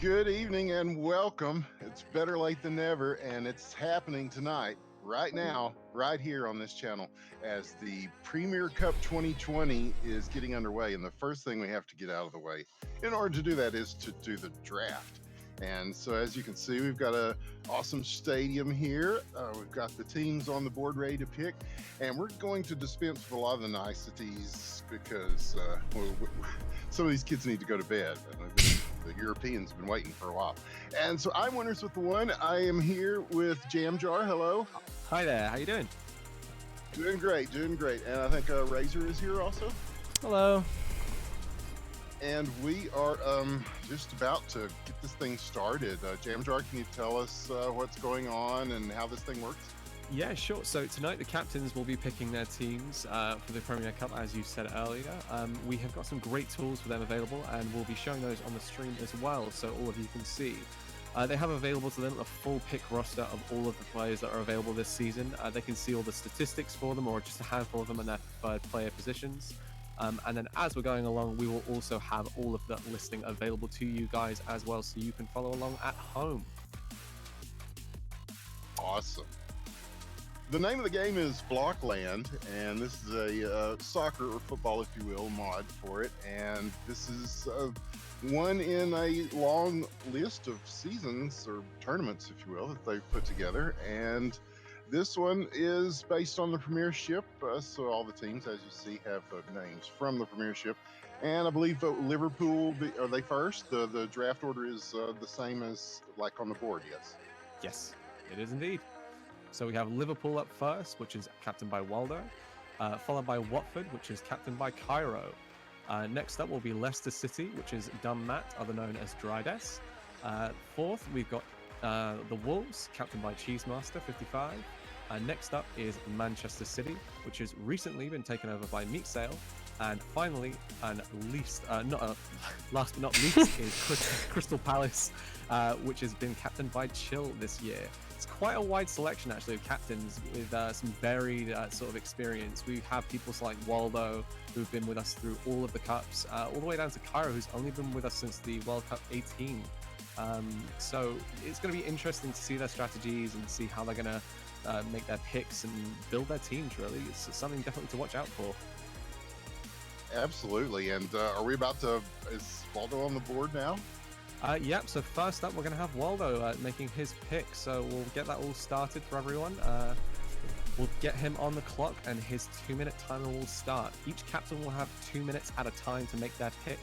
Good evening and welcome. It's better late than never, and it's happening tonight, right now, right here on this channel, as the Premier Cup 2020 is getting underway. And the first thing we have to get out of the way in order to do that is to do the draft. And so, as you can see, we've got a awesome stadium here. We've got the teams on the board ready to pick, and we're going to dispense with a lot of the niceties because some of these kids need to go to bed. The Europeans have been waiting for a while. And so I'm Winners with the One. I am here with Jam Jar. Hello. Hi there, how you doing? Doing great, doing great. And I think Razor is here also. Hello. And we are just about to get this thing started. Jam Jar, can you tell us what's going on and how this thing works? Yeah, sure. So tonight the captains will be picking their teams for the Premier Cup, as you said earlier. We have got some great tools for them available, and we'll be showing those on the stream as well, so all of you can see. They have available to them a full pick roster of all of the players that are available this season. They can see all the statistics for them, or just a handful of them, and their preferred player positions. And then as we're going along, we will also have all of that listing available to you guys as well, so you can follow along at home. Awesome. The name of the game is Blockland, and this is a soccer or football, if you will, mod for it. And this is one in a long list of seasons or tournaments, if you will, that they've put together. And this one is based on the Premiership, so all the teams, as you see, have names from the Premiership. And I believe Liverpool, are they first? The draft order is the same as like on the board, yes? Yes, it is indeed. So we have Liverpool up first, which is captained by Waldo, followed by Watford, which is captained by Cairo. Next up will be Leicester City, which is Dumb Matt, other known as Drydes. Fourth, we've got the Wolves, captained by Cheesemaster 55. Next up is Manchester City, which has recently been taken over by Meat Sale. And finally, and last but not least, is Crystal Palace, which has been captained by Chill this year. It's quite a wide selection, actually, of captains with some varied sort of experience. We have people like Waldo, who've been with us through all of the cups, all the way down to Cairo, who's only been with us since the World Cup 18. So it's going to be interesting to see their strategies and see how they're going to make their picks and build their teams, really. It's something definitely to watch out for. Absolutely. And is Waldo on the board now? Yep, so first up, we're going to have Waldo making his pick. So we'll get that all started for everyone. We'll get him on the clock, and his 2-minute timer will start. Each captain will have 2 minutes at a time to make their pick.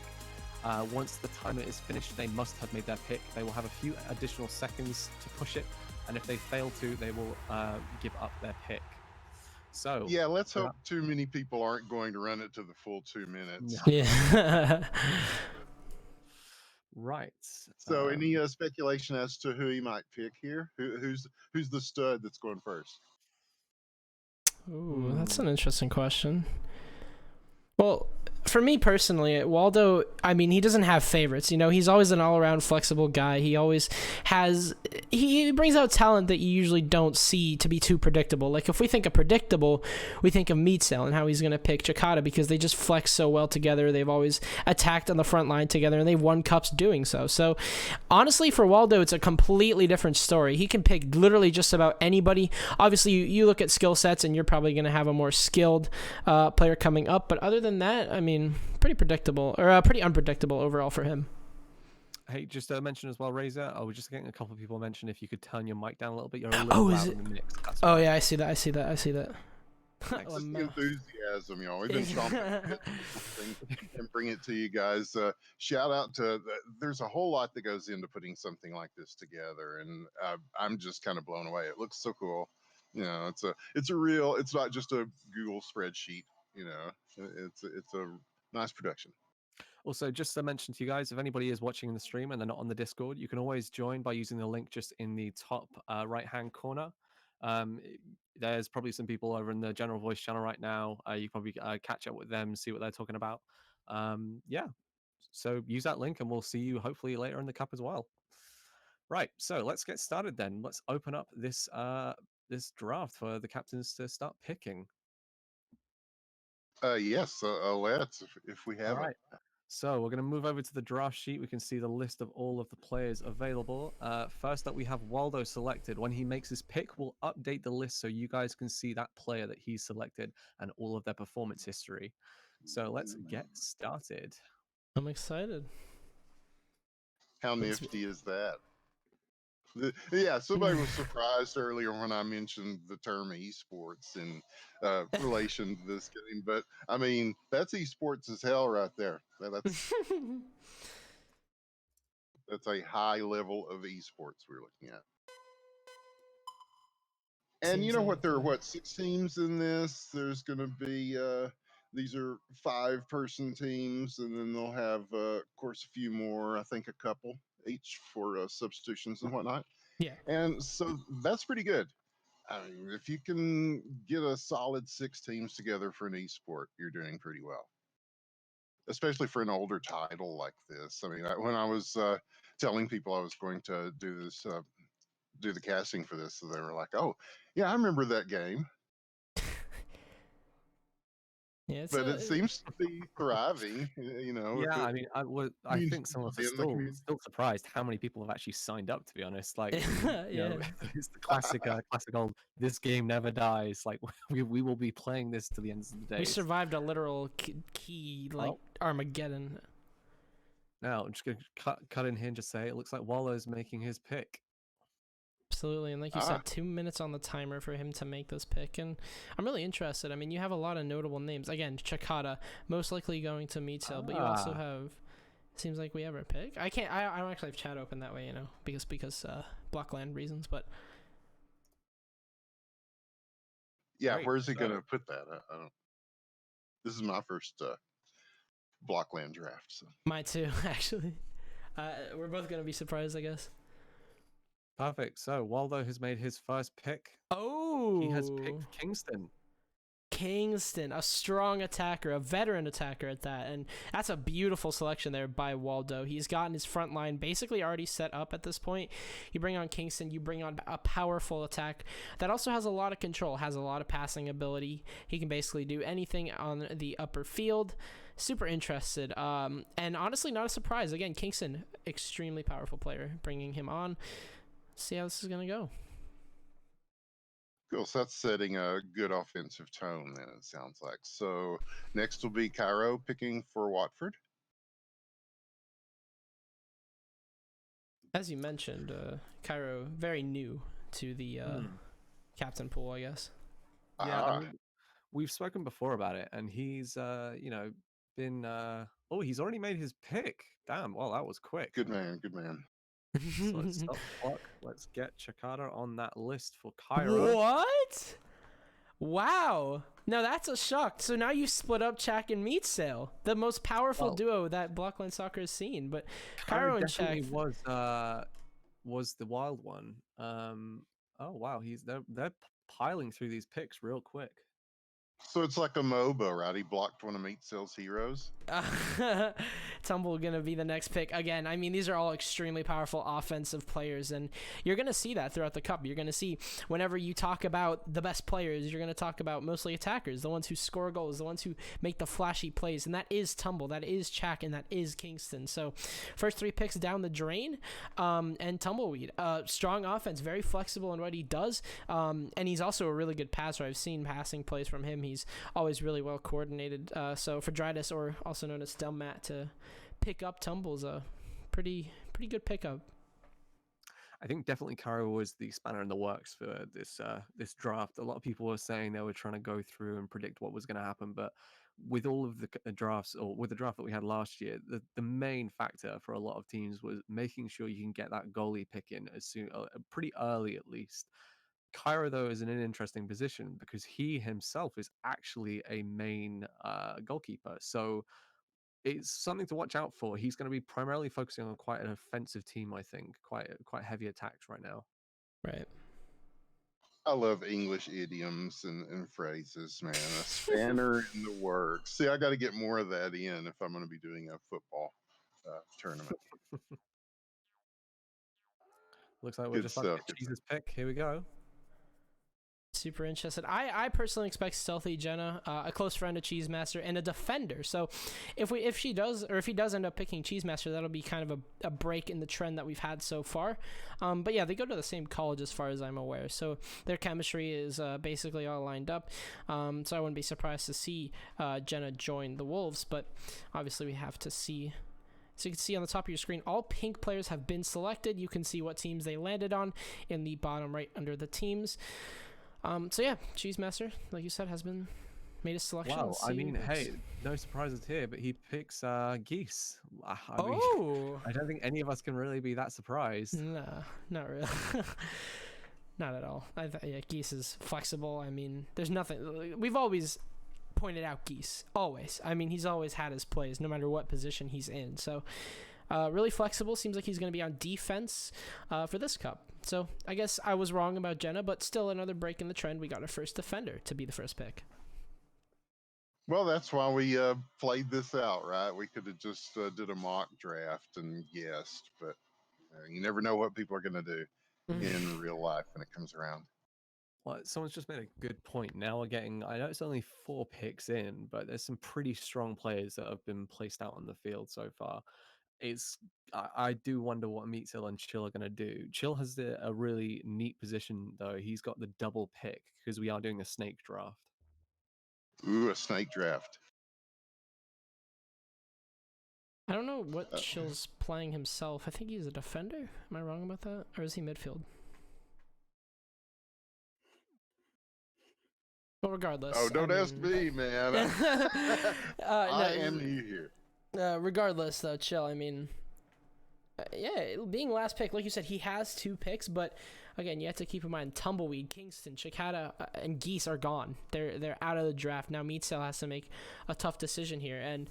Once the timer is finished, they must have made their pick. They will have a few additional seconds to push it, and if they fail to, they will give up their pick. So yeah, let's hope too many people aren't going to run it to the full 2 minutes. Yeah. Right. So, any speculation as to who he might pick here? Who's the stud that's going first? Ooh, that's an interesting question. Well, for me personally, Waldo, I mean, he doesn't have favorites. You know, he's always an all-around flexible guy. He always has, he brings out talent that you usually don't see to be too predictable. Like, if we think of predictable, we think of Meat Cell and how he's going to pick Chakata because they just flex so well together. They've always attacked on the front line together, and they've won cups doing so. So, honestly, for Waldo, it's a completely different story. He can pick literally just about anybody. Obviously, you look at skill sets, and you're probably going to have a more skilled player coming up. But other than that, I mean, pretty predictable, or pretty unpredictable overall for him. Hey, just to mention as well, Razor, I was just getting a couple of people mention if you could turn your mic down a little bit. You're a little loud in the mix. That's oh, right. yeah, I see that. It's just the enthusiasm, you know. We've been chomping and bring it to you guys. Shout out to there's a whole lot that goes into putting something like this together, and I'm just kind of blown away. It looks so cool. You know, it's a real. It's not just a Google spreadsheet. You know, it's a nice production. Also, just to mention to you guys, if anybody is watching the stream and they're not on the Discord, you can always join by using the link just in the top right-hand corner. There's probably some people over in the General Voice channel right now. You can probably catch up with them, see what they're talking about. Yeah, so use that link and we'll see you hopefully later in the cup as well. Right, so let's get started then. Let's open up this this draft for the captains to start picking. Yes, let's if we have All right. it. So we're going to move over to the draft sheet. We can see the list of all of the players available. First up, we have Waldo selected. When he makes his pick, we'll update the list so you guys can see that player that he's selected and all of their performance history. So let's get started. I'm excited. How nifty is that? Yeah, somebody was surprised earlier when I mentioned the term esports in relation to this game, but I mean that's esports as hell right there. That's a high level of esports we're looking at. And Seems you know what? like, There are 6 teams in this. There's going to be these are 5-person teams, and then they'll have, of course, a few more. I think a couple each for substitutions and whatnot. yeah. And so that's pretty good. I mean, if you can get a solid 6 teams together for an esport, you're doing pretty well, especially for an older title like this. I mean, when I was telling people I was going to do this, do the casting for this, so they were like, "Oh, yeah, I remember that game." Yeah, But it seems to be thriving, you know. Yeah, I It mean, I think some of us are in the community. still surprised how many people have actually signed up. To be honest, like, yeah. it's the classic old "this game never dies." Like, we will be playing this to the ends of the day. We survived a literal key like Armageddon. Now I'm just gonna cut in here and just say it looks like Wallo's making his pick. Absolutely, and like you said, 2 minutes on the timer for him to make this pick, and I'm really interested. I mean, you have a lot of notable names. Again, Chakata, most likely going to Meat Cell, but you also have. Seems like we have our pick. I can't. I don't actually have chat open that way, you know, because Blockland reasons. But Yeah, Great, where's he so- going to put that? I don't. This is my first Blockland draft, so mine too, actually. We're both gonna be surprised, I guess. Perfect. So Waldo has made his first pick. Oh, He has picked Kingston. Kingston, a strong attacker, a veteran attacker at that, and that's a beautiful selection there by Waldo. He's gotten his front line basically already set up at this point. You bring on Kingston, you bring on a powerful attack that also has a lot of control, has a lot of passing ability. He can basically do anything on the upper field. Super interested, and honestly not a surprise. Again, Kingston, extremely powerful player. Bringing him on, see how this is gonna go. cool. So that's setting a good offensive tone. Then it sounds like. So next will be Cairo picking for Watford. As you mentioned, Cairo, very new to the captain pool, I guess. Yeah, Ah, I mean, we've spoken before about it, and he's been he's already made his pick. Damn, well that was quick. good man, good man. So let's stop the clock. Let's get Chakata on that list for Cairo. What? Wow. No, that's a shock. So now you split up Chak and Meat Sale, the most powerful Well- duo that Blockland Soccer has seen. But Cairo and Chak, definitely was the wild one. Oh wow, they're piling through these picks real quick. So it's like a MOBA, right? He blocked one of Meat Cell's heroes. Tumble gonna be the next pick again. I mean, these are all extremely powerful offensive players, and you're gonna see that throughout the cup. You're gonna see whenever you talk about the best players, you're gonna talk about mostly attackers, the ones who score goals, the ones who make the flashy plays, and that is Tumble, that is Chak, and that is Kingston. So first 3 picks down the drain, and Tumbleweed, strong offense, very flexible in what he does, and he's also a really good passer. I've seen passing plays from him. He's always really well coordinated. So for Drydas, or also known as Stelmat, to pick up Tumble's a pretty good pickup. I think definitely Cairo was the spanner in the works for this draft. A lot of people were saying they were trying to go through and predict what was going to happen, but with all of the drafts, or with the draft that we had last year, the main factor for a lot of teams was making sure you can get that goalie pick in as soon, pretty early at least. Cairo, though, is in an interesting position because he himself is actually a main goalkeeper. So it's something to watch out for. He's going to be primarily focusing on quite an offensive team, I think, quite heavy attacks right now. Right. I love English idioms and phrases, man. A spanner in the works. See, I got to get more of that in if I'm going to be doing a football tournament. Looks like we're Good just about to stuff, get good Jesus pick. Here we go. Super interested. I personally expect Stealthy Jenna, a close friend of Cheesemaster, and a defender. So if he does end up picking Cheesemaster, that'll be kind of a break in the trend that we've had so far. But yeah, they go to the same college as far as I'm aware. So their chemistry is basically all lined up. So I wouldn't be surprised to see Jenna join the Wolves. But obviously we have to see. So you can see on the top of your screen, all pink players have been selected. You can see what teams they landed on in the bottom right under the teams. So yeah, Cheesemaster, like you said, has been made a selection. Wow, I mean, hey, no surprises here, but he picks Geese. I mean, I don't think any of us can really be that surprised. Nah, not really. Not at all. Yeah, Geese is flexible. I mean, there's nothing. We've always pointed out Geese. Always. I mean, he's always had his plays, no matter what position he's in. So, really flexible. Seems like he's going to be on defense for this cup. So I guess I was wrong about Jenna, but still another break in the trend. We got our first defender to be the first pick. Well, that's why we played this out, right? We could have just did a mock draft and guessed, but you never know what people are going to do in real life when it comes around. Well, someone's just made a good point. Now we're getting, I know it's only 4 picks in, but there's some pretty strong players that have been placed out on the field so far. I do wonder what Meatzel and Chill are going to do. Chill has a really neat position, though. He's got the double pick because we are doing a snake draft. Ooh, a snake draft. I don't know what Chill's playing himself. I think he's a defender. Am I wrong about that? Or is he midfield? Well, regardless. Oh, don't ask me, man. I am new here. Regardless, though, Chill, I mean, yeah, being last pick, like you said, he has 2 picks, but again, you have to keep in mind Tumbleweed, Kingston, Chikata, and Geese are gone. They're out of the draft. Now Meatzel has to make a tough decision here, and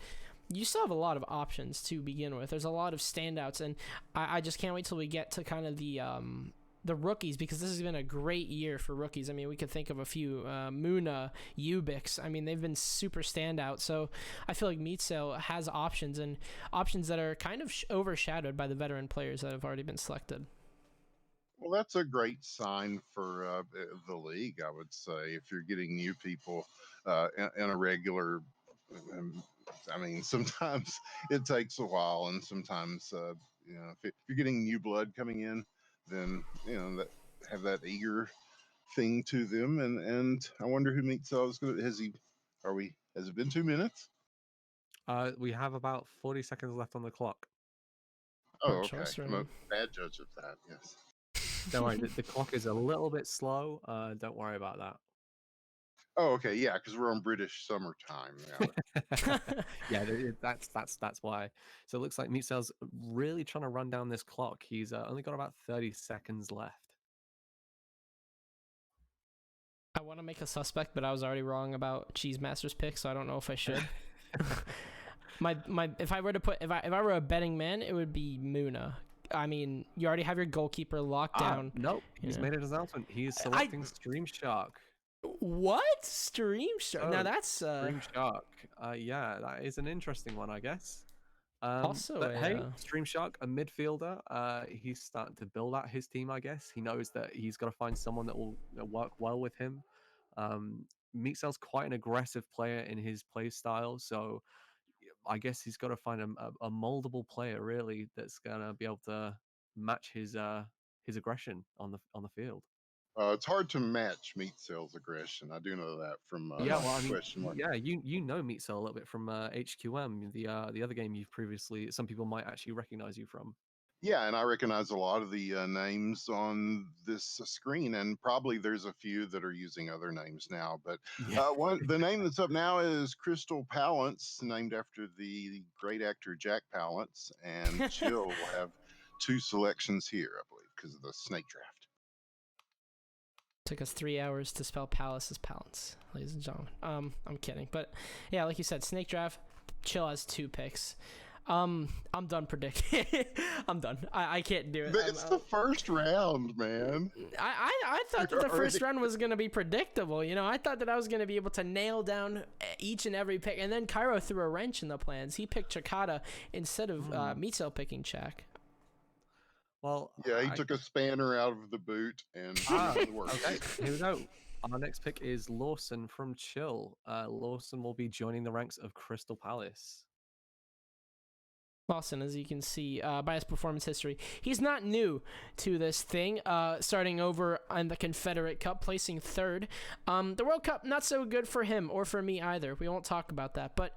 you still have a lot of options to begin with. There's a lot of standouts, and I just can't wait till we get to kind of the rookies, because this has been a great year for rookies. I mean, we could think of a few, Muna, Ubix. I mean, they've been super standout. So I feel like Meatzel has options, and options that are kind of overshadowed by the veteran players that have already been selected. Well, that's a great sign for the league, I would say. If you're getting new people in a regular, I mean, sometimes it takes a while, and sometimes, if you're getting new blood coming in, then that have that eager thing to them, and I wonder who Meatzel is going to. Has it been 2 minutes? We have about 40 seconds left on the clock. Oh, okay. I'm a bad judge of that. Yes. Don't worry, the clock is a little bit slow. Don't worry about that. Oh, okay. Yeah, because we're on British summertime now. Yeah, that's why. So it looks like Meatzel's really trying to run down this clock. He's only got about 30 seconds left. I want to make a suspect, but I was already wrong about Cheesemaster's pick, so I don't know if I should. If I were a betting man, it would be Muna. I mean, you already have your goalkeeper locked down. Nope, he's made an announcement. He's selecting Stream Shark. What? Stream Shark? Now that's Stream Shark. Yeah, that is an interesting one, I guess. Hey, Stream Shark, a midfielder. He's starting to build out his team, I guess. He knows that he's got to find someone that will work well with him. Meatzel's quite an aggressive player in his play style, so I guess he's got to find a moldable player, really, that's gonna be able to match his aggression on the field. It's hard to match Meatzel's aggression. I do know that from question mark. Yeah, you know Meatzel a little bit from HQM, the other game you've previously. Some people might actually recognize you from. Yeah, and I recognize a lot of the names on this screen, and probably there's a few that are using other names now. But the name that's up now is Crystal Palance, named after the great actor Jack Palance, and Chill will have 2 selections here, I believe, because of the snake draft. Took us 3 hours to spell Palace as Palance, ladies and gentlemen. I'm kidding, but yeah, like you said, snake draft. Chill has 2 picks. I'm done predicting. I'm done. I can't do it. It's the first round, man. I thought that the first round was going to be predictable. I thought that I was going to be able to nail down each and every pick. And then Cairo threw a wrench in the plans. He picked Chikata instead of Meatzel picking Chak. Well, yeah, he took a spanner out of the boot and it worked. Okay, here we go. Our next pick is Lawson from Chill. Lawson will be joining the ranks of Crystal Palace. Lawson, as you can see by his performance history, he's not new to this thing. Starting over on the Confederate Cup, placing third. The World Cup, not so good for him or for me either. We won't talk about that. But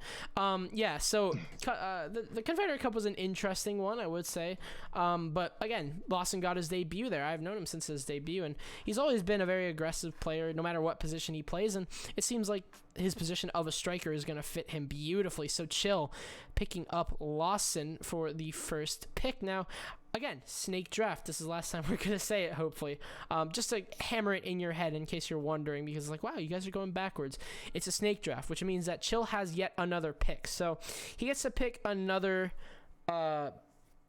yeah, so the Confederate Cup was an interesting one, I would say. But again, Lawson got his debut there. I've known him since his debut, and he's always been a very aggressive player, no matter what position he plays. And it seems like his position of a striker is going to fit him beautifully. So Chill picking up Lawson for the first pick. Now, again, snake draft. This is the last time we're going to say it, hopefully. Just to hammer it in your head in case you're wondering, because like, wow, you guys are going backwards. It's a snake draft, which means that Chill has yet another pick. So he gets to pick another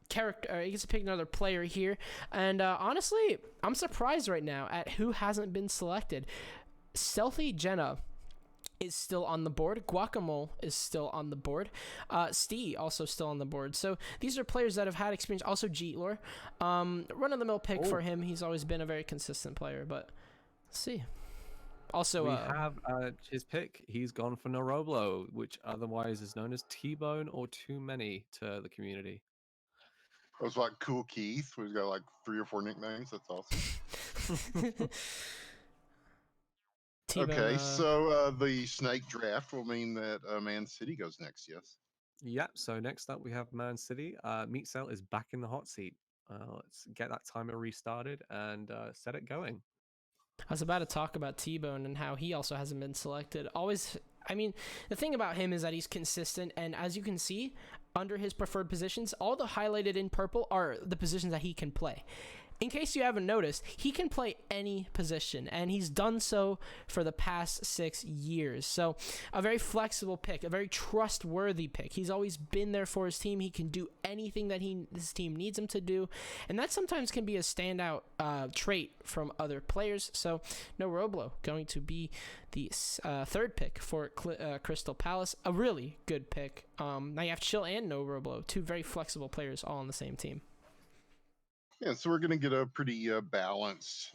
character, he gets to pick another player here. And honestly, I'm surprised right now at who hasn't been selected. Stealthy Jenna is still on the board. Guacamole is still on the board. Stee also still on the board. So these are players that have had experience. Also Jeetlor. Run-of-the-mill pick for him. He's always been a very consistent player, but let's see. Also, we have his pick. He's gone for Noroblo, which otherwise is known as T-Bone or Too Many to the community. It was like Cool Keith, who's got like 3 or 4 nicknames. That's awesome. Okay, so the snake draft will mean that Man City goes next, yes? Yep, so next up we have Man City. Meat Cell is back in the hot seat. Let's get that timer restarted and set it going. I was about to talk about T-Bone and how he also hasn't been selected. Always, I mean, the thing about him is that he's consistent, and as you can see, under his preferred positions, all the highlighted in purple are the positions that he can play. In case you haven't noticed, he can play any position, and he's done so for the past 6 years. So a very flexible pick, a very trustworthy pick. He's always been there for his team. He can do anything that his team needs him to do, and that sometimes can be a standout trait from other players. So Noroblo going to be the third pick for Crystal Palace. A really good pick. Now you have Chill and Noroblo, 2 very flexible players all on the same team. Yeah, so we're going to get a pretty balanced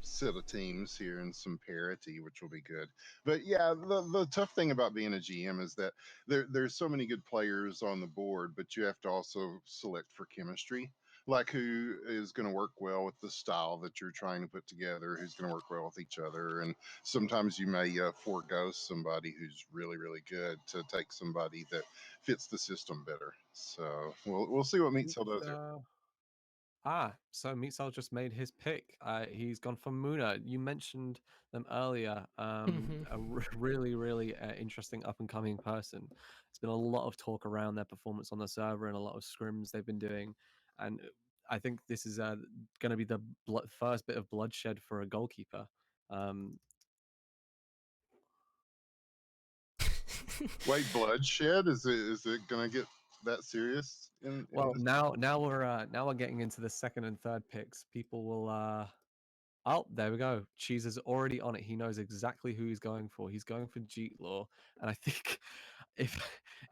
set of teams here and some parity, which will be good. But yeah, the tough thing about being a GM is that there's so many good players on the board, but you have to also select for chemistry, like who is going to work well with the style that you're trying to put together, who's going to work well with each other. And sometimes you may forego somebody who's really, really good to take somebody that fits the system better. So we'll see what Meat Cell does here. So Meatsal just made his pick. He's gone for Muna. You mentioned them earlier. A really, really interesting up-and-coming person. There's been a lot of talk around their performance on the server and a lot of scrims they've been doing. And I think this is going to be the first bit of bloodshed for a goalkeeper. Wait, bloodshed? Is it going to get that serious? Now we're getting into the second and third picks. People will oh, there we go. Cheese is already on it. He knows exactly who he's going for. He's going for Jeetlor. And I think if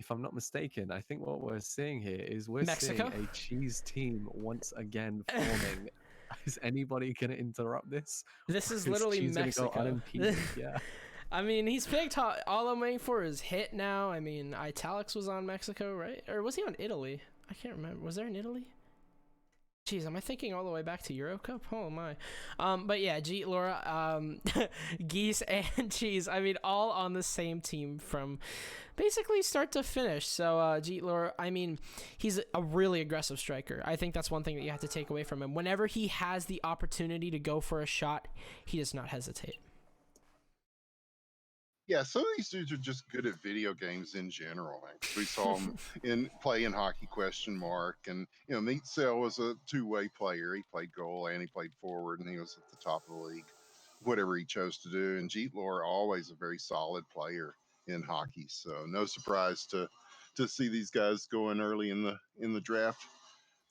I'm not mistaken, I think what we're seeing here is we're Mexico? seeing a Cheese team once again forming. Is anybody gonna interrupt this? This is literally Mexico. Yeah. I mean, he's picked. All I'm waiting for is Hit now. I mean, Italics was on Mexico, right? Or was he on Italy? I can't remember. Was there an Italy? Jeez, am I thinking all the way back to Euro Cup? Oh my. But yeah, Jeetlor, Geese, and Cheese. I mean, all on the same team from basically start to finish. So Jeetlor, I mean, he's a really aggressive striker. I think that's one thing that you have to take away from him. Whenever he has the opportunity to go for a shot, he does not hesitate. Yeah, some of these dudes are just good at video games in general. We saw him play in Hockey ? And Meat Cell was a 2-way player. He played goal and he played forward, and he was at the top of the league, whatever he chose to do. And Jeetlor, always a very solid player in hockey. So no surprise to see these guys going early in the draft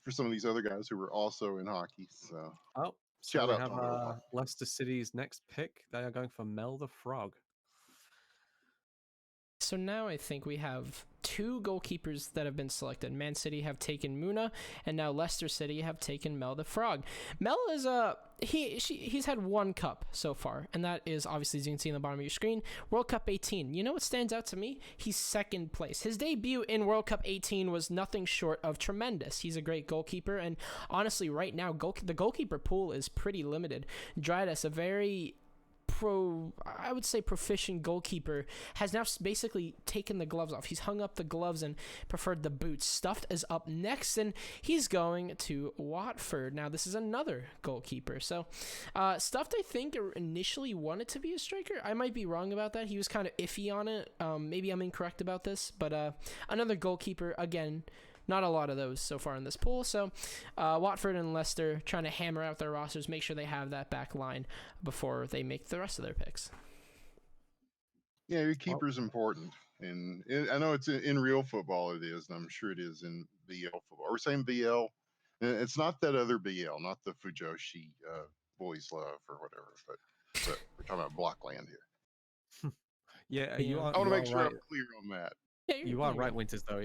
for some of these other guys who were also in hockey. So shout out to Leicester City's next pick. They are going for Mel the Frog. So now I think we have two goalkeepers that have been selected. Man City have taken Muna, and now Leicester City have taken Mel the Frog. Mel is he's had one cup so far, and that is obviously, as you can see on the bottom of your screen, World Cup 18. You know what stands out to me? He's second place. His debut in World Cup 18 was nothing short of tremendous. He's a great goalkeeper, and honestly, right now, the goalkeeper pool is pretty limited. Drydas, a very I would say proficient goalkeeper, has now basically taken the gloves off. He's hung up the gloves and preferred the boots. Stuffed is up next, and he's going to Watford. Now, this is another goalkeeper. So, Stuffed, I think, initially wanted to be a striker. I might be wrong about that. He was kind of iffy on it. Maybe I'm incorrect about this, but another goalkeeper, again, not a lot of those so far in this pool. So Watford and Leicester trying to hammer out their rosters, make sure they have that back line before they make the rest of their picks. Yeah, your keeper's important. And I know it's in real football it is, and I'm sure it is in BL football. We're saying BL. It's not that other BL, not the Fujoshi Boys Love or whatever, but we're talking about Blockland here. Yeah, Yeah. I want to make sure right. I'm clear on that. Yeah, You are right, Winters, though.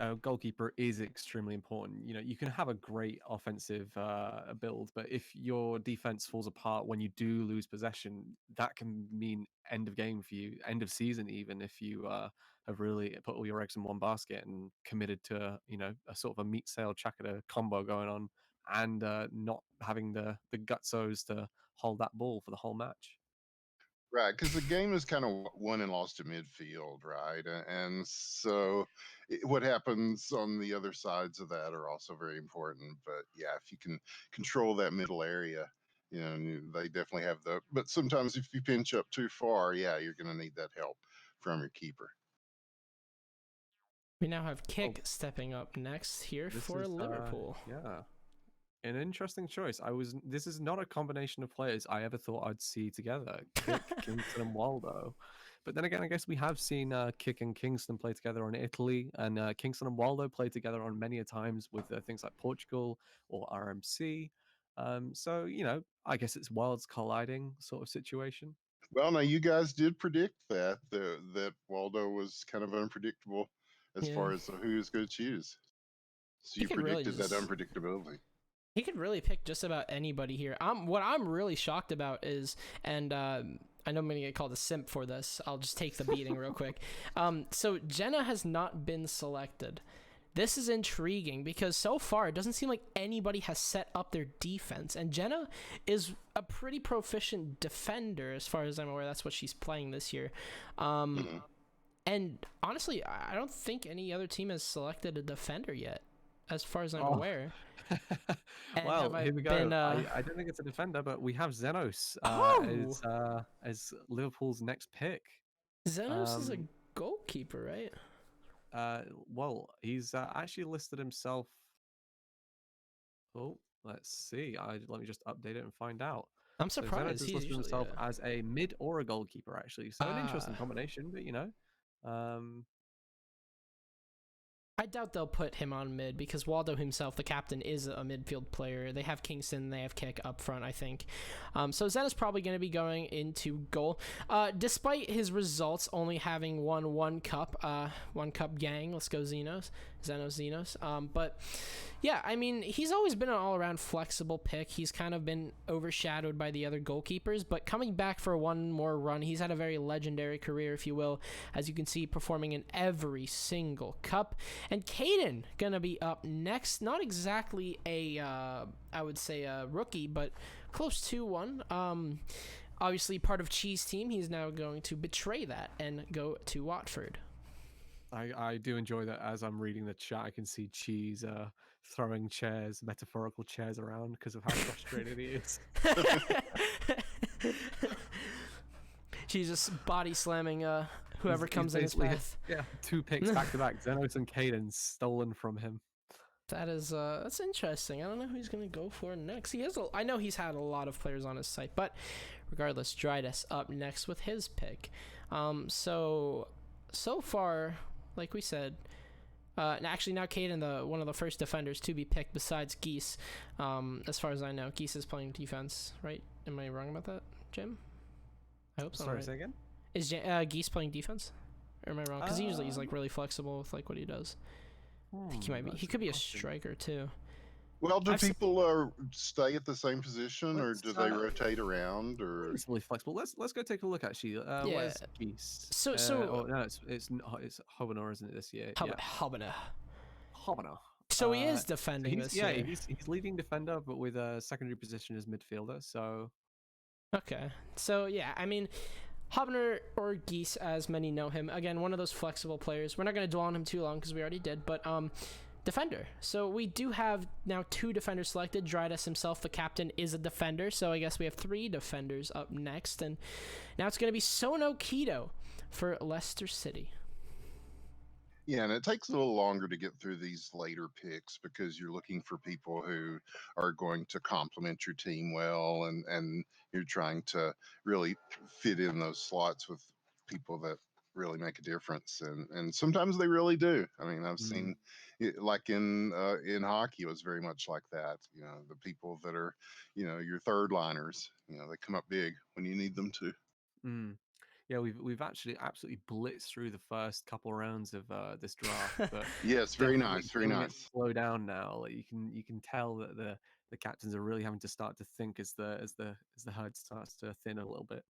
A goalkeeper is extremely important. You know, you can have a great offensive build, but if your defense falls apart when you do lose possession, that can mean end of game for you, end of season even, if you have really put all your eggs in one basket and committed to, you know, a sort of a meat sale Chakada combo going on, and not having the gutsos to hold that ball for the whole match. Right, because the game is kind of won and lost at midfield, right? And so what happens on the other sides of that are also very important. But yeah, if you can control that middle area, you know, they definitely have the. But sometimes if you pinch up too far, yeah, you're going to need that help from your keeper. We now have Kick stepping up next here This for is, Liverpool. Yeah. An interesting choice. This is not a combination of players I ever thought I'd see together. Kick, Kingston, and Waldo. But then again, I guess we have seen Kick and Kingston play together on Italy, and Kingston and Waldo play together on many a times with things like Portugal or RMC. So, you know, I guess it's worlds colliding sort of situation. Well, now you guys did predict that Waldo was kind of unpredictable as far as who's going to choose. So you predicted that unpredictability. He could really pick just about anybody here. What I'm really shocked about is, and I know I'm going to get called a simp for this. I'll just take the beating real quick. So Jenna has not been selected. This is intriguing because so far it doesn't seem like anybody has set up their defense. And Jenna is a pretty proficient defender as far as I'm aware. That's what she's playing this year. And honestly, I don't think any other team has selected a defender yet, as far as I'm aware. Well, here we go. I don't think it's a defender, but we have Zenos as Liverpool's next pick. Zenos is a goalkeeper, right? Well, he's actually listed himself. Oh, let's see. Let me just update it and find out. I'm surprised. So Zenos has listed himself as a mid or a goalkeeper, actually. So an interesting combination, but you know. I doubt they'll put him on mid because Waldo himself, the captain, is a midfield player. They have Kingston, they have Kick up front, I think. So Zen is probably going to be going into goal. Despite his results only having won one cup gang. Let's go Zenos. But yeah, I mean, he's always been an all-around flexible pick. He's kind of been overshadowed by the other goalkeepers, but coming back for one more run, he's had a very legendary career, if you will, as you can see, performing in every single cup. And Caden gonna be up next. Not exactly I would say a rookie, but close to one. Obviously part of Cheese team. He's now going to betray that and go to Watford. I do enjoy that. As I'm reading the chat, I can see Cheese throwing chairs, metaphorical chairs around because of how frustrated he is. She's just body slamming whoever comes in his path. Yeah, 2 picks back to back. Zenos and Caden stolen from him. That is that's interesting. I don't know who he's gonna go for next. I know he's had a lot of players on his site, but regardless, Drydas up next with his pick. So far, like we said, actually now Caden, one of the first defenders to be picked besides Geese. As far as I know, Geese is playing defense, right? Am I wrong about that, Jim? I hope so. Sorry, right? say again? Is Geese playing defense? Or am I wrong? Because usually he's like really flexible with like what he does. I think he might be. He could be a striker too. Well, do I've se- people stay at the same position, or Let's, do they rotate around? Or Reasonably flexible. Let's go take a look actually. Where's Geese? So- oh no, it's Hobanor, isn't it, this year? Hobana. Hobanor. So he is defending this year. He's leading defender, but with a secondary position as midfielder. So Okay. So yeah, I mean, Hobner or Geese, as many know him. Again, one of those flexible players. We're not going to dwell on him too long because we already did. But defender. So we do have now 2 defenders selected. Drydas himself, the captain, is a defender. So I guess we have 3 defenders up next. And now it's going to be Sono Kido for Leicester City. yeah, and it takes a little longer to get through these later picks because you're looking for people who are going to complement your team well, and you're trying to really fit in those slots with people that really make a difference, and sometimes they really do. I mean, I've seen it, like in hockey, it was very much like that. You know, the people that are, your third liners, they come up big when you need them to. mm. Yeah, we've actually absolutely blitzed through the first couple rounds of this draft, but Yes, very definitely nice, very feeling it nice. slow down now. Like you can tell that the captains are really having to start to think as the herd starts to thin a little bit.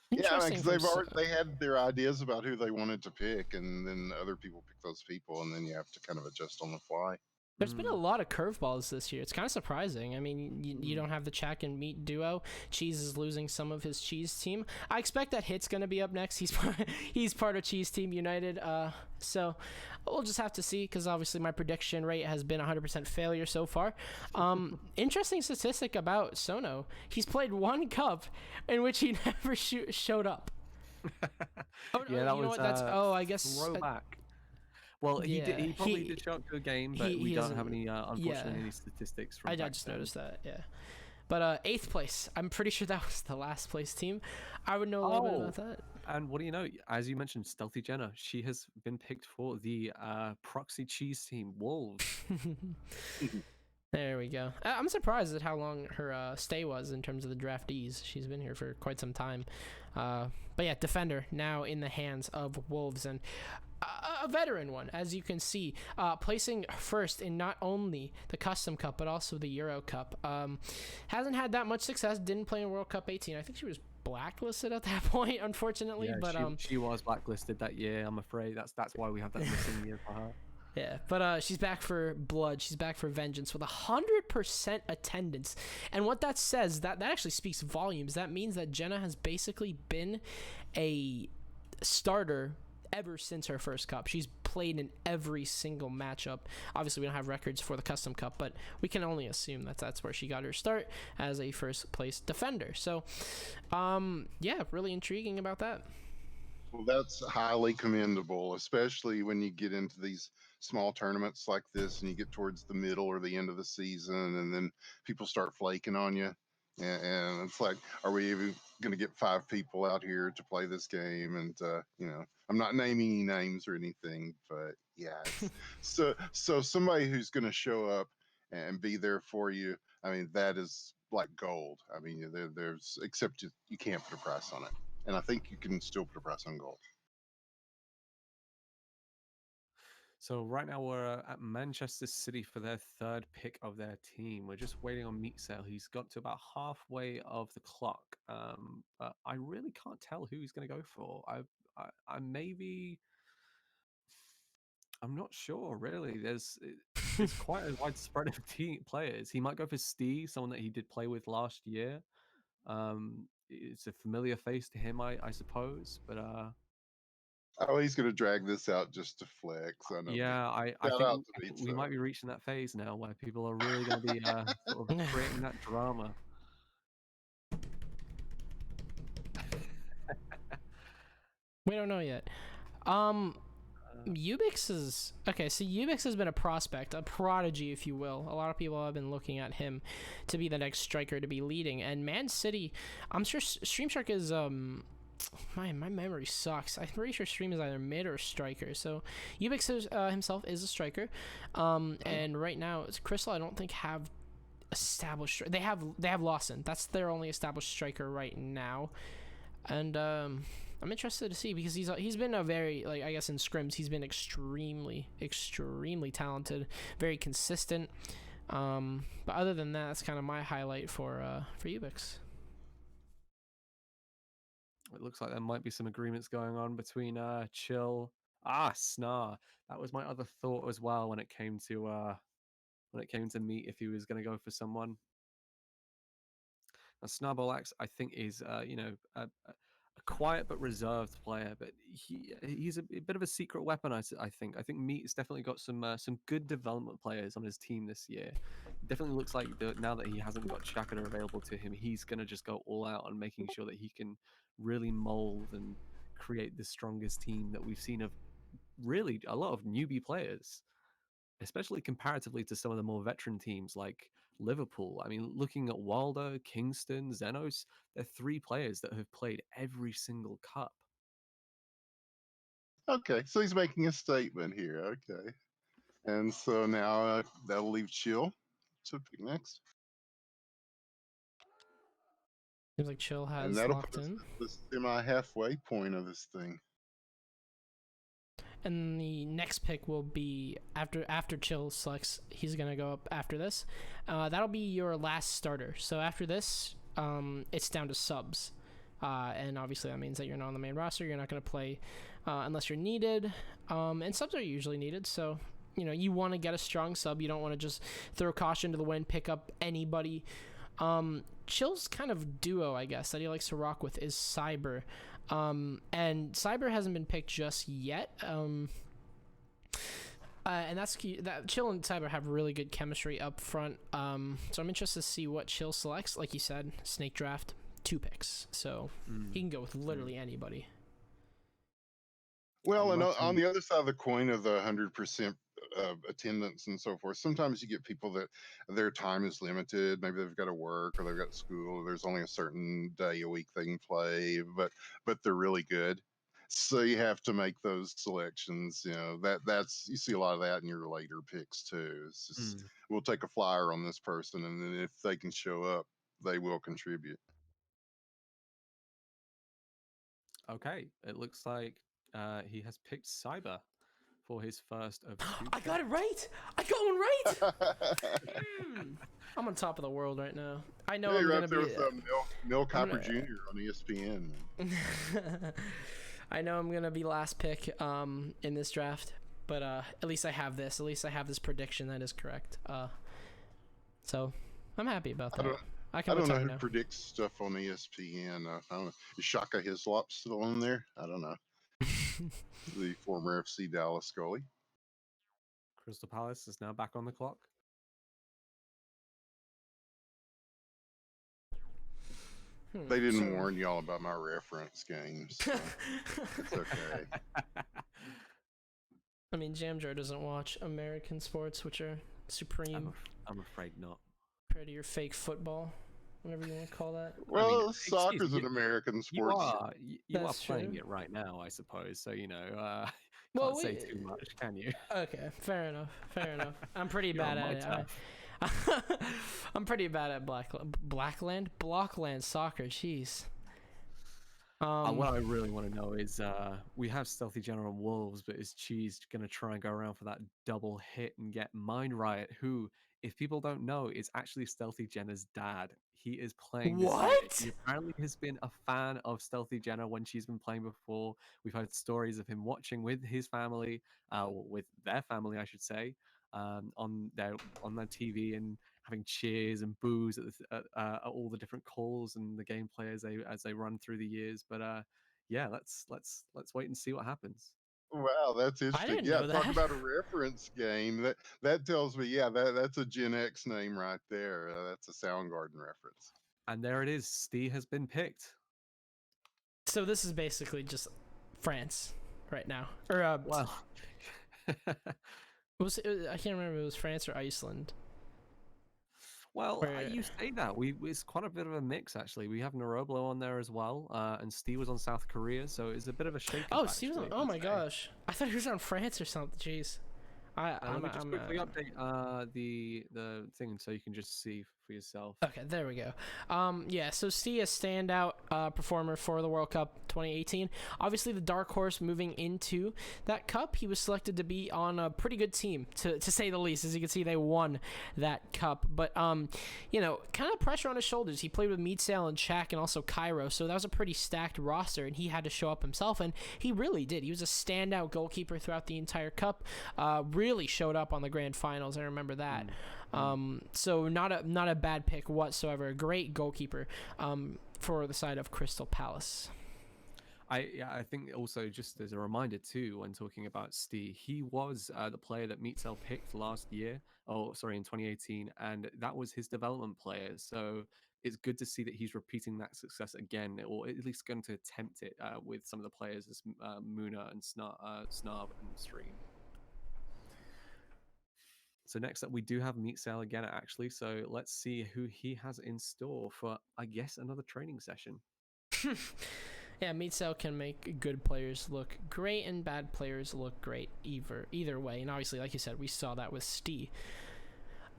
Yeah, Interesting. because they had their ideas about who they wanted to pick, and then other people pick those people, and then you have to kind of adjust on the fly. There's been a lot of curveballs this year. It's kind of surprising. I mean, you don't have the Chak and Meat duo. Cheese is losing some of his Cheese team. I expect that Hit's going to be up next. He's part of Cheese Team United. So we'll just have to see, because obviously my prediction rate has been 100% failure so far. Interesting statistic about Sono. He's played 1 cup in which he never showed up. Yeah, that was I guess throwback. Well, he probably did show up to a game, but we don't have any, unfortunately, any statistics from I back just then. noticed that, yeah. But 8th place, I'm pretty sure that was the last place team. I would know a little bit about that. And what do you know? As you mentioned, Stealthy Jenna, she has been picked for the proxy cheese team, Wolves. There we go. I'm surprised at how long her stay was in terms of the draftees. She's been here for quite some time. But yeah, defender now in the hands of Wolves, and a veteran one, as you can see, placing first in not only the Custom Cup but also the Euro Cup. Hasn't had that much success. Didn't play in World Cup 18. I think she was blacklisted at that point, unfortunately. Yeah, but she was blacklisted that year. I'm afraid that's why we have that missing year for her. Yeah, but she's back for blood. She's back for vengeance with 100% attendance. And what that says, that actually speaks volumes. That means that Jenna has basically been a starter ever since her first cup. She's played in every single matchup. Obviously, we don't have records for the Custom Cup, but we can only assume that that's where she got her start as a first place defender. So, yeah, really intriguing about that. Well, that's highly commendable, especially when you get into these small tournaments like this and you get towards the middle or the end of the season, and then people start flaking on you. And it's like, are we even going to get 5 people out here to play this game? And, I'm not naming any names or anything, but yeah. so somebody who's going to show up and be there for you, I mean, that is like gold. I mean, there's, except you can't put a price on it. And I think you can still put a price on gold. So right now we're at Manchester City for their 3rd pick of their team. We're just waiting on Meat Sale. He's got to about halfway of the clock. But I really can't tell who he's going to go for. I maybe, I'm not sure really. It's quite a wide spread of players. He might go for Steve, someone that he did play with last year. It's a familiar face to him, I suppose. But oh, he's going to drag this out just to flex. I know. Yeah, I think we might be reaching that phase now where people are really going to be sort of creating that drama. We don't know yet. Ubix is okay. So Ubix has been a prospect, a prodigy, if you will. A lot of people have been looking at him to be the next striker to be leading. And Man City, I'm sure Streamshark is my memory sucks. I'm pretty sure Stream is either mid or striker. So Ubix himself is a striker. And right now, Crystal, I don't think have established. They have Lawson. That's their only established striker right now. And I'm interested to see because he's been a very, like, I guess in scrims he's been extremely talented, very consistent. But other than that, that's kind of my highlight for Ubix. It looks like there might be some agreements going on between Chill. Snar. That was my other thought as well when it came to meat if he was going to go for someone. Now, Snarbolax, I think, is a quiet but reserved player, but he's a bit of a secret weapon. I think. I think Meat has definitely got some good development players on his team this year. It definitely looks like now that he hasn't got Shakata available to him, he's gonna just go all out on making sure that he can really mold and create the strongest team that we've seen of really a lot of newbie players, especially comparatively to some of the more veteran teams like Liverpool. I mean, looking at Waldo, Kingston, Xenos, they're 3 players that have played every single cup. Okay, so he's making a statement here. Okay. And so now that'll leave Chill to pick next. Seems like Chill has And that'll locked put us in. at the semi-halfway point of this thing. And the next pick will be after Chill selects. He's gonna go up after this. That'll be your last starter. So after this, it's down to subs. And obviously that means that you're not on the main roster. You're not gonna play unless you're needed. And subs are usually needed. So you want to get a strong sub. You don't want to just throw caution to the wind, pick up anybody. Chill's kind of duo, I guess, that he likes to rock with is Cyber. And Cyber hasn't been picked just yet. And that's key. That Chill and Cyber have really good chemistry up front. So I'm interested to see what Chill selects. Like you said, snake draft, 2 picks. So he can go with literally anybody. Well, and on the other side of the coin of the 100% attendance and so forth, sometimes you get people that their time is limited. Maybe they've got to work or they've got school. Or there's only a certain day a week they can play, but they're really good. So you have to make those selections. That's you see a lot of that in your later picks too. It's just, we'll take a flyer on this person, and then if they can show up, they will contribute. Okay, it looks like he has picked Cyber for his first of 2. I got it right. I got one right. I'm on top of the world right now. I know I'm gonna be with Mel Kiper Jr. on ESPN. I know I'm gonna be last pick in this draft, but at least I have this. At least I have this prediction that is correct. So I'm happy about that. I don't know who predicts stuff on ESPN. I don't know. Is Shaka Hislop still on there? I don't know. The former FC Dallas goalie. Crystal Palace is now back on the clock. They didn't warn y'all about my reference games. So it's okay. I mean, Jamjar doesn't watch American sports, which are supreme. I'm afraid not. Compared to your fake football, whatever you want to call that. Well, soccer's an American sport. You are playing it right now, I suppose. So can't say too much, can you? Okay, fair enough. I'm pretty bad at it. I'm pretty bad at Blockland soccer. Jeez. What I really want to know is we have Stealthy General and Wolves, but is Cheese going to try and go around for that double hit and get Mind Riot, who, if people don't know, is actually Stealthy Jenna's dad. He is playing this What? Year. He apparently has been a fan of Stealthy Jenna when she's been playing before. We've heard stories of him watching with his family, with their family, I should say, on their TV and having cheers and boos at all the different calls and the gameplay as they run through the years. But let's wait and see what happens. Wow, that's interesting. Talk about a reference game. That tells me, that's a Gen X name right there. That's a Soundgarden reference. And there it is. Steve has been picked. So this is basically just France right now, or well. I can't remember if it was France or Iceland. Well, you say that. It's quite a bit of a mix, actually. We have Naroblo on there as well, and Steve was on South Korea, so it's a bit of a shake-up. Oh, Steve was on... Oh, my gosh. I thought he was on France or something. Jeez. Let me just quickly update the thing so you can just see for yourself. Okay, there we go. Yeah, so Stee, a standout performer for the World Cup 2018. Obviously, the dark horse moving into that cup. He was selected to be on a pretty good team, to say the least. As you can see, they won that cup. But, you know, kind of pressure on his shoulders. He played with Meetsale and Shaq and also Cairo, so that was a pretty stacked roster, and he had to show up himself, and he really did. He was a standout goalkeeper throughout the entire cup. Really showed up on the grand finals. I remember that. So not a bad pick whatsoever. A great goalkeeper for the side of Crystal Palace. I think also, just as a reminder too, when talking about Stee, he was the player that Meetsel picked last year. Oh, sorry, in 2018, and that was his development player. So it's good to see that he's repeating that success again, or at least going to attempt it with some of the players as Muna and Snarb and Stream. So next up, we do have Meetsale again, actually. So let's see who he has in store for, I guess, another training session. Yeah, Meetsale can make good players look great and bad players look great either way. And obviously, like you said, we saw that with Stee.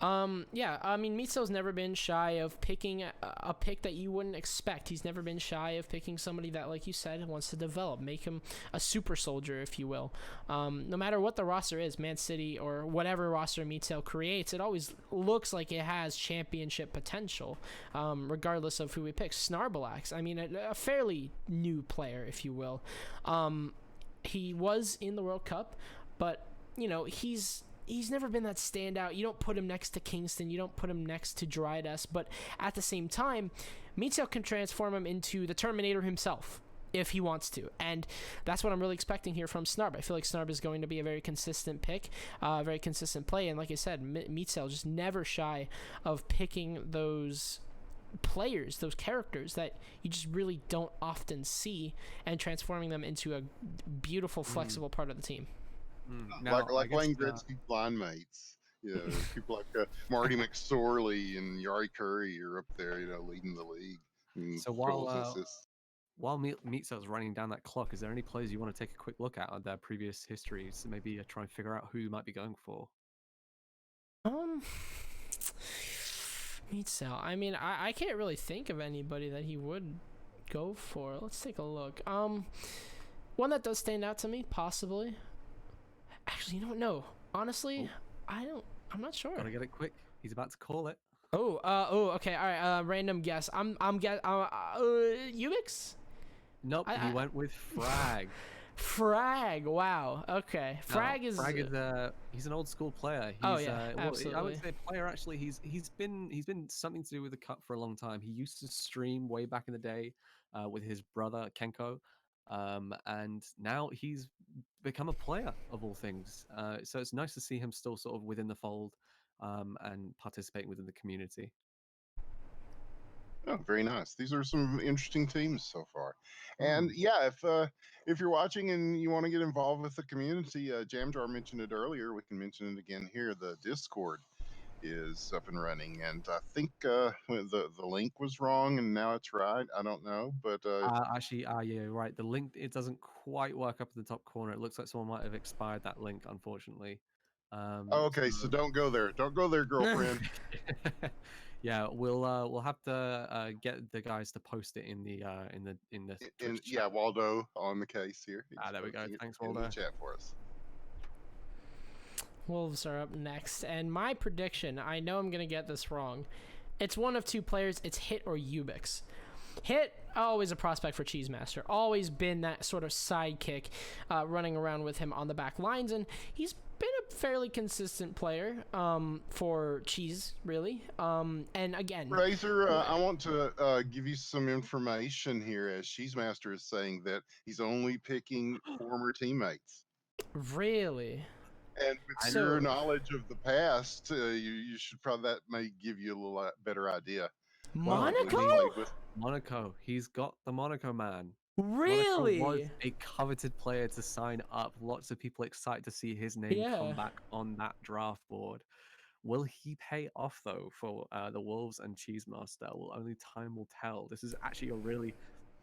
Yeah, I mean, Meetsale's never been shy of picking a pick that you wouldn't expect. He's never been shy of picking somebody that, like you said, wants to develop, make him a super soldier, if you will. No matter what the roster is, Man City or whatever roster Meetsale creates, it always looks like it has championship potential, regardless of who he picks. Snarbalax, I mean, a fairly new player, if you will. He was in the World Cup, but, you know, he's never been that standout. You don't put him next to Kingston. You don't put him next to Drydas. But at the same time, Meetsale can transform him into the Terminator himself if he wants to. And that's what I'm really expecting here from Snarb. I feel like Snarb is going to be a very consistent pick, very consistent play. And like I said, Meetsale just never shy of picking those players, those characters that you just really don't often see, and transforming them into a beautiful, flexible part of the team. Now, like Wayne Gretzky's line mates, you know, people like Marty McSorley and Yari Curry are up there, you know, leading the league. So while Meetsale's running down that clock, is there any players you want to take a quick look at their previous histories, maybe try and figure out who you might be going for? Meetsale. I mean, I can't really think of anybody that he would go for. Let's take a look. One that does stand out to me, possibly. Actually, you don't know. Honestly, I'm not sure. Gotta get it quick. He's about to call it. Okay. All right. Random guess. I'm guess. Ubix? Nope. He went with Frag. Frag. Wow. Okay. Frag is he's an old school player. Absolutely. I would say player. Actually, he's been something to do with the cup for a long time. He used to stream way back in the day with his brother Kenko. And now he's become a player of all things. So it's nice to see him still sort of within the fold and participating within the community. Oh, very nice. These are some interesting teams so far. And yeah, if you're watching and you want to get involved with the community, Jamjar mentioned it earlier. We can mention it again here. The Discord is up and running, and I think the link was wrong and now it's right. I don't know, but actually, yeah, right. The link, it doesn't quite work up in the top corner. It looks like someone might have expired that link, unfortunately. Okay, so don't go there. Don't go there, girlfriend. Yeah, we'll have to get the guys to post it in the yeah, Waldo on the case here. There we go. Thanks, Waldo. Waldo. In the chat for us. Wolves are up next, and my prediction, I know I'm going to get this wrong. It's one of two players. It's Hit or Ubix. Hit, always a prospect for Cheesemaster. Always been that sort of sidekick running around with him on the back lines, and he's been a fairly consistent player for Cheese, really. And again... Razor, I want to give you some information here, as Cheesemaster is saying that he's only picking former teammates. Really? And with your knowledge of the past, you should probably, that may give you a little better idea. Monaco? Monaco. He's got the Monaco man. Really? Monaco was a coveted player to sign up. Lots of people excited to see his name come back on that draft board. Will he pay off, though, for the Wolves and Cheesemaster? Well, only time will tell. This is actually a really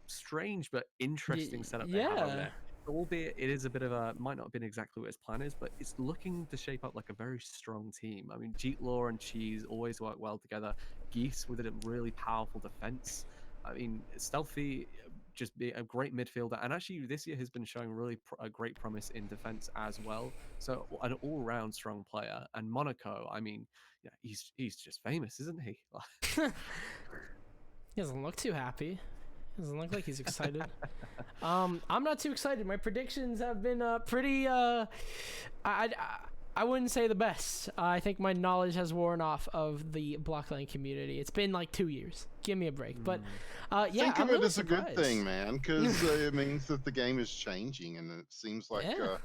strange but interesting setup they have over there. albeit it is a bit of a might not have been exactly what his plan is, but it's looking to shape up like a very strong team. I mean, Jeet Law and Cheese always work well together. Geese with a really powerful defense. I mean, Stealthy just be a great midfielder, and actually this year has been showing really a great promise in defense as well. So an all-round strong player. And Monaco, I mean, yeah, he's just famous, isn't he? He doesn't look too happy. He doesn't look like he's excited. I'm not too excited. My predictions have been pretty. I wouldn't say the best. I think my knowledge has worn off of the Blockline community. It's been like 2 years. Give me a break. But yeah, Think I'm of it really as a good surprised. thing, man, because it means that the game is changing, and it seems like Yeah.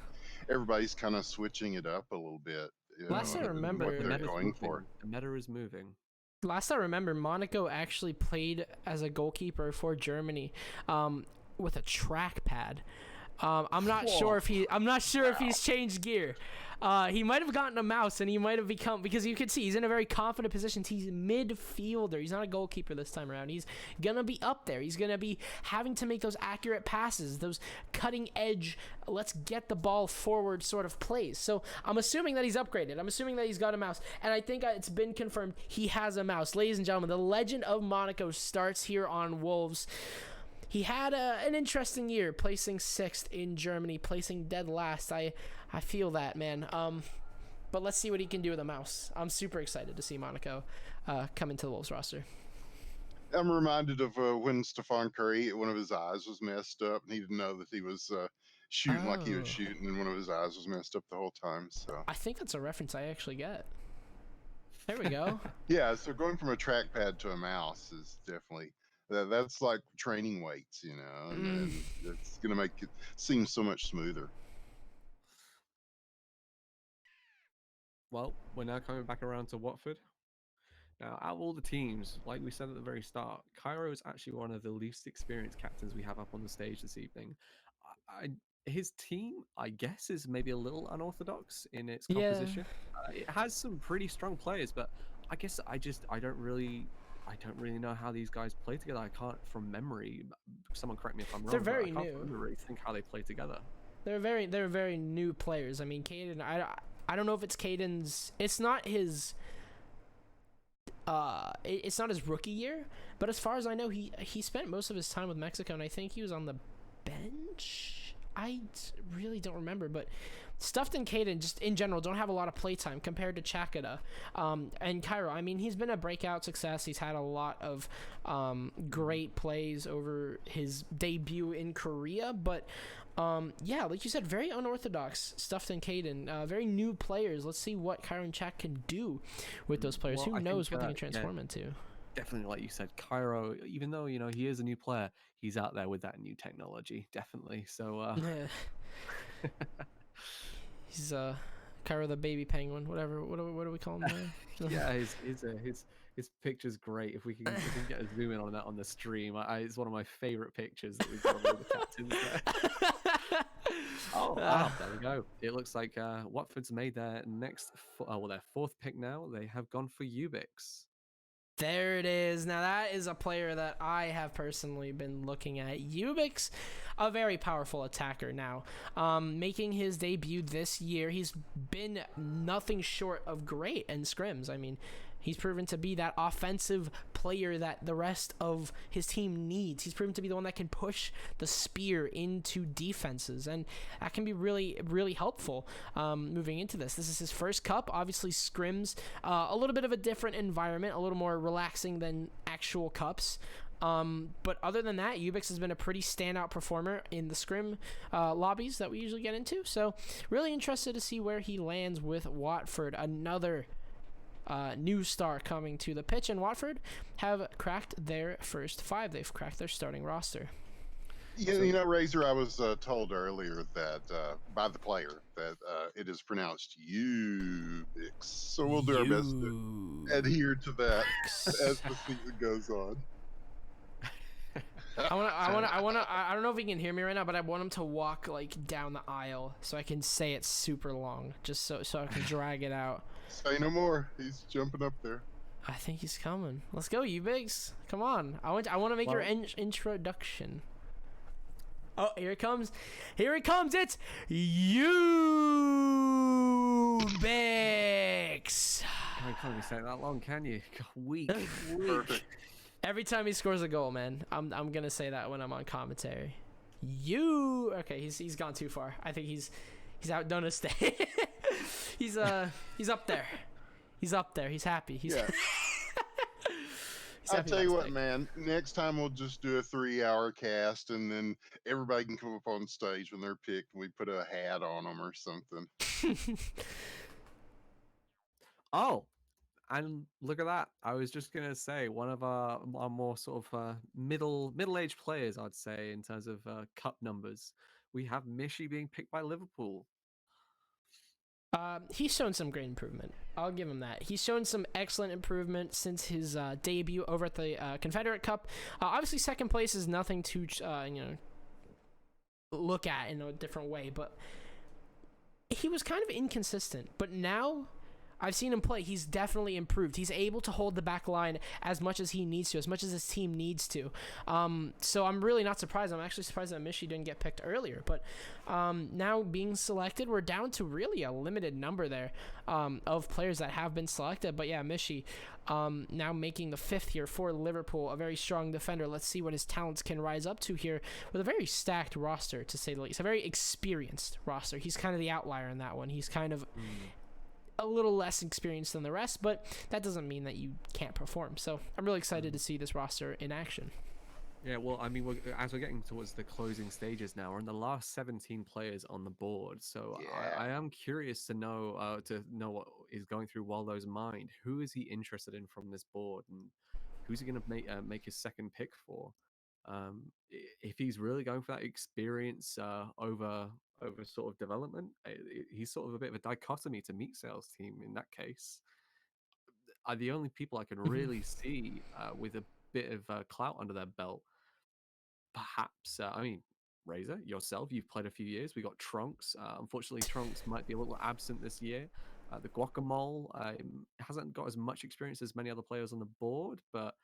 everybody's kind of switching it up a little bit. Last I in remember- what The they're meta's going for. moving. The meta is moving. Last I remember, Monaco actually played as a goalkeeper for Germany, with a trackpad. I'm not sure if he's changed gear. He might have gotten a mouse, and he might have become, because you can see he's in a very confident position. He's midfielder. He's not a goalkeeper this time around. He's gonna be up there. He's gonna be having to make those accurate passes, those cutting edge, let's get the ball forward sort of plays. So I'm assuming that he's upgraded. I'm assuming that he's got a mouse, and I think it's been confirmed he has a mouse. Ladies and gentlemen, the legend of Monaco starts here on Wolves. He had an interesting year, placing 6th in Germany, placing dead last. I feel that, man. But let's see what he can do with a mouse. I'm super excited to see Monaco come into the Wolves roster. I'm reminded of when Stephon Curry, one of his eyes was messed up, and he didn't know that he was shooting like he was Oh. shooting, and one of his eyes was messed up the whole time. So I think that's a reference I actually get. There we go. yeah, so going from a trackpad to a mouse is definitely that's like training weights, and it's gonna make it seem so much smoother. Well, we're now coming back around to Watford. Now, out of all the teams, like we said at the very start, Cairo is actually one of the least experienced captains we have up on the stage this evening. His team, I guess, is maybe a little unorthodox in its Yeah. composition. It has some pretty strong players, but I guess I don't really know how these guys play together. I can't, from memory. Someone correct me if I'm wrong. They're but very I can't new. really think how they play together. They're very new players. I mean, Caden, I don't know if it's Caden's. It's not his. It's not his rookie year, but as far as I know, he spent most of his time with Mexico, and I think he was on the bench. I really don't remember, but Stuffed and Caden just in general don't have a lot of playtime compared to Chakada and Cairo. I mean, he's been a breakout success. He's had a lot of great plays over his debut in Korea, but yeah, like you said, very unorthodox. Stuffed and Caden, very new players. Let's see what Cairo and Chak can do with those players. Well, Who I knows think, what they yeah, can transform into? definitely, like you said, Cairo, even though he is a new player, he's out there with that new technology, definitely. So Yeah. He's Cairo the baby penguin, whatever. What do we call him? yeah, his picture's great. If we can get a zoom in on that on the stream, it's one of my favorite pictures that we've got of the captains there. Oh wow, there we go. It looks like Watford's made their their 4th pick now. They have gone for Ubix. There it is. Now that is a player that I have personally been looking at. Ubix, a very powerful attacker now. Making his debut this year, he's been nothing short of great in scrims. I mean, he's proven to be that offensive player that the rest of his team needs. He's proven to be the one that can push the spear into defenses, and that can be really, really helpful moving into this. This is his first cup. Obviously, scrims, a little bit of a different environment, a little more relaxing than actual cups. But other than that, Ubix has been a pretty standout performer in the scrim lobbies that we usually get into. So really interested to see where he lands with Watford. Another new star coming to the pitch, and Watford have cracked their first 5. They've cracked their starting roster. Yeah, Razor, I was told earlier that by the player that it is pronounced Ubix. So we'll do our best to adhere to that as the season goes on. I don't know if he can hear me right now, but I want him to walk like down the aisle so I can say it super long, just so I can drag it out. Say no more. He's jumping up there. I think he's coming. Let's go, Ubix. Come on. I want to make your introduction. Oh, here it comes. Here it comes. It's Ubix. You can't be saying that long, can you? God, weak. Perfect. Every time he scores a goal, man, I'm gonna say that when I'm on commentary. Okay, he's gone too far. I think he's outdone his stay. he's up there. He's up there. He's happy. Yeah. He's I'll happy tell about you his what, stay. man. Next time we'll just do a 3-hour cast, and then everybody can come up on stage when they're picked. And we put a hat on them or something. Oh, and look at that. I was just gonna say one of our more sort of middle-aged players, I'd say, in terms of cup numbers. We have Mishi being picked by Liverpool. He's shown some great improvement. I'll give him that. He's shown some excellent improvement since his debut over at the Confederate Cup. Obviously, second place is nothing to look at in a different way, but he was kind of inconsistent. But now I've seen him play. He's definitely improved. He's able to hold the back line as much as he needs to, as much as his team needs to. So I'm really not surprised. I'm actually surprised that Mishi didn't get picked earlier. But now being selected, we're down to really a limited number there of players that have been selected. But yeah, Mishi now making the 5th here for Liverpool, a very strong defender. Let's see what his talents can rise up to here with a very stacked roster, to say the least. A very experienced roster. He's kind of the outlier in that one. He's kind of a little less experienced than the rest, but that doesn't mean that you can't perform. So I'm really excited to see this roster in action. Yeah, well, I mean, as we're getting towards the closing stages now, we're in the last 17 players on the board. So Yeah. I am curious to know what is going through Waldo's mind. Who is he interested in from this board, and who's he going to make his second pick for? If he's really going for that experience over sort of development, he's sort of a bit of a dichotomy to Meat Sales team in that case. Are the only people I can really see with a bit of clout under their belt. Perhaps, I mean, Razor, yourself, you've played a few years. We got Trunks. Unfortunately, Trunks might be a little absent this year. The Guacamole hasn't got as much experience as many other players on the board, but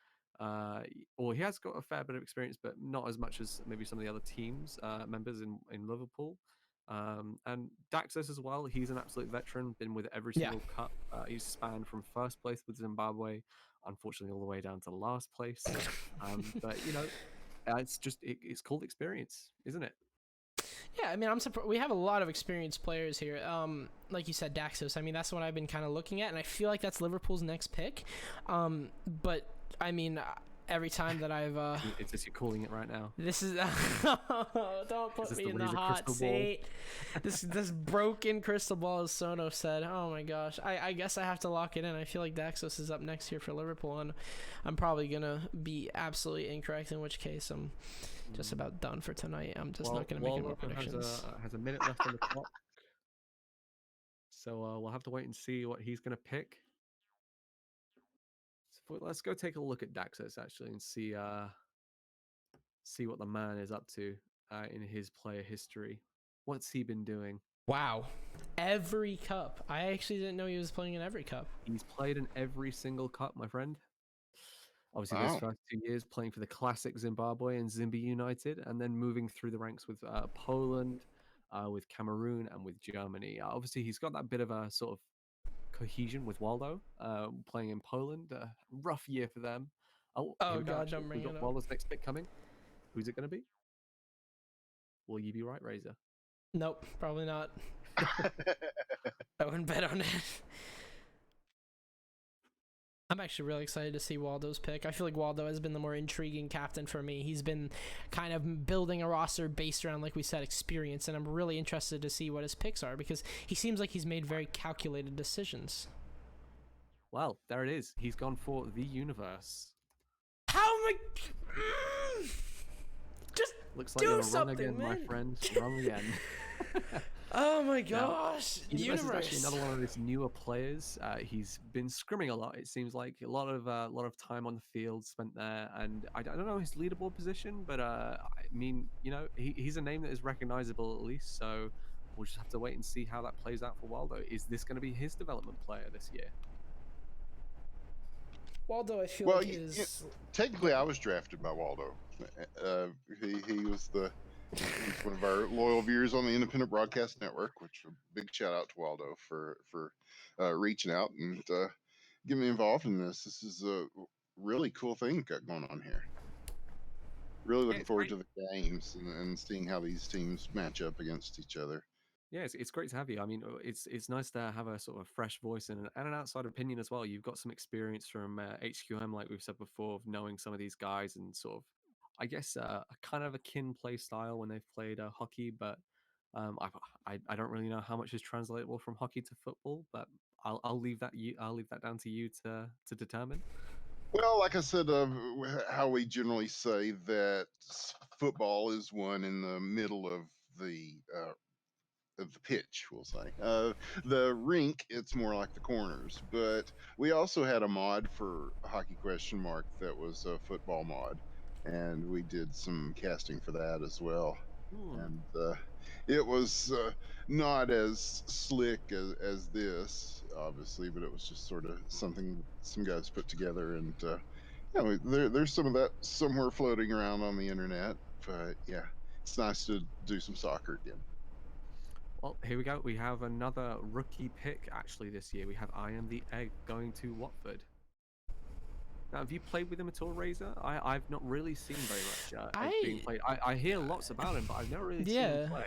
or he has got a fair bit of experience, but not as much as maybe some of the other teams members in Liverpool. And Daxos as well. He's an absolute veteran, been with every single cup. He's spanned from first place with Zimbabwe, unfortunately all the way down to last place. But you know, it's called experience, isn't it? Yeah, I mean, I'm surprised. We have a lot of experienced players here. Like you said, Daxos. I mean, that's what I've been kind of looking at, and I feel like that's Liverpool's next pick. But I mean, every time that I've It's just you're calling it right now. this is don't put me in the Razor hot crystal ball? seat. This broken crystal ball, as Sono said. Oh my gosh, I guess I have to lock it in. I feel like Daxos is up next here for Liverpool, and I'm probably gonna be absolutely incorrect. In which case, I'm just about done for tonight. I'm just not gonna make any more Waldo predictions. has a minute left on the clock, so we'll have to wait and see what he's gonna pick. So let's go take a look at Daxos actually and see what the man is up to in his player history. What's he been doing? Wow, every cup. I actually didn't know he was playing in every cup. He's played in every single cup, my friend. Obviously, Wow. those first 2 years playing for the classic Zimbabwe and Zimbi United, and then moving through the ranks with Poland, with Cameroon, and with Germany. Obviously, he's got that bit of a sort of cohesion with Waldo, playing in Poland. Rough year for them. Here Oh we go, god, actually. don't We've bring got it up. Waldo's next pick coming. Who's it going to be? Will you be right, Razor? Nope, probably not. I wouldn't bet on it. I'm actually really excited to see Waldo's pick. I feel like Waldo has been the more intriguing captain for me. He's been kind of building a roster based around, like we said, experience, and I'm really interested to see what his picks are because he seems like he's made very calculated decisions. Well, there it is. He's gone for the universe. How am I? Just Looks like do you're run something, again, man. my friend. Run again. Oh my gosh! Universe is actually Universe. another one of his newer players. He's been scrimming a lot. It seems like a lot of time on the field spent there, and I don't know his leaderboard position, but I mean, you know, he's a name that is recognizable at least. So we'll just have to wait and see how that plays out for Waldo. Is this going to be his development player this year? Waldo, I feel Well, like is. technically, I was drafted by Waldo. He was the He's one of our loyal viewers on the Independent Broadcast Network, which a big shout out to Waldo for reaching out and getting me involved in this. This is a really cool thing got going on here. Really looking it's forward great. to the games and seeing how these teams match up against each other. Yeah, it's great to have you. I mean, it's nice to have a sort of fresh voice and an outside opinion as well. You've got some experience from HQM, like we've said before, of knowing some of these guys and sort of, I guess, a kind of a kin play style when they've played hockey. But I don't really know how much is translatable from hockey to football. But I'll leave that down to you to determine. Well, like I said, how we generally say that football is won in the middle of the pitch, we'll say. The rink, it's more like the corners. But we also had a mod for Hockey Question Mark that was a football mod, and we did some casting for that as well. And it was not as slick as this, obviously, but it was just sort of something some guys put together. And there's some of that somewhere floating around on the internet. But yeah, it's nice to do some soccer again. Well, here we go. We have another rookie pick actually this year. We have I Am the Egg going to Watford. Now, have you played with him at all, Razor? I've not really seen very much Egg being played. I hear lots about him, but I've never really seen him play.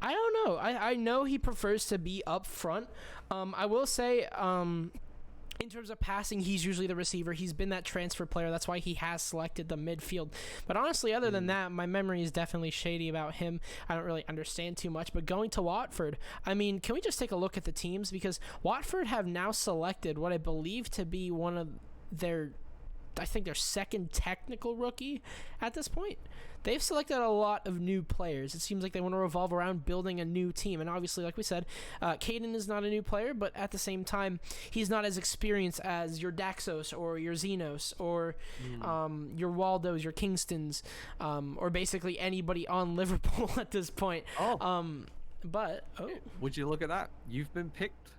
I don't know. I know he prefers to be up front. I will say, in terms of passing, he's usually the receiver. He's been that transfer player. That's why he has selected the midfield. But honestly, other than that, my memory is definitely shady about him. I don't really understand too much. But going to Watford, I mean, can we just take a look at the teams? Because Watford have now selected what I believe to be one of their, I think their second technical rookie at this point. They've selected a lot of new players. It seems like they want to revolve around building a new team. And obviously, like we said, Caden is not a new player, but at the same time, he's not as experienced as your Daxos or your Xenos or your Waldos, your Kingstons, or basically anybody on Liverpool at this point. Would you look at that? You've been picked.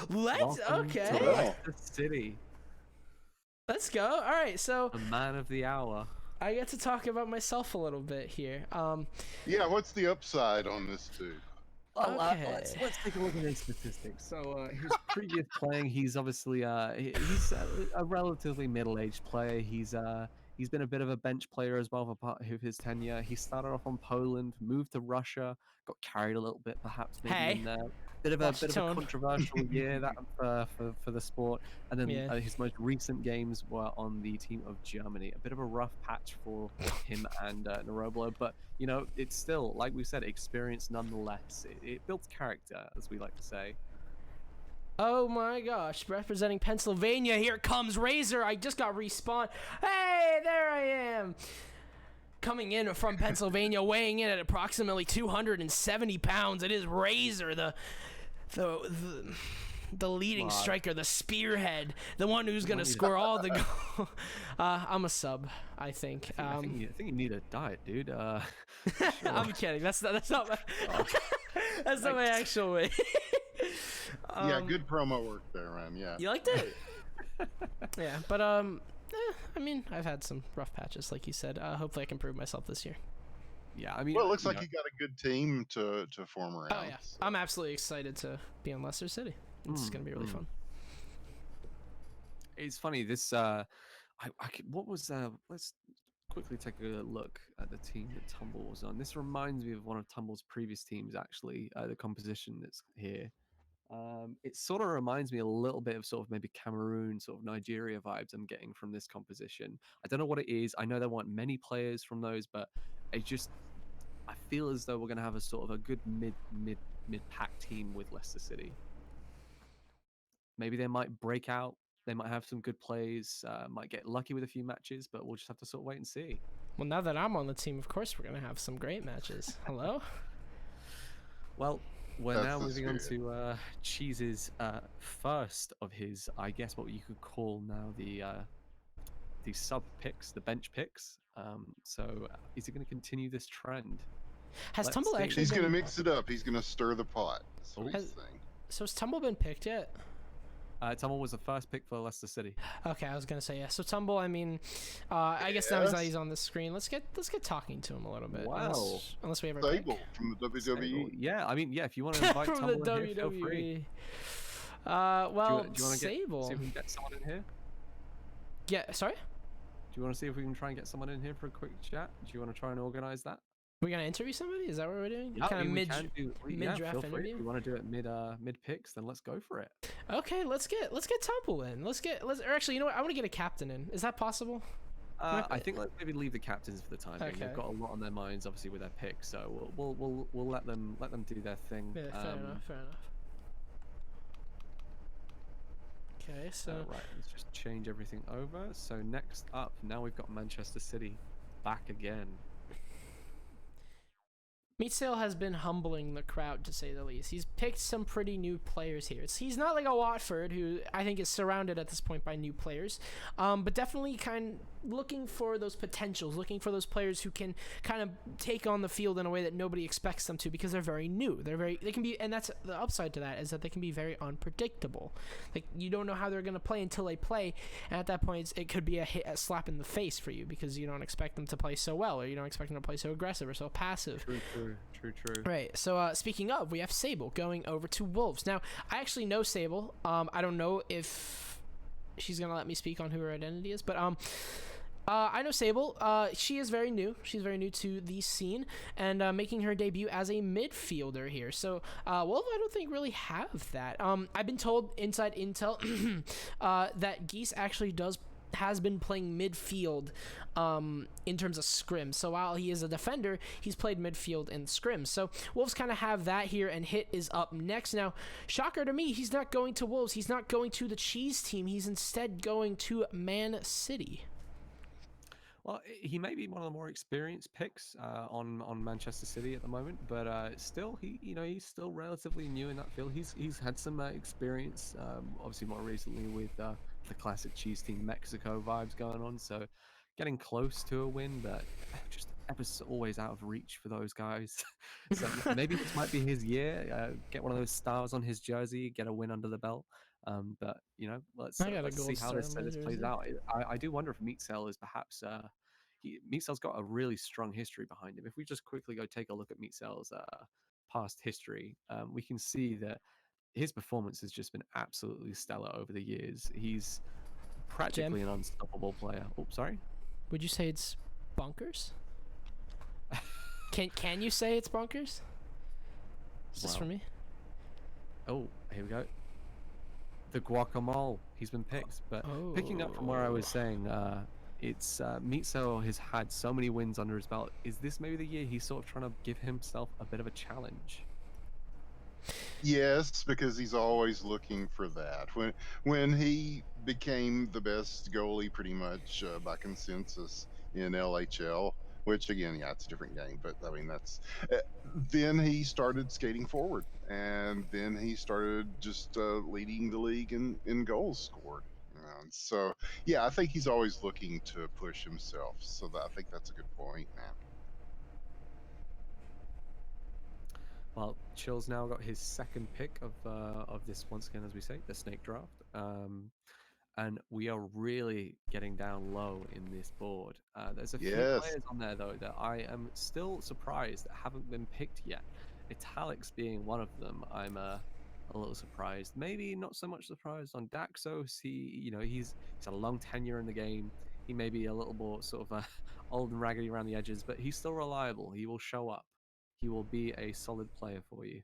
Welcome to Leicester City. Let's go. All right, so the man of the hour. I get to talk about myself a little bit here. Yeah, what's the upside on this dude? Well, let's take a look at his statistics. So his previous playing, he's obviously he's a relatively middle-aged player. He's been a bit of a bench player as well for part of his tenure. He started off on Poland, moved to Russia, got carried a little bit perhaps maybe in there. Bit of a controversial year that for the sport, and then his most recent games were on the team of Germany. A bit of a rough patch for him and Naroblo, but you know, it's still, like we said, experience nonetheless. It builds character, as we like to say. Oh my gosh, representing Pennsylvania, here comes Razor. I just got respawned. Hey, there I am. Coming in from Pennsylvania, weighing in at approximately 270 pounds, it is Razor, the leading striker, the spearhead, the one who's gonna score all the goals. I'm a sub, I think. I think you need a diet, dude. Sure. I'm kidding. That's not my, that's not my actual way. Yeah, good promo work there, Ryan. Yeah. You liked it? Yeah, but I mean, I've had some rough patches, like you said. Hopefully, I can prove myself this year. Yeah, I mean, well, it looks like you got a good team to form around. Oh yeah, so. I'm absolutely excited to be on Leicester City. This is gonna be really fun. It's funny. This what was let's quickly take a look at the team that Tumble was on. This reminds me of one of Tumble's previous teams, actually. The composition that's here. It sort of reminds me a little bit of sort of maybe Cameroon, sort of Nigeria vibes I'm getting from this composition. I don't know what it is. I know there weren't many players from those, but I feel as though we're going to have a sort of a good mid-pack team with Leicester City. Maybe they might break out. They might have some good plays, might get lucky with a few matches, but we'll just have to sort of wait and see. Well, now that I'm on the team, of course, we're going to have some great matches. Hello? Well, we're now moving on to Cheese's first of his, I guess what you could call now the sub picks, the bench picks. So is he going to continue this trend? Has Tumble actually He's going to mix it up. He's going to stir the pot. That's what he's saying. So has Tumble been picked yet? Tumble was the first pick for Leicester City. Okay, I was gonna say yeah. So Tumble, I mean, I guess now he's on the screen. Let's get talking to him a little bit. Wow. Unless we have a Sable pick. from the Sable. WWE. Yeah, I mean, yeah. If you want to invite From the Tumble in here, feel free. WWE. Well, do you want to Sable. see if we can get someone in here? Yeah, sorry. Do you want to see if we can try and get someone in here for a quick chat? Do you want to try and organize that? We're gonna interview somebody? Is that what we're doing? Yeah, Kind of mid mid draft If interview. you want to do it mid picks, then let's go for it. Okay, let's get Tumble in. Or actually, you know what? I want to get a captain in. Is that possible? I think let's maybe leave the captains for the time being. Okay. They've got a lot on their minds, obviously, with their picks. So we'll let them do their thing. Yeah, fair enough. Fair enough. Okay, so right, let's just change everything over. So next up, now we've got Manchester City back again. Meatsale has been humbling the crowd, to say the least. He's picked some pretty new players here. He's not like a Watford, who I think is surrounded at this point by new players, but definitely kind of looking for those potentials, looking for those players who can kind of take on the field in a way that nobody expects them to, because they're very new. They can be, and that's the upside to that, is that they can be very unpredictable. Like, you don't know how they're going to play until they play, and at that point, it could be a slap in the face for you, because you don't expect them to play so well, or you don't expect them to play so aggressive or so passive. True. Right. So speaking of, we have Sable going over to Wolves. Now, I actually know Sable. I don't know if she's gonna let me speak on who her identity is, but I know Sable. She is very new. She's very new to the scene, and making her debut as a midfielder here. So Wolves, I don't think really have that. I've been told inside intel that Geese actually has been playing midfield in terms of scrim. So while he is a defender, he's played midfield and scrim. So Wolves kind of have that here, and Hit is up next. Now, shocker to me, he's not going to Wolves. He's not going to the cheese team. He's instead going to Man City. Well, he may be one of the more experienced picks on Manchester City at the moment, but still, he's still relatively new in that field. He's had some experience, obviously more recently with the classic cheese team Mexico vibes going on. So getting close to a win, but just always out of reach for those guys. So maybe this might be his year. Get one of those stars on his jersey, get a win under the belt. But let's see how this plays out. I do wonder if Meatsale is perhaps Meatsale's got a really strong history behind him. If we just quickly go take a look at Meatsale's past history, we can see that his performance has just been absolutely stellar over the years. He's practically an unstoppable player. Oh, sorry. Would you say it's bonkers? Can you say it's bonkers? Is this for me? Oh, here we go. The guacamole. He's been picked, but picking up from where I was saying, it's Meatsale has had so many wins under his belt. Is this maybe the year he's sort of trying to give himself a bit of a challenge? Yes, because he's always looking for that. When he became the best goalie, pretty much by consensus in LHL, which again, yeah, it's a different game, but I mean that's. Then he started skating forward, and then he started just leading the league in goals scored. So yeah, I think he's always looking to push himself. So I think that's a good point, man. Well, Chill's now got his second pick of this, once again, as we say, the snake draft. And we are really getting down low in this board. There's a few players on there, though, that I am still surprised that haven't been picked yet. Italics being one of them. I'm a little surprised. Maybe not so much surprised on Daxos. He's had a long tenure in the game. He may be a little more sort of old and raggedy around the edges, but he's still reliable. He will show up. He will be a solid player for you.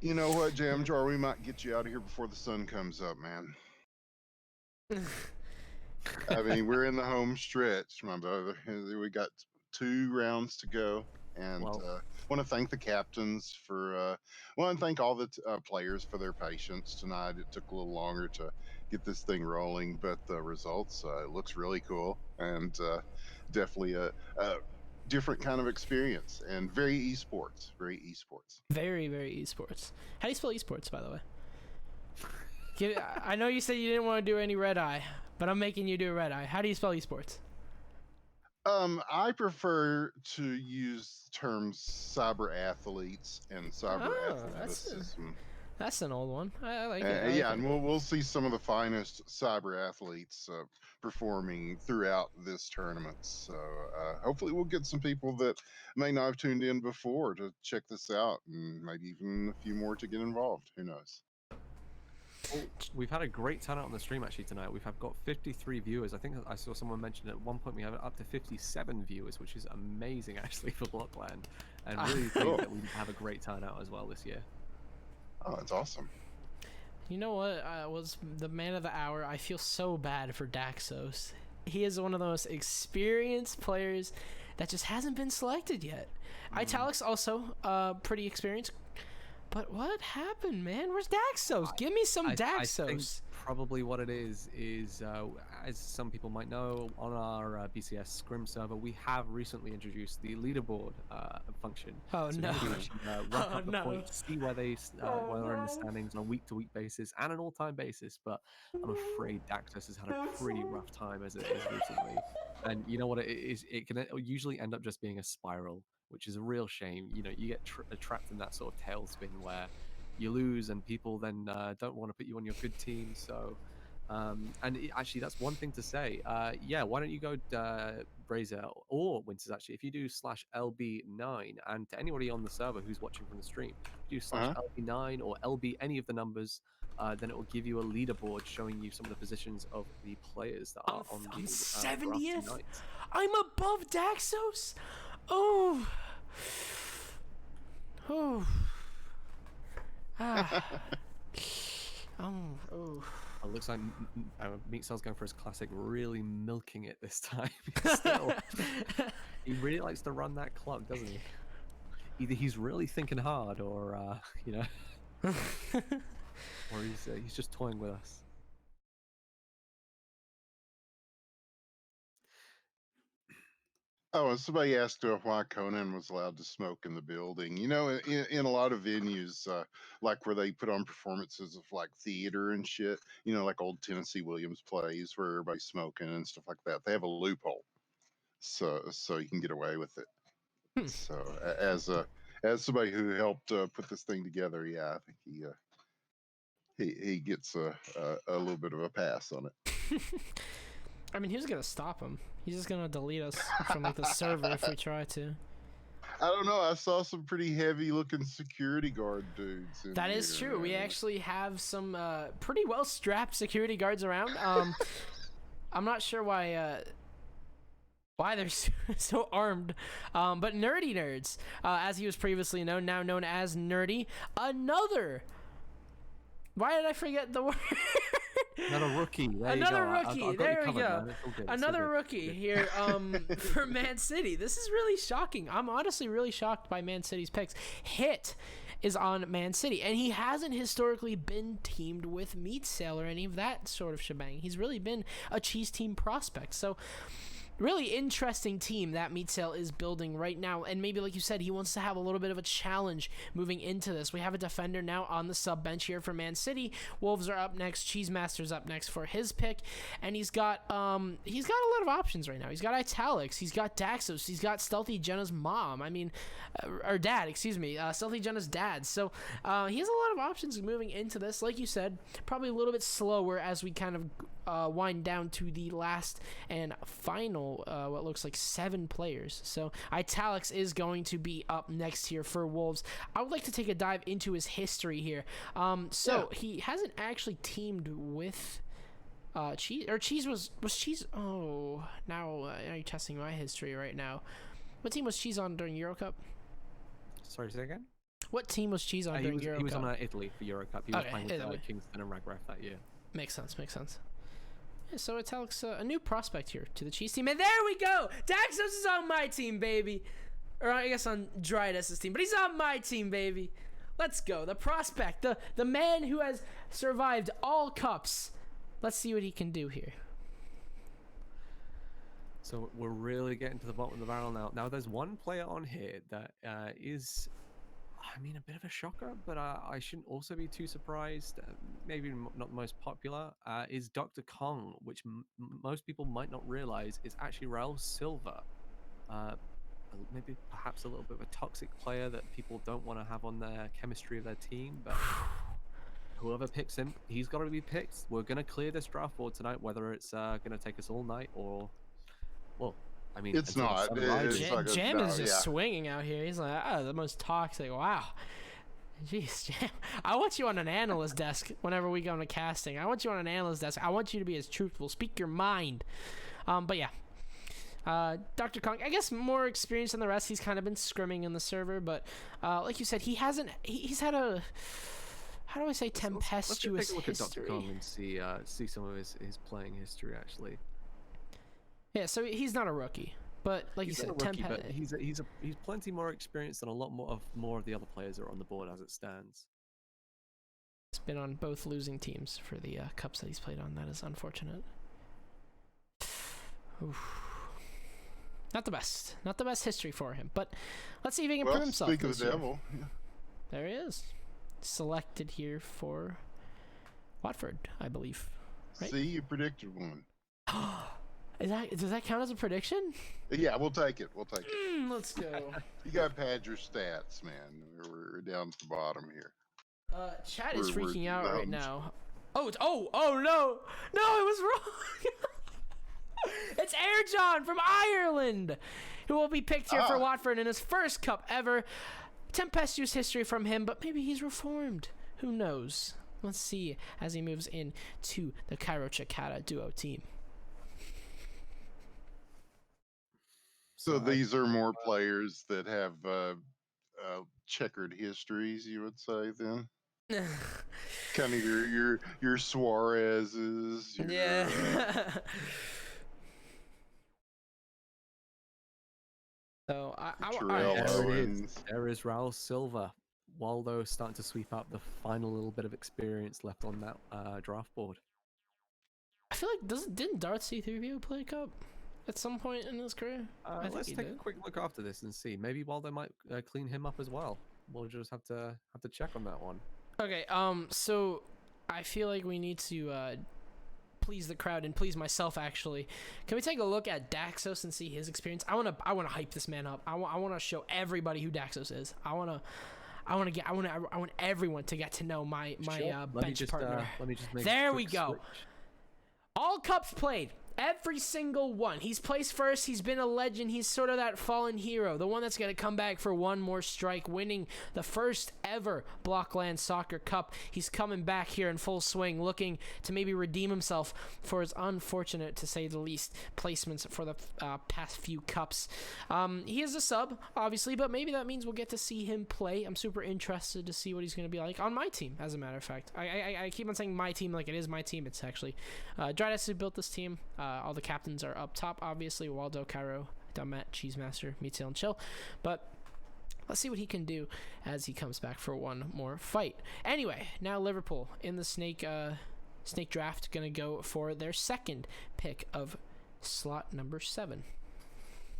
You know what, Jam Jar? We might get you out of here before the sun comes up, man. I mean, we're in the home stretch, my brother. We got 2 rounds to go, and want to thank the captains for. Want to thank all the players for their patience tonight. It took a little longer to get this thing rolling, but the results it looks really cool, and definitely a different kind of experience, and very esports. Very, very esports. How do you spell esports, by the way? I know you said you didn't want to do any red eye, but I'm making you do red eye. How do you spell esports? I prefer to use terms cyber athletes and cyber athleticism. That's an old one. I like it. I like Yeah, it. and we'll see some of the finest cyber athletes performing throughout this tournament. So hopefully we'll get some people that may not have tuned in before to check this out, and maybe even a few more to get involved. Who knows? Well, we've had a great turnout on the stream actually tonight. We've got 53 viewers. I think I saw someone mention at one point we have up to 57 viewers, which is amazing actually for Blockland. And really think that we have a great turnout as well this year. Oh, that's awesome. You know what was the man of the hour? I feel so bad for Daxos. He is one of the most experienced players that just hasn't been selected yet. Italics also pretty experienced. But what happened, man? Where's Daxos? Give me some Daxos. I think probably what it is, as some people might know, on our BCS Scrim server, we have recently introduced the leaderboard function. Oh, so no. You can actually rack up the points, see where they where they're in the standings on a week-to-week basis and an all-time basis. But I'm afraid Daxos has had a pretty rough time as it is recently. And you know what it is? It can usually end up just being a spiral, which is a real shame. You know, you get trapped in that sort of tailspin where you lose and people then don't want to put you on your good team. So, actually, that's one thing to say. Yeah, why don't you go Brazier or Winters, actually, if you do /LB9, and to anybody on the server who's watching from the stream, if you do /LB9 or LB any of the numbers, then it will give you a leaderboard showing you some of the positions of the players that are on the 70th. tonight. I'm above Daxos. Oh. Oh. Ah. Oh. It looks like Meat Cell's going for his classic, really milking it this time. Still, he really likes to run that clock, doesn't he? Either he's really thinking hard, or you know, or he's just toying with us. Oh, and somebody asked why Conan was allowed to smoke in the building. You know, in a lot of venues, like where they put on performances of like theater and shit, you know, like old Tennessee Williams plays where everybody's smoking and stuff like that. They have a loophole, so you can get away with it. So as somebody who helped put this thing together, yeah, I think he gets a little bit of a pass on it. I mean, who's gonna stop him? He's just gonna delete us from like the server if we try to. I don't know. I saw some pretty heavy-looking security guard dudes. That is true. We actually have some pretty well-strapped security guards around. I'm not sure why they're so armed. But Nerdy Nerds, as he was previously known, now known as Nerdy, another. Why did I forget the word? Another rookie. Another rookie. There we go. Another good. rookie here for Man City. This is really shocking. I'm honestly really shocked by Man City's picks. Hit is on Man City, and he hasn't historically been teamed with Meat Cell or any of that sort of shebang. He's really been a cheese team prospect. So really interesting team that Meat Cell is building right now, and maybe like you said, he wants to have a little bit of a challenge moving into this. We have a defender now on the sub bench here for Man City. Wolves are up next, Cheese Master's up next for his pick, and he's got a lot of options right now. He's got Italics, he's got Daxos, he's got Stealthy Jenna's mom, or dad, excuse me, Stealthy Jenna's dad. So he has a lot of options moving into this. Like you said, probably a little bit slower as we kind of wind down to the last and final what looks like 7 players. So Italics is going to be up next here for Wolves. I would like to take a dive into his history here. He hasn't actually teamed with Cheese, or Cheese was Cheese. Oh, now are you testing my history right now? What team was Cheese on during Euro Cup? Sorry, say again? What team was Cheese on during Euro Cup? He was on Italy for Euro Cup. He was playing with Kingston and Ragraf that year. Makes sense. So Italics, a new prospect here to the Cheese team. And there we go! Daxos is on my team, baby! Or I guess on Dryadus's team. But he's on my team, baby! Let's go. The prospect. The man who has survived all cups. Let's see what he can do here. So we're really getting to the bottom of the barrel now. Now there's one player on here that is, a bit of a shocker, but I shouldn't also be too surprised. Maybe not the most popular, is Dr. Kong, which most people might not realize is actually Raul Silva. Maybe perhaps a little bit of a toxic player that people don't want to have on their chemistry of their team, but whoever picks him, he's got to be picked. We're gonna clear this draft board tonight, whether it's gonna take us all night or, well, I mean, It's until the not. sun It- rises. it's like a- Jam no, is just yeah. swinging out here. He's like, the most toxic. Wow. Jeez, Jam. I want you on an analyst desk whenever we go into casting. I want you on an analyst desk. I want you to be as truthful. Speak your mind. But yeah. Dr. Kong, I guess more experience than the rest. He's kind of been scrimming in the server, but like you said, he's had a, how do I say, Let's tempestuous take a look at Dr. history. Kong and see some of his playing history actually. Yeah, so he's not a rookie, but like He's you not said, a rookie, but he's plenty more experienced than a lot more of the other players that are on the board as it stands. He's been on both losing teams for the cups that he's played on. That is unfortunate. Oof. Not the best history for him, but let's see if he can prove Well, himself speak of this the year. devil. Yeah. There he is, selected here for Watford, I believe. Right? See, you predicted one. Does that count as a prediction? Yeah, we'll take it. We'll take it. Let's go. You got to pad your stats, man. We're down to the bottom here. Chat is We're freaking out right numbed. now. Oh, no, it was wrong. It's Air John from Ireland, who will be picked here for Watford in his first cup ever. Tempestuous history from him, but maybe he's reformed. Who knows? Let's see as he moves in to the Cairo Chikata duo team. So these are more players that have checkered histories, you would say, then? Kind of your Suarez's. Your, Yeah. So Terrell Owens. There is Raul Silva. Waldo starting to sweep up the final little bit of experience left on that draft board. I feel like didn't Darth C3PO play a cup at some point in his career? I think Let's he take a did. quick look after this and see. Maybe Waldo might clean him up as well. We'll just have to check on that one. Okay, so I feel like we need to please the crowd and please myself actually. Can we take a look at Daxos and see his experience? I want to hype this man up. I want to show everybody who Daxos is. I want everyone to get to know my bench partner. Let me just make There a we quick go. switch. All cups played. Every single one. He's placed first. He's been a legend. He's sort of that fallen hero. The one that's going to come back for one more strike, winning the first ever Blockland Soccer Cup. He's coming back here in full swing, looking to maybe redeem himself for his unfortunate, to say the least, placements for the past few cups. He is a sub, obviously, but maybe that means we'll get to see him play. I'm super interested to see what he's going to be like on my team, as a matter of fact. I keep on saying my team like it is my team. It's actually Drydas who built this team. All the captains are up top, obviously. Waldo, Cairo, Dumet, Cheesemaster, Meatsail, and Chill. But let's see what he can do as he comes back for one more fight. Anyway, now Liverpool in the snake draft, gonna go for their second pick of slot number 7.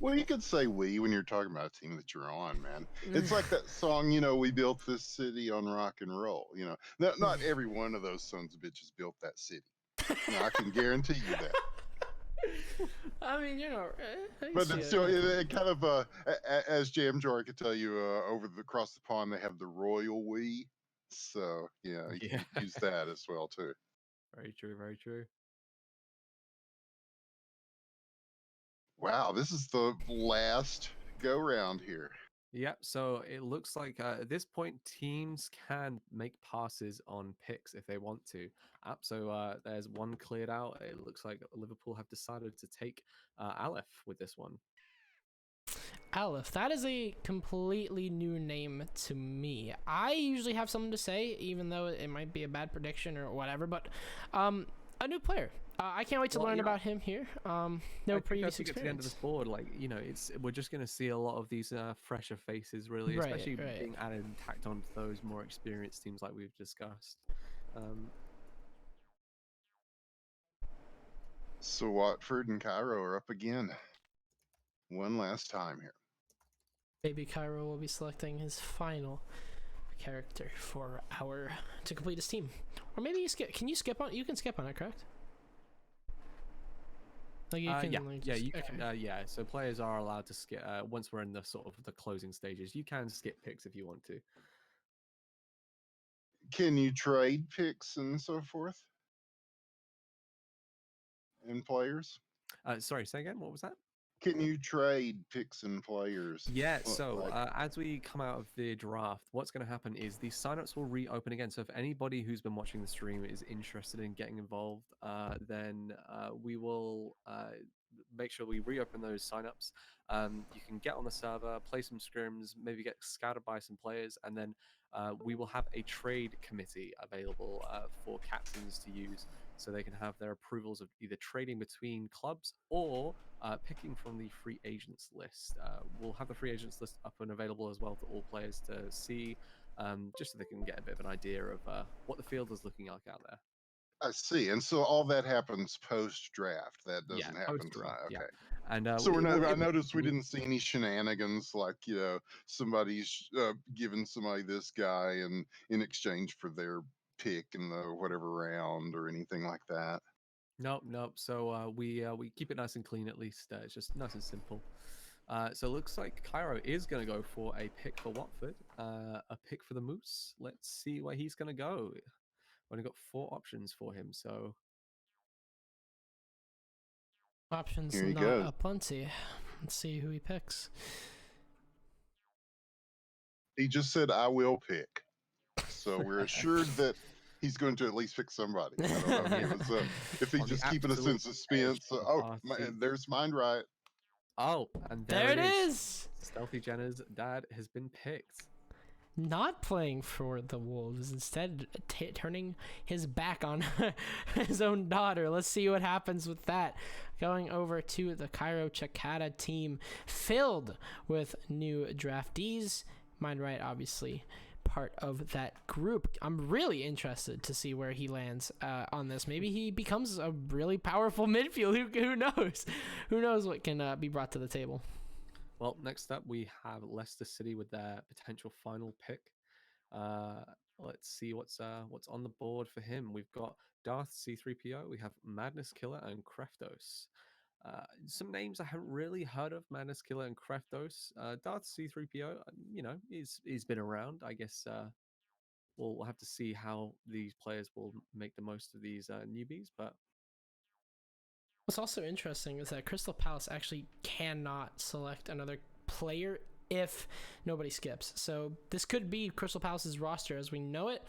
Well, you could say we when you're talking about a team that you're on, man. It's like that song, we built this city on rock and roll. Not every one of those sons of bitches built that city. I can guarantee you that. I mean, I But see it's it. still, it kind of, as Jam Jar could tell you, across the pond, they have the royal we. So, yeah, you can use that as well, too. Very true, very true. Wow, this is the last go round here. Yep, so it looks like at this point, teams can make passes on picks if they want to. So there's one cleared out. It looks like Liverpool have decided to take Aleph with this one. Aleph, that is a completely new name to me. I usually have something to say, even though it might be a bad prediction or whatever, but a new player. I can't wait to learn about him here. No I think previous as we get to the end of experience. this board, we're just going to see a lot of these fresher faces, really, Right, especially right. being added and tacked on to those more experienced teams like we've discussed. So Watford and Cairo are up again. One last time here. Maybe Cairo will be selecting his final character to complete his team, or maybe you skip. Can you skip on? You can skip on it, correct? Like you can. Yeah. So players are allowed to skip once we're in the sort of the closing stages. You can skip picks if you want to. Can you trade picks and so forth? And players? Sorry, say again. What was that? Can you trade picks and players? Yeah, Well, so like, as we come out of the draft, what's going to happen is the signups will reopen again. So if anybody who's been watching the stream is interested in getting involved, then we will make sure we reopen those signups. You can get on the server, play some scrims, maybe get scouted by some players, and then we will have a trade committee available for captains to use. So they can have their approvals of either trading between clubs or picking from the free agents list. We'll have the free agents list up and available as well to all players to see, just so they can get a bit of an idea of what the field is looking like out there. I see. And so all that happens post draft. That Yeah, doesn't happen post-draft, tonight. yeah. Okay. And So we're it will- not. I it- noticed we Mhm. didn't see any shenanigans like somebody's giving somebody this guy and in exchange for their pick in the whatever round or anything like that. Nope. So we keep it nice and clean at least. It's just nice and simple. So it looks like Cairo is going to go for a pick for Watford, a pick for the Moose. Let's see where he's going to go. We've only got 4 options for him, so Options Here he not goes. aplenty. Let's see who he picks. He just said, "I will pick." So we're assured that he's going to at least pick somebody. I don't know if, if he's On the just keeping us in absolute suspense. edge of Oh, our man, seat. there's Mind Right. Oh, and There it is. Stealthy Jenner's dad has been picked. Not playing for the Wolves, instead turning his back on his own daughter. Let's see what happens with that. Going over to the Cairo Chakata team, filled with new draftees. Mind Right, obviously, part of that group. I'm really interested to see where he lands on this. Maybe he becomes a really powerful midfield. Who knows? Who knows what can be brought to the table? Well, next up we have Leicester City with their potential final pick. Let's see what's on the board for him. We've got Darth C3PO, we have Madness Killer and Kreftos. Some names I haven't really heard of: Madness Killer and Kreftos. Darth C3PO, he's been around. I guess we'll have to see how these players will make the most of these newbies, but What's also interesting is that Crystal Palace actually cannot select another player if nobody skips. So this could be Crystal Palace's roster as we know it.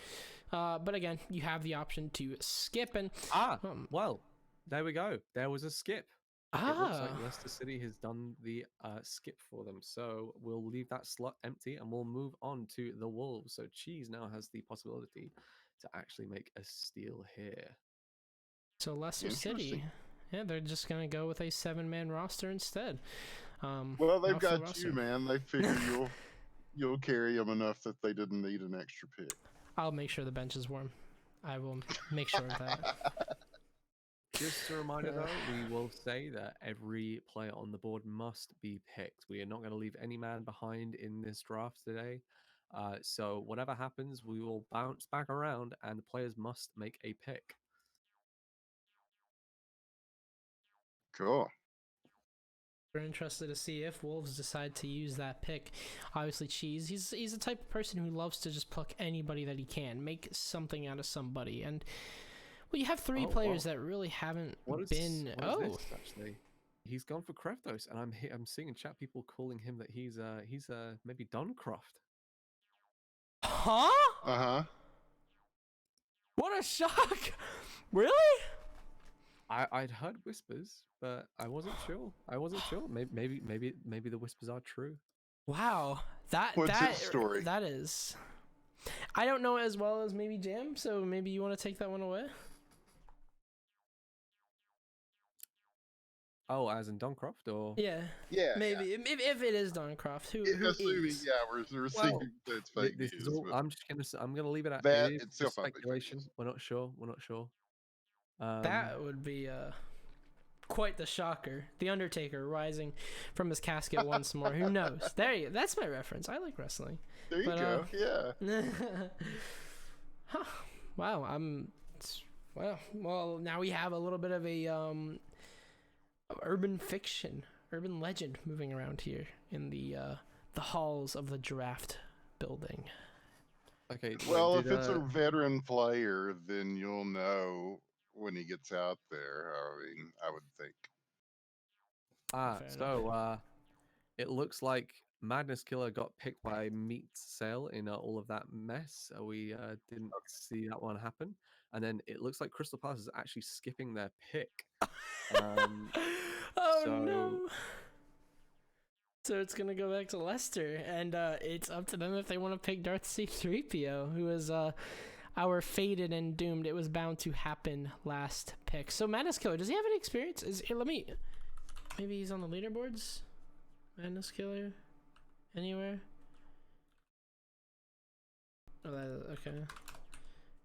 But again, you have the option to skip and well, there we go. There was a skip. It looks like Leicester City has done the skip for them. So we'll leave that slot empty and we'll move on to the Wolves. So Cheese now has the possibility to actually make a steal here. So Leicester City, yeah, they're just going to go with a 7-man roster instead. Well, they've got roster. you, man. They figure you'll carry them enough that they didn't need an extra pick. I'll make sure the bench is warm. I will make sure of that. Just a reminder, though, we will say that every player on the board must be picked. We are not going to leave any man behind in this draft today. So whatever happens, we will bounce back around and the players must make a pick. Cool. We're interested to see if Wolves decide to use that pick. Obviously, Cheese, he's the type of person who loves to just pluck anybody that he can, make something out of somebody. And well, you have 3 players that really haven't been. This, actually, he's gone for Kreftos, and I'm seeing in chat people calling him that he's maybe Doncroft. Huh? Uh-huh. What a shock! Really? I'd heard whispers, but I wasn't sure. Maybe the whispers are true. Wow, What's his story? That is. I don't know as well as maybe Jam, so maybe you want to take that one away. Oh, as in Doncroft, or Yeah, maybe if it is Doncroft, who assuming, is? we're seeing that it's fake this news. is all. but I'm gonna leave it at that it is itself just might be fake speculation. news. We're not sure. That would be quite the shocker. The Undertaker rising from his casket once more. Who knows? That's my reference. I like wrestling. There you go. Yeah. Huh. Wow. Well, now we have a little bit of a urban fiction, urban legend moving around here in the halls of the draft building. Okay. Well, Did, if it's a veteran player, then you'll know when he gets out there. I mean, I would think. Fair enough. so it looks like Madness Killer got picked by Meat Sale in all of that mess. We didn't see that one happen. And then it looks like Crystal Palace is actually skipping their pick. Oh so no. So it's gonna go back to Leicester, and it's up to them if they want to pick Darth C3PO, who is our fated and doomed. It was bound to happen last pick. So Madness Killer, does he have any experience? Maybe he's on the leaderboards. Madness Killer, anywhere? Oh, okay.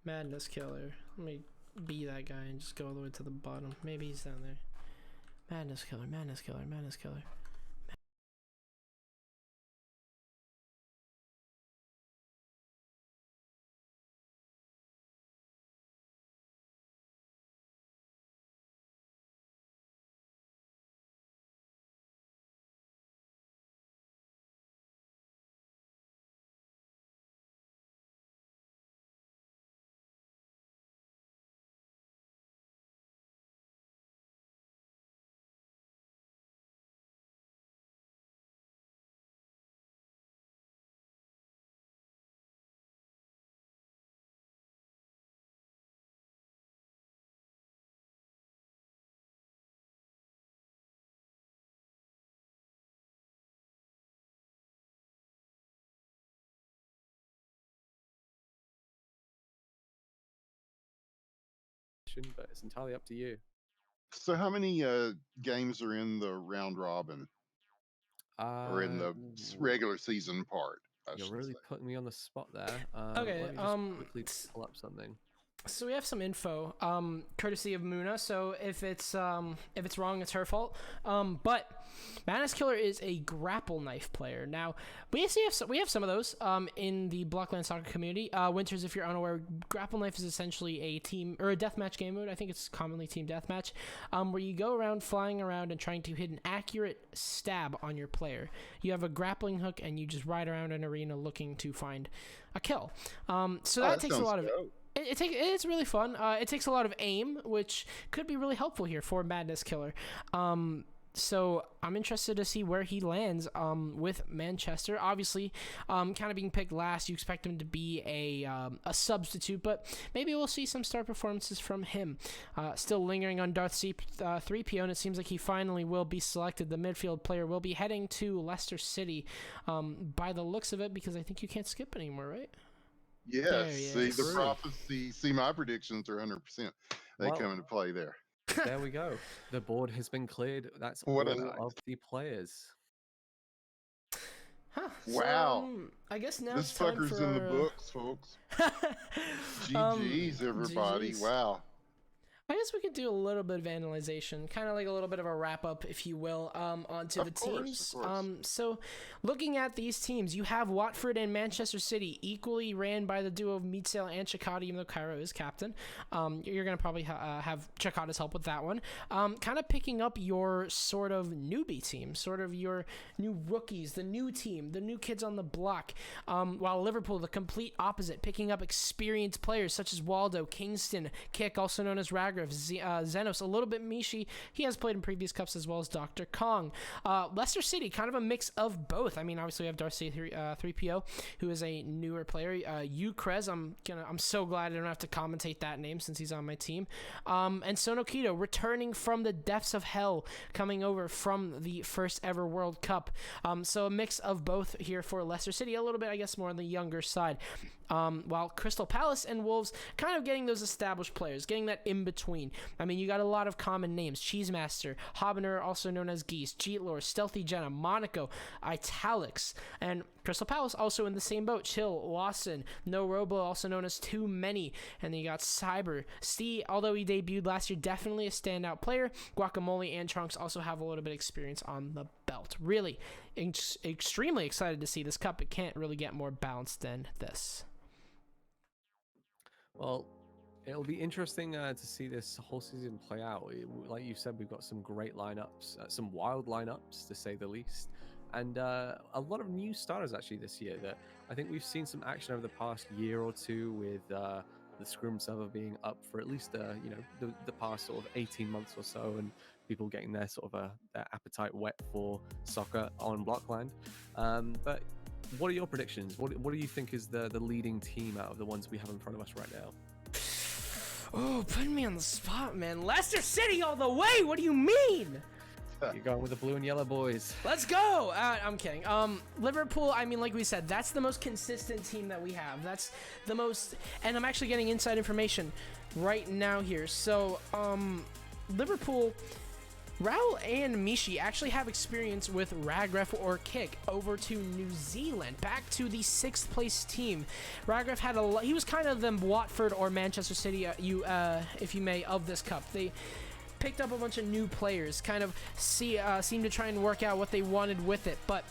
Madness Killer. Let me be that guy and just go all the way to the bottom. Maybe he's down there. Madness Killer, Madness Killer, Madness Killer. but it's entirely up to you. So, how many games are in the round robin or in the regular season part? You're really putting me on the spot there. Okay, Let me just quickly pull up something. So we have some info, courtesy of Muna. So if it's wrong, it's her fault. But Madness Killer is a grapple knife player. Now we have some of those in the Blockland Soccer community. Winters, if you're unaware, grapple knife is essentially a team or a deathmatch game mode. I think it's commonly team deathmatch, where you go around flying around and trying to hit an accurate stab on your player. You have a grappling hook and you just ride around an arena looking to find a kill. So that takes a lot of. It's really fun. It takes a lot of aim, which could be really helpful here for Madness Killer. So I'm interested to see where he lands with Manchester. Obviously, kind of being picked last, you expect him to be a substitute, but maybe we'll see some star performances from him. Still lingering on Darth C3PO, and it seems like he finally will be selected. The midfield player will be heading to Leicester City by the looks of it, because I think you can't skip anymore, right? Yes, see the prophecy. See, my predictions are 100%. They come into play there. There we go. The board has been cleared. That's all of the players. Huh. Wow. So, I guess now this it's time fucker's for in the books, folks. GG's, everybody. GG's. Wow. I guess we could do a little bit of analyzation, kind of like a little bit of a wrap up, if you will, onto the teams. So looking at these teams, you have Watford and Manchester City, equally ran by the duo of Meatsale and Chakata, even though Cairo is captain. You're going to probably have Chakata's help with that one. Kind of picking up your sort of newbie team, sort of your new rookies, the new team, the new kids on the block. While Liverpool, the complete opposite, picking up experienced players such as Waldo, Kingston, Kick, also known as Ragnar, Xenos, a little bit Mishi. He has played in previous cups, as well as Dr. Kong. Leicester City, kind of a mix of both. I mean, obviously we have Darcy 3PO, who is a newer player. Ukrez, I'm so glad I don't have to commentate that name since he's on my team. And Sonokito, returning from the depths of hell, coming over from the first ever World Cup. So a mix of both here for Leicester City, a little bit, I guess, more on the younger side. While Crystal Palace and Wolves kind of getting those established players, getting that in between. I mean, you got a lot of common names: Cheesemaster, Hobbiner, also known as Geese, Cheatlore, Stealthy Jenna, Monaco, Italics, and Crystal Palace also in the same boat: Chill, Lawson, No Robo, also known as Too Many, and then you got Cyber. Steve, although he debuted last year, definitely a standout player. Guacamole and Trunks also have a little bit of experience on the belt. Really extremely excited to see this cup. It can't really get more balanced than this. Well, it'll be interesting to see this whole season play out. Like you said, we've got some great lineups, some wild lineups to say the least. and a lot of new starters actually this year. That I think we've seen some action over the past year or two with the Scrim server being up for at least the past sort of 18 months or so, and people getting their sort of their appetite wet for soccer on Blockland. But what are your predictions? What do you think is the leading team out of the ones we have in front of us right now? Oh, putting me on the spot, man. Leicester City all the way. What do you mean? You're going with the blue and yellow boys. Let's go. I'm kidding. Liverpool, I mean, like we said, that's the most consistent team that we have. That's the most, and I'm actually getting inside information right now here. So, Liverpool, Raul and Mishi actually have experience with Ragref or Kick over to New Zealand, back to the 6th place team. Ragref had he was kind of the Watford or Manchester City, if you may, of this cup. They picked up a bunch of new players, kind of seemed to try and work out what they wanted with it. But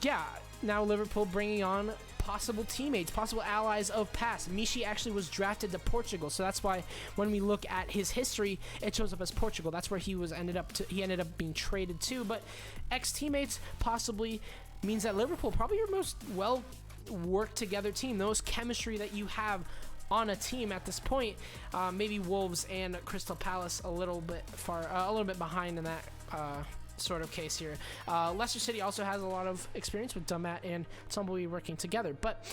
yeah, now Liverpool bringing on possible teammates, possible allies of past. Mishi actually was drafted to Portugal, so that's why when we look at his history, it shows up as Portugal. That's where he ended up being traded to. But ex-teammates possibly means that Liverpool probably your most well worked together team, the most chemistry that you have on a team at this point. Maybe Wolves and Crystal Palace a little bit behind in that sort of case here. Leicester City also has a lot of experience with Dumat and Tumbleweed working together. But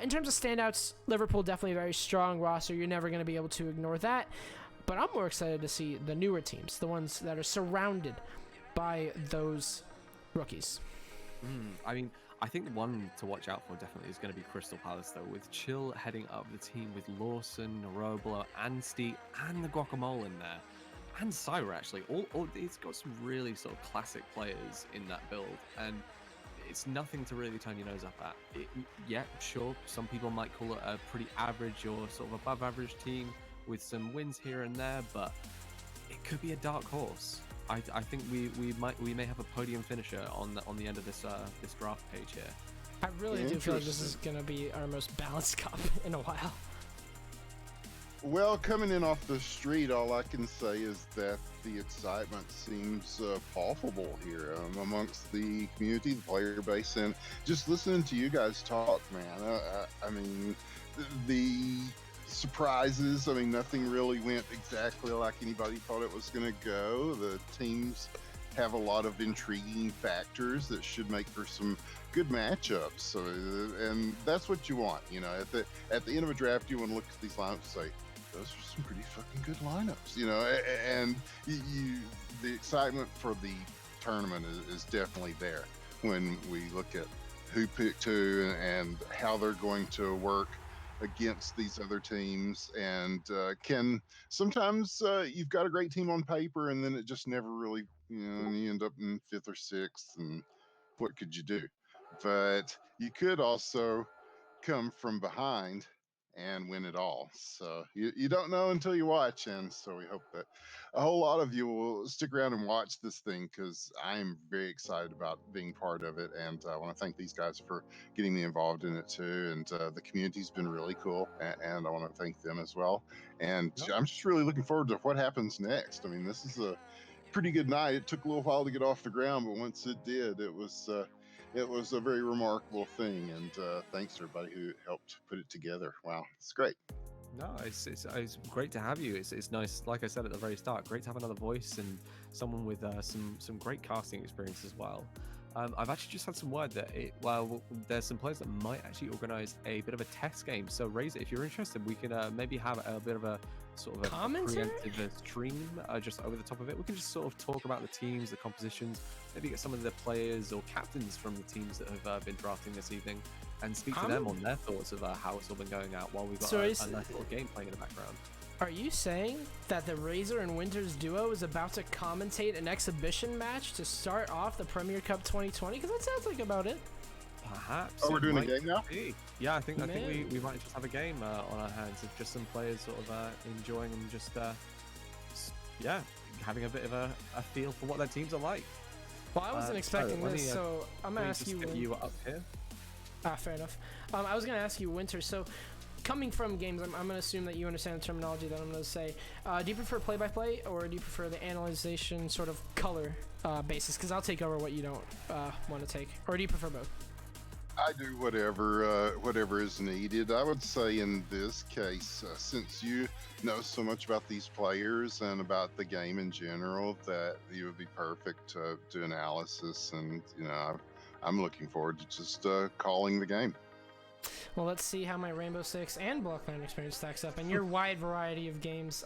in terms of standouts, Liverpool definitely a very strong roster. You're never going to be able to ignore that. But I'm more excited to see the newer teams, the ones that are surrounded by those rookies. I mean, I think one to watch out for definitely is going to be Crystal Palace, though, with Chill heading up the team with Lawson, Roblo, Anstey, and the Guacamole in there. And Syra, actually. It's got some really sort of classic players in that build, and it's nothing to really turn your nose up at. Yeah, sure, some people might call it a pretty average or sort of above average team with some wins here and there, but it could be a dark horse. I think we may have a podium finisher on the end of this draft page here. I really do feel like this is going to be our most balanced cup in a while. Well, coming in off the street, all I can say is that the excitement seems palpable here amongst the community, the player base, and just listening to you guys talk, man. I mean, the surprises. I mean, nothing really went exactly like anybody thought it was going to go. The teams have a lot of intriguing factors that should make for some good matchups. So, and that's what you want, you know. At the end of a draft, you want to look at these lineups and say, those are some pretty fucking good lineups, you know. And the excitement for the tournament is definitely there when we look at who picked who and how they're going to work against these other teams. And can sometimes you've got a great team on paper and then it just never really, you know, and you end up in 5th or 6th, and what could you do? But you could also come from behind and win it all. So you don't know until you watch, and so we hope that a whole lot of you will stick around and watch this thing, because I'm very excited about being part of it, and I want to thank these guys for getting me involved in it too. And the community's been really cool, and I want to thank them as well. And I'm just really looking forward to what happens next. I mean, this is a pretty good night. It took a little while to get off the ground, but once it did, it was a very remarkable thing, and thanks to everybody who helped put it together. Wow, it's great. No, it's great to have you. It's nice, like I said at the very start, great to have another voice and someone with some great casting experience as well. I've actually just had some word that there's some players that might actually organize a bit of a test game. So Razor, if you're interested, we can maybe have a bit of a sort of a preemptive stream just over the top of it. We can just sort of talk about the teams, the compositions, maybe get some of the players or captains from the teams that have been drafting this evening, and speak to them on their thoughts of how it's all been going out while we've got a nice little game playing in the background. Are you saying that the Razor and Winters duo is about to commentate an exhibition match to start off the Premier Cup 2020? Because that sounds like about it. Perhaps. Oh, we're doing a game now? Yeah, I think we might just have a game on our hands of just some players sort of enjoying and just having a bit of a feel for what their teams are like. Well, I wasn't expecting this, so I'm gonna ask you. You up here. Fair enough. I was gonna ask you, Winter. So, coming from games, I'm going to assume that you understand the terminology that I'm going to say. Do you prefer play-by-play, or do you prefer the analyzation sort of color basis? Because I'll take over what you don't want to take. Or do you prefer both? I do whatever is needed. I would say in this case, since you know so much about these players and about the game in general, that you would be perfect to do analysis. And I'm looking forward to just calling the game. Well, let's see how my Rainbow Six and Blockland experience stacks up, and your wide variety of games.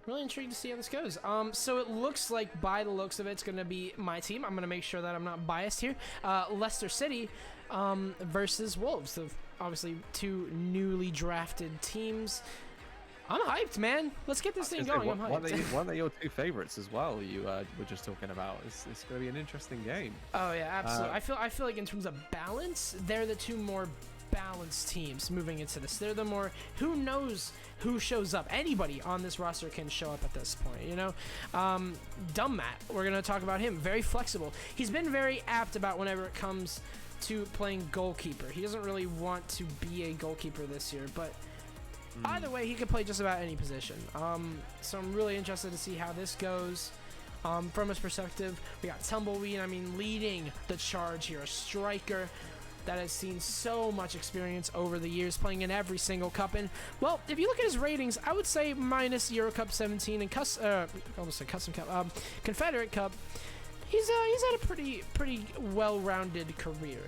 Really intrigued to see how this goes. So it looks like, by the looks of it, it's going to be my team. I'm going to make sure that I'm not biased here. Leicester City versus Wolves. So obviously, two newly drafted teams. I'm hyped, man. Let's get this thing going. I'm hyped. One of your two favorites as well. You were just talking about. It's going to be an interesting game. Oh yeah, absolutely. I feel like in terms of balance, they're the two more balanced teams moving into this. They're the more, who knows who shows up. Anybody on this roster can show up at this point, Dumb Matt, we're going to talk about him. Very flexible. He's been very apt about whenever it comes to playing goalkeeper. He doesn't really want to be a goalkeeper this year, but either way, he can play just about any position. So I'm really interested to see how this goes. From his perspective, we got Tumbleweed, leading the charge here. A striker that has seen so much experience over the years, playing in every single cup. And, well, if you look at his ratings, I would say minus Euro Cup 17 and almost said Custom Cup, Confederate Cup, he's had a pretty well-rounded career.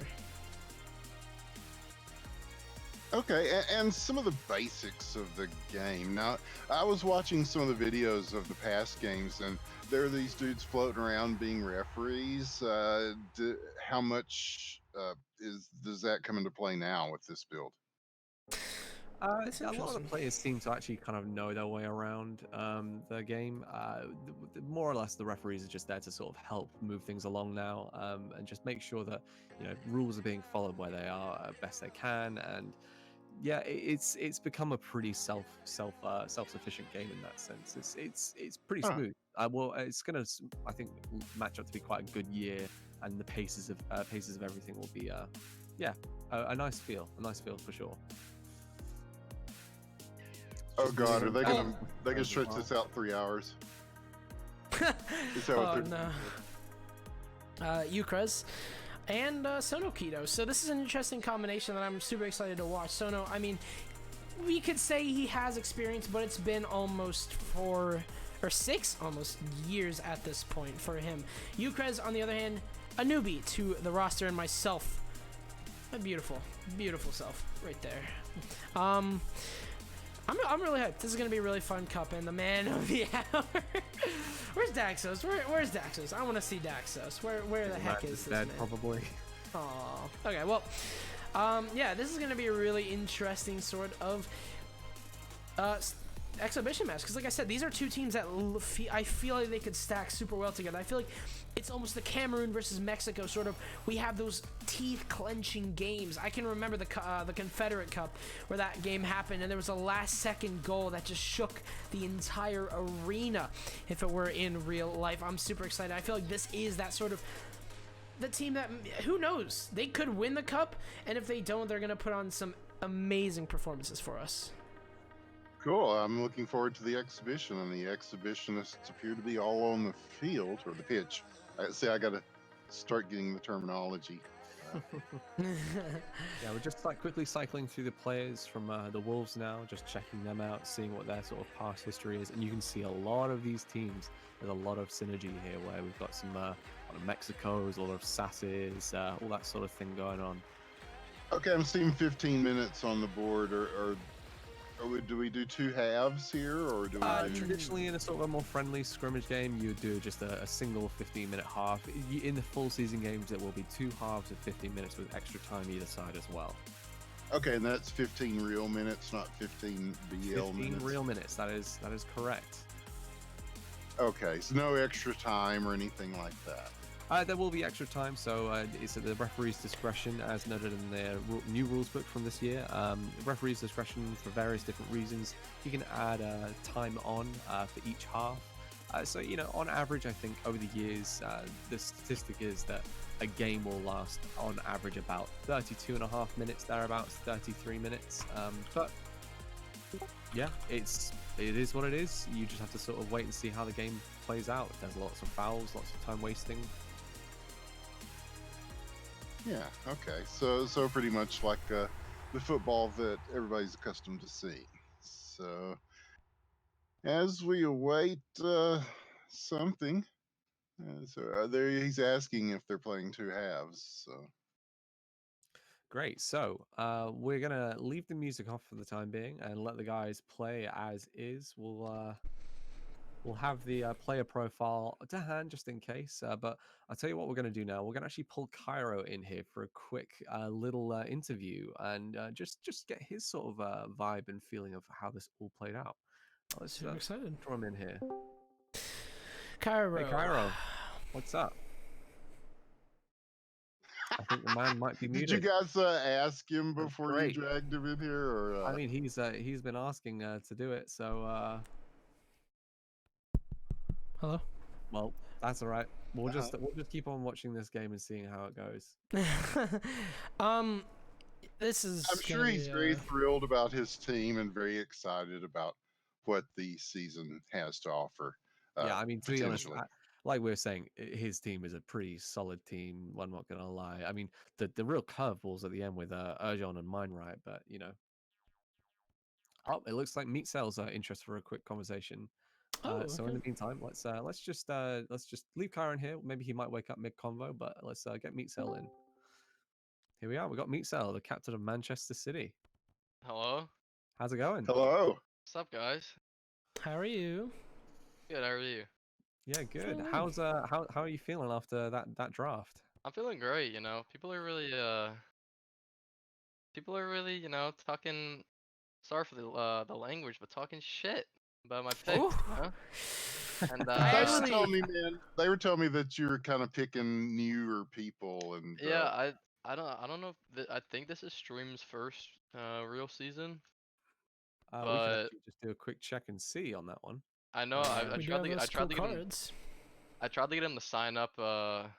Okay, and some of the basics of the game. Now, I was watching some of the videos of the past games, and there are these dudes floating around being referees. How much does that come into play now with this build? A lot of the players seem to actually kind of know their way around the game. More or less, the referees are just there to sort of help move things along now, and just make sure that rules are being followed where they are best they can. And yeah, it's become a pretty self-sufficient game in that sense. It's pretty smooth. Well, it's gonna, I think, match up to be quite a good year, and the paces of everything will be a nice feel for sure. Oh God, are they gonna stretch this out 3 hours? Oh no. Ukraz and Sono Kido. So this is an interesting combination that I'm super excited to watch. Sono, we could say he has experience, but it's been almost 4 or 6 almost years at this point for him. Ukraz, on the other hand, a newbie to the roster, and myself, a beautiful self right there. I'm really hyped. This is gonna be a really fun cup, and the man of the hour. Where's Daxos? Where's Daxos? I want to see Daxos. Where the heck is this man? Probably. Oh. Okay. Well. Yeah. This is gonna be a really interesting sort of exhibition match, because like I said, these are two teams that I feel like they could stack super well together. I feel like it's almost the Cameroon versus Mexico sort of. We have those teeth clenching games. I can remember the Confederate Cup where that game happened, and there was a last second goal that just shook the entire arena if it were in real life. I'm super excited. I feel like this is that sort of the team that, who knows, they could win the cup, and if they don't, they're gonna put on some amazing performances for us. Cool. I'm looking forward to the exhibition, and the exhibitionists appear to be all on the field or the pitch. I got to start getting the terminology. Yeah, we're just quickly cycling through the players from the Wolves now, just checking them out, seeing what their sort of past history is, and you can see a lot of these teams. There's a lot of synergy here, where we've got some a lot of Mexicos, a lot of Sasses, all that sort of thing going on. Okay, I'm seeing 15 minutes on the board, or do we do 2 halves here, or do we traditionally in a sort of a more friendly scrimmage game, you would do just a single 15-minute half. In the full season games, it will be 2 halves of 15 minutes with extra time either side as well. Okay, and that's 15 real minutes, not 15 BL 15 minutes. real minutes. That is correct. Okay, so no extra time or anything like that. There will be extra time, so it's at the referee's discretion, as noted in their new rules book from this year. Referee's discretion for various different reasons. You can add time on for each half. So, on average, I think over the years, the statistic is that a game will last on average about 32 and a half minutes, thereabouts, 33 minutes. But yeah, it is what it is. You just have to sort of wait and see how the game plays out. There's lots of fouls, lots of time wasting. Yeah. Okay. So pretty much like the football that everybody's accustomed to seeing. So as we await something, there he's asking if they're playing two halves. So Great. So we're gonna leave the music off for the time being and let the guys play as is. We'll have the player profile to hand just in case. But I'll tell you what we're going to do now. We're going to actually pull Cairo in here for a quick little interview and just get his sort of vibe and feeling of how this all played out. Let's Super excited. draw him in here. Cairo. Hey, Cairo. What's up? I think the man might be did you muted. guys ask him That's before you great. dragged him in here, or? I mean, he's been asking to do it, so Hello. well, that's all right. We'll just keep on watching this game and seeing how it goes. This is. I'm sure he's very thrilled about his team and very excited about what the season has to offer. Yeah, I mean, to be honest, potentially. like we were saying, his team is a pretty solid team. I'm not gonna lie. I mean, the real curveballs at the end with Urjon and Mindright, but oh, it looks like Meat Cells are interested for a quick conversation. So in the meantime, let's just leave Kyron here. Maybe he might wake up mid convo, but let's get Meat Cell in. Here we are. We got Meat Cell, the captain of Manchester City. Hello. How's it going? Hello. What's up, guys? How are you? Good. How are you? Yeah, good. Feeling good. How's how are you feeling after that draft? I'm feeling great. People are really talking. Sorry for the language, but talking shit about my pick. Ooh. And They were telling me that you were kind of picking newer people, and yeah, I don't know if I think this is Stream's first real season, We can but actually just do a quick check and see on that one. I know I We do tried have to those I tried to cool get him cards. I tried to get him to sign up a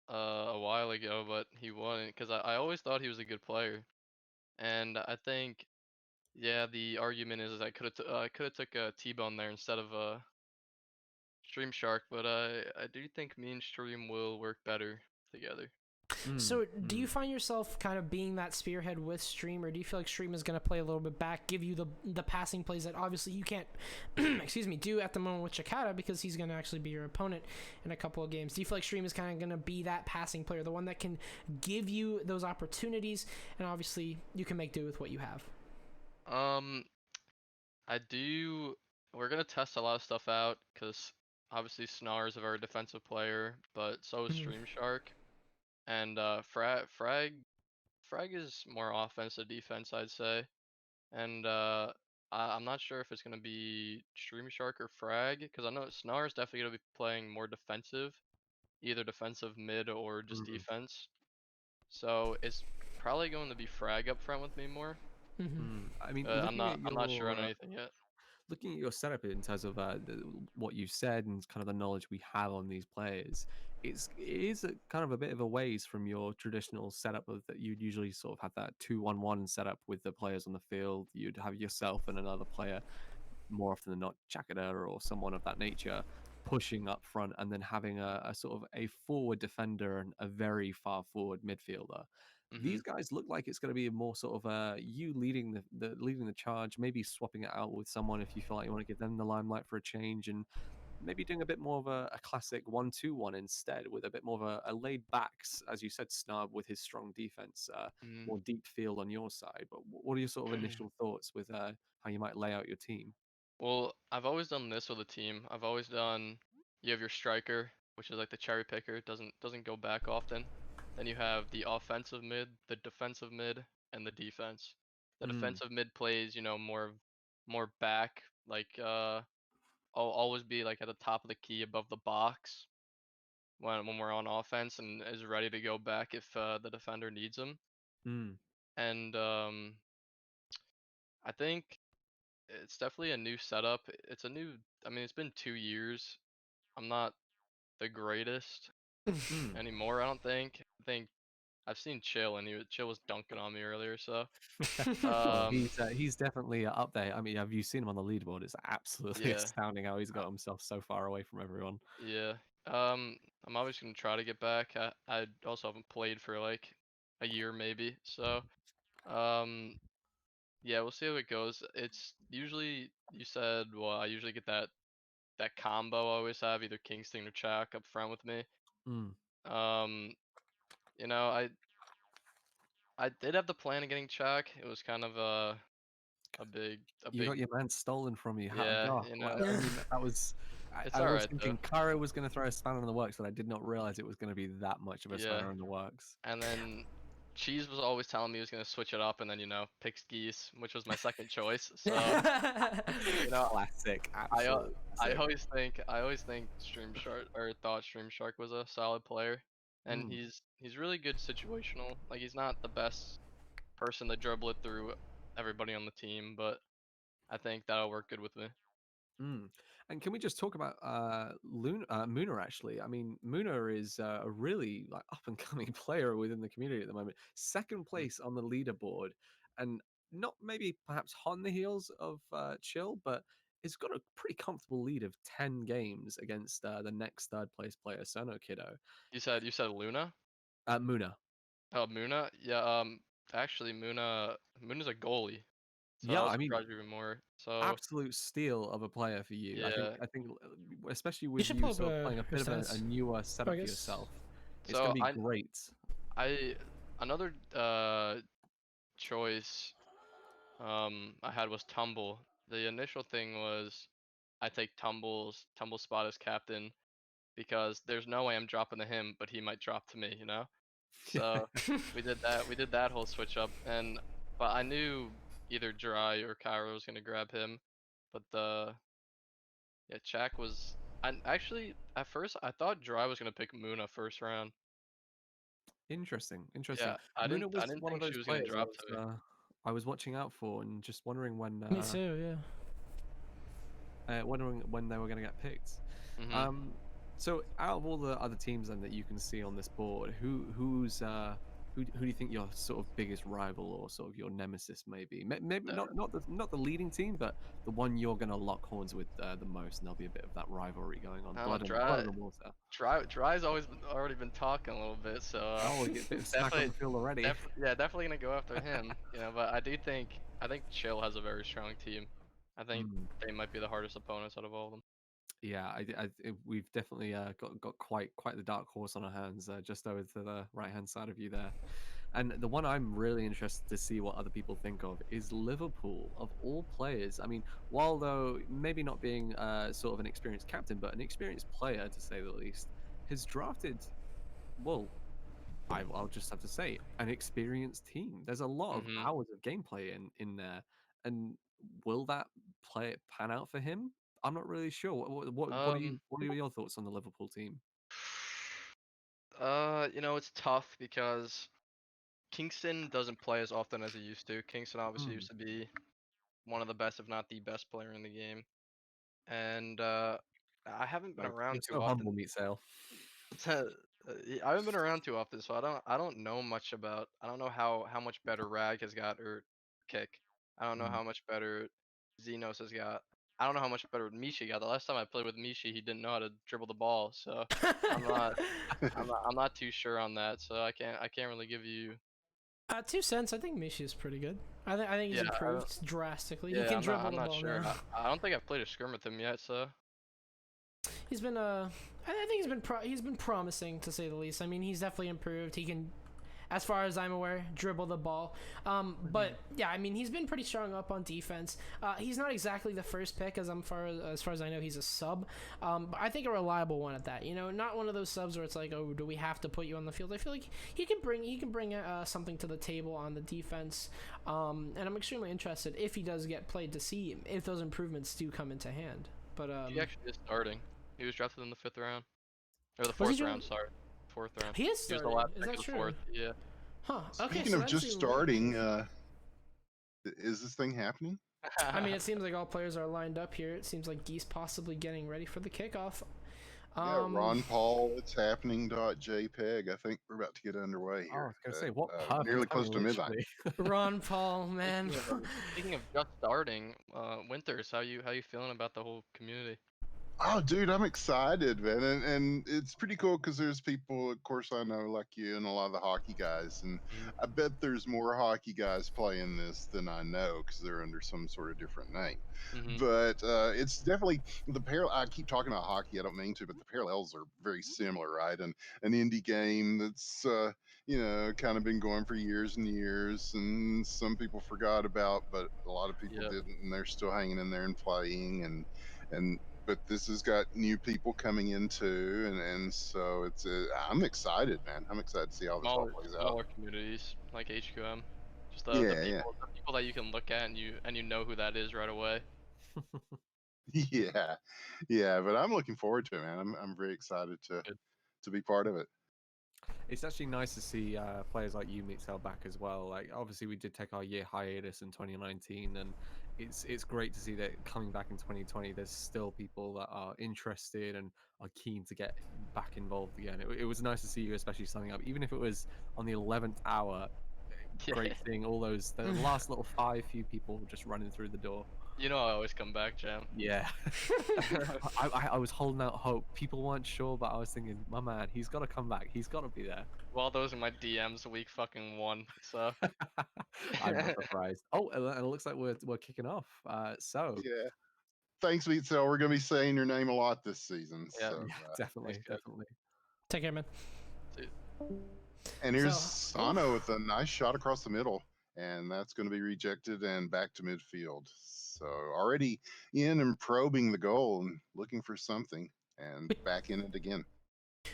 while ago, but he wouldn't because I always thought he was a good player, and I think. Yeah, the argument is I could have took a T-Bone there instead of Stream Shark, but I do think me and Stream will work better together. So, do you find yourself kind of being that spearhead with Stream, or do you feel like Stream is going to play a little bit back, give you the passing plays that obviously you can't, excuse me, do at the moment with Chikata because he's going to actually be your opponent in a couple of games? Do you feel like Stream is kind of going to be that passing player, the one that can give you those opportunities, and obviously you can make do with what you have? I do. We're gonna test a lot of stuff out because obviously Snar is a very defensive player, but so is Stream Shark, and Frag is more offense than defense, I'd say, and I'm not sure if it's gonna be Stream Shark or Frag because I know Snar is definitely gonna be playing more defensive, either defensive mid or just defense. So it's probably going to be Frag up front with me more. I mean, I'm not sure on anything yet. Looking at your setup in terms of what you've said and kind of the knowledge we have on these players, it is kind of a bit of a ways from your traditional setup of that you'd usually sort of have that 2-1-1 setup with the players on the field. You'd have yourself and another player, more often than not, Chakada or someone of that nature, pushing up front, and then having a sort of a forward defender and a very far forward midfielder. These guys look like it's going to be more sort of you leading the charge, maybe swapping it out with someone if you feel like you want to give them the limelight for a change, and maybe doing a bit more of a classic 1-2-1 instead, with a bit more of a laid back, as you said, Snub with his strong defense, more deep field on your side. But what are your sort of initial thoughts with how you might lay out your team? Well, I've always done this with a team. I've always done you have your striker, which is like the cherry picker, doesn't go back often. Then you have the offensive mid, the defensive mid, and the defense. The defensive mid plays, more back, like I'll always be like at the top of the key above the box when we're on offense and is ready to go back if the defender needs him. And I think it's definitely a new setup. It's a new. I mean, it's been 2 years. I'm not the greatest Mm. anymore. I don't think. I think I've seen Chill, and Chill was dunking on me earlier. So, Well, um, he's definitely up there. I mean, have you seen him on the leaderboard? It's absolutely yeah, astounding how he's got himself so far away from everyone. yeah. I'm always gonna try to get back. I also haven't played for like a year maybe. So, um, yeah, we'll see how it goes. It's usually you said. Well, I usually get that combo I always have, either Kingston or Chak up front with me. Mm. Um, you know, I did have the plan of getting Chak. It was kind of a You big got your man stolen from you. How, yeah, God, you like, know. I mean, that was. It's I all was right though. thinking Cairo was going to throw a spanner in the works, but I did not realize it was going to be that much of a Yeah. spanner in the works. And then Cheese was always telling me he was gonna switch it up and then, pick Geese, which was my second choice. So, you know, Classic, I uh, absolute classic. I always think Stream Shark or thought Stream Shark was a solid player. And Mm. he's really good situational. Like he's not the best person to dribble it through everybody on the team, but I think that'll work good with me. Mm. And can we just talk about Muna actually? I mean, Muna is a really like up and coming player within the community at the moment. Second Mm. place on the leaderboard, and not maybe perhaps hot on the heels of Chill, but it's got a pretty comfortable lead of 10 games against the next third place player, Sono Kiddo. You said Luna? Muna. Oh, Muna? Yeah, actually Muna's a goalie. So Yeah, that'll I mean, surprise you even more. So absolute steal of a player for you. yeah. Especially You with should you pull up sort of playing a her bit of a stats. newer Oh, I setup for guess. yourself. It's going So to be great. I another choice I had was Tumble. The initial thing was I take Tumble spot as captain because there's no way I'm dropping to him, but he might drop to me, you know? So we did that whole switch up, but I knew either Dry or Kyra was gonna grab him, but yeah, Chak was. I actually at first I thought Dry was gonna pick Muna first round. Interesting, interesting. Yeah, I Muna didn't I was didn't one of think she those was gonna players drop to me. I was watching out for and just Me too, yeah. wondering when they were going to get picked. Mhm. Um, so out of all the other teams then that you can see on this board, who do you think your sort of biggest rival or sort of your nemesis may be? Maybe Uh, not the leading team, but the one you're going to lock horns with the most, and there'll be a bit of that rivalry going on. oh, Blood Dry and water. Dry's already been talking a little bit, so Oh, we get a bit of smack on definitely the field already. yeah, definitely gonna go after him. But I think Chill has a very strong team. I think Mm. they might be the hardest opponents out of all of them. Yeah, we've definitely got quite the dark horse on our hands, just over to the right hand side of you there. And the one I'm really interested to see what other people think of is Liverpool, of all players. I mean, Waldo, maybe not being sort of an experienced captain, but an experienced player to say the least, has drafted, well, I'll just have to say, an experienced team. There's a lot of Mhm. hours of gameplay in there, and will that play pan out for him? I'm not really sure. Um, What are your thoughts on the Liverpool team? it's tough because Kingston doesn't play as often as he used to. Kingston obviously Hmm. used to be one of the best, if not the best player in the game. And I haven't been You're around too so often. humble, meat sale. I haven't been around too often, so I don't know much about. I don't know how much better Rag has got or Kick. I don't know Mm. how much better Xenos has got. I don't know how much better Mishi got. The last time I played with Mishi, he didn't know how to dribble the ball, so I'm not I'm not too sure on that. So I can't really give you. 2 cents. I think Mishi is pretty good. I think he's Yeah, improved drastically. He yeah, can I'm not dribble I'm the not ball sure. now. I don't think I've played a scrim with him yet, so He's been I think he's been promising to say the least. I mean, he's definitely improved. He can, as far as I'm aware, dribble the ball. But yeah, I mean, he's been pretty strong up on defense. He's not exactly the first pick, as far as I know, he's a sub. But I think a reliable one at that. Not one of those subs where it's like, oh, do we have to put you on the field? I feel like he can bring something to the table on the defense. And I'm extremely interested if he does get played to see if those improvements do come into hand. But he actually is starting. He was drafted in the 5th round or the was he 4th round. doing? Sorry, 4th round. He is He was the starting. last Is pick that of the true? 4th. Yeah. Huh. Okay. Speaking So of that's just even. starting, is this thing happening? I mean, it seems like all players are lined up here. It seems like Geese possibly getting ready for the kickoff. Yeah, Ron Paul, it's happening. JPEG. I think we're about to get underway Oh, I here. was gonna say, what Nearly perfect close timing, to midnight. literally. Ron Paul, man. Speaking of just starting, Winters, how you feeling about the whole community? Oh, dude, I'm excited, man, and it's pretty cool because there's people, of course, I know like you and a lot of the hockey guys, and Mhm. I bet there's more hockey guys playing this than I know because they're under some sort of different name. Mhm. But it's definitely the I keep talking about hockey. I don't mean to, but the parallels are very similar, right? And an indie game that's kind of been going for years and years, and some people forgot about, but a lot of people Yeah. didn't, and they're still hanging in there and playing, and but this has got new people coming into, and so it's I'm excited, man. I'm excited to see how this all plays out. Smaller communities like HQM. Just Yeah, yeah, the people that you can look at and you know who that is right away. yeah, yeah. But I'm looking forward to it, man. I'm very excited Good. to be part of it. It's actually nice to see players like you Mixel back as well. Like, obviously, we did take our year hiatus in 2019, and it's great to see that coming back in 2020, there's still people that are interested and are keen to get back involved again. It was nice to see you, especially signing up, even if it was on the 11th hour. Great seeing all those the last little few people just running through the door. You know I always come back, Jam. Yeah. I was holding out hope. People weren't sure, but I was thinking, my man, he's got to come back. He's got to be there. Well, those are my DMs week fucking 1. So I'm not surprised. Oh, and it looks like we're kicking off. So Yeah. Thanks, Meat Cell. We're gonna be saying your name a lot this season. yeah, So yeah, nice definitely, job. definitely. Take care, man. dude. And here's So, Sano with a nice shot across the middle, and that's going to be rejected and back to midfield. So already in and probing the goal and looking for something, and back in it again.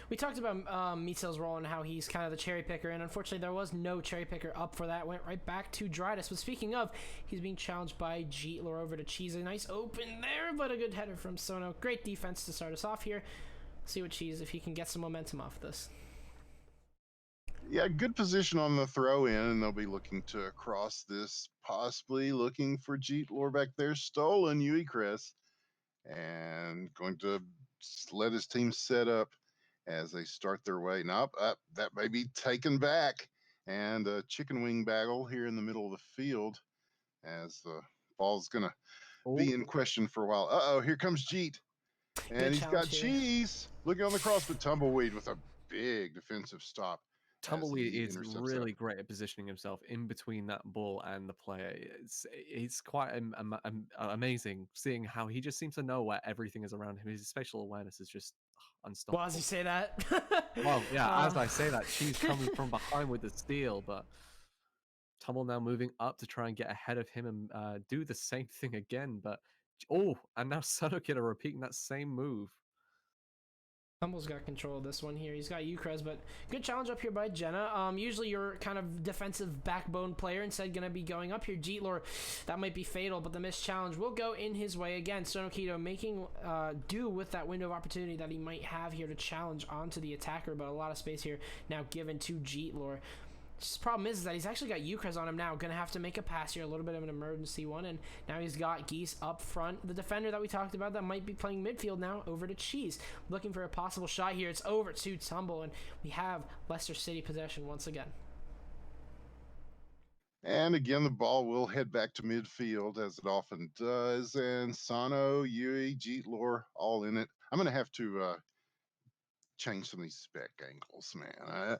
We talked about Mitzel's role and how he's kind of the cherry picker, and unfortunately there was no cherry picker up for that. Went right back to Drydas. But speaking of, he's being challenged by Jeetlor over to Cheese. A nice open there, but a good header from Sono. Great defense to start us off here. See what Cheese, if he can get some momentum off this. Yeah, good position on the throw in, and they'll be looking to cross this, possibly looking for Jeet Lore back there. Stolen Yui Chris, and going to let his team set up as they start their way. Nope, that may be taken back. And a chicken wing battle here in the middle of the field as the ball's going to be in question for a while. Uh-oh, here comes Jeet. And he's got here. Cheese looking on the cross, but Tumbleweed with a big defensive stop. Tumbleweed is intercepts really great at positioning himself in between that ball and the player. It's quite amazing seeing how he just seems to know where everything is around him. His spatial awareness is just unstoppable. Well, as you say that. Well, yeah, as I say that, she's coming from behind with the steal, but Tumble now moving up to try and get ahead of him and do the same thing again. But and now Sonokid are repeating that same move. Tumble's got control of this one here. He's got Ukres, but good challenge up here by Jenna. Usually your kind of defensive backbone player, instead going to be going up here. Jeetlor, that might be fatal, but the missed challenge will go in his way again. Sonokito making do with that window of opportunity that he might have here to challenge onto the attacker, but a lot of space here now given to Jeetlor. His problem is that he's actually got Ukres on him now. Gonna have to make a pass here, a little bit of an emergency one, and now he's got Geese up front. The defender that we talked about that might be playing midfield now over to Cheese. Looking for a possible shot here. It's over to Tumble, and we have Leicester City possession once again. And again, the ball will head back to midfield as it often does. And Sano, Yui, Jeetlor, all in it. I'm going to have to change some of these spec angles, man.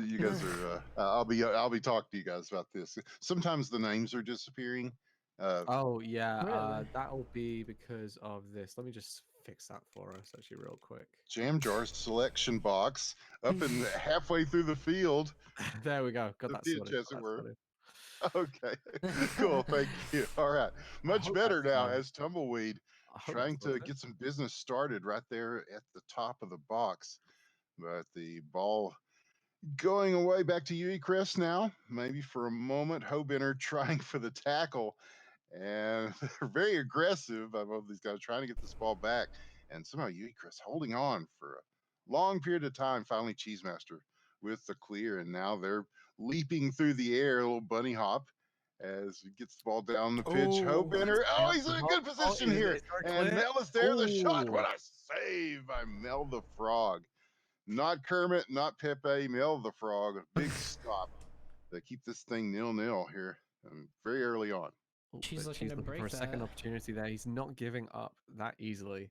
You guys are. I'll be talking to you guys about this. Sometimes the names are disappearing. Oh yeah, Really? that'll be because of this. Let me just fix that for us actually real quick. Jam Jar selection box up and halfway through the field. There we go. Got The that pitch, sorted. as Got it that were. sorted. Okay, cool. Thank you. All right, much hope better that's, now as Tumbleweed I hope trying that's to worth it. get some business started right there at the top of the box. But the ball going away back to you, Chris, now. Maybe for a moment, Hobinner trying for the tackle. And they're very aggressive. I love these guys trying to get this ball back. And somehow Chris holding on for a long period of time. Finally, Cheesemaster with the clear. And now they're leaping through the air, a little bunny hop, as he gets the ball down the pitch. Hope Oh. enter. Oh, Yep, he's in a the good ball position is- here. it's very And clear. Mel is there. The shot. Ooh. What a save by Mel the Frog. Not Kermit, not Pepe, Mel the Frog. A big stop to keep this thing 0-0 here very early on. Oh, She's but looking to for break a second that. opportunity there. He's not giving up that easily.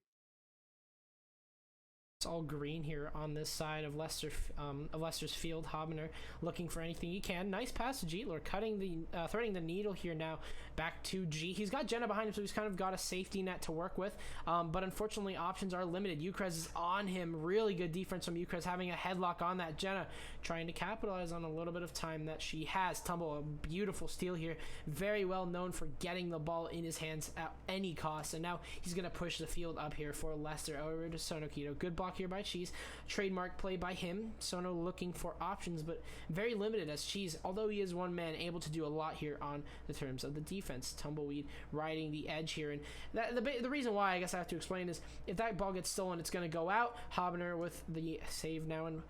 It's all green here on this side of Leicester's field. Hobner looking for anything he can. Nice pass to Jeetler, threading the needle here now back to G. He's got Jenna behind him, so he's kind of got a safety net to work with. But unfortunately, options are limited. Ukrez is on him. Really good defense from Ukrez, having a headlock on that. Jenna trying to capitalize on a little bit of time that she has. Tumble, a beautiful steal here. Very well known for getting the ball in his hands at any cost. And now he's going to push the field up here for Leicester over to Sonokito. Good block here by Cheese. Trademark play by him. Sono looking for options, but very limited as Cheese, although he is one man, able to do a lot here on the terms of the defense. Tumbleweed riding the edge here. And the reason why I guess I have to explain is if that ball gets stolen, it's going to go out. Hobner with the save now, and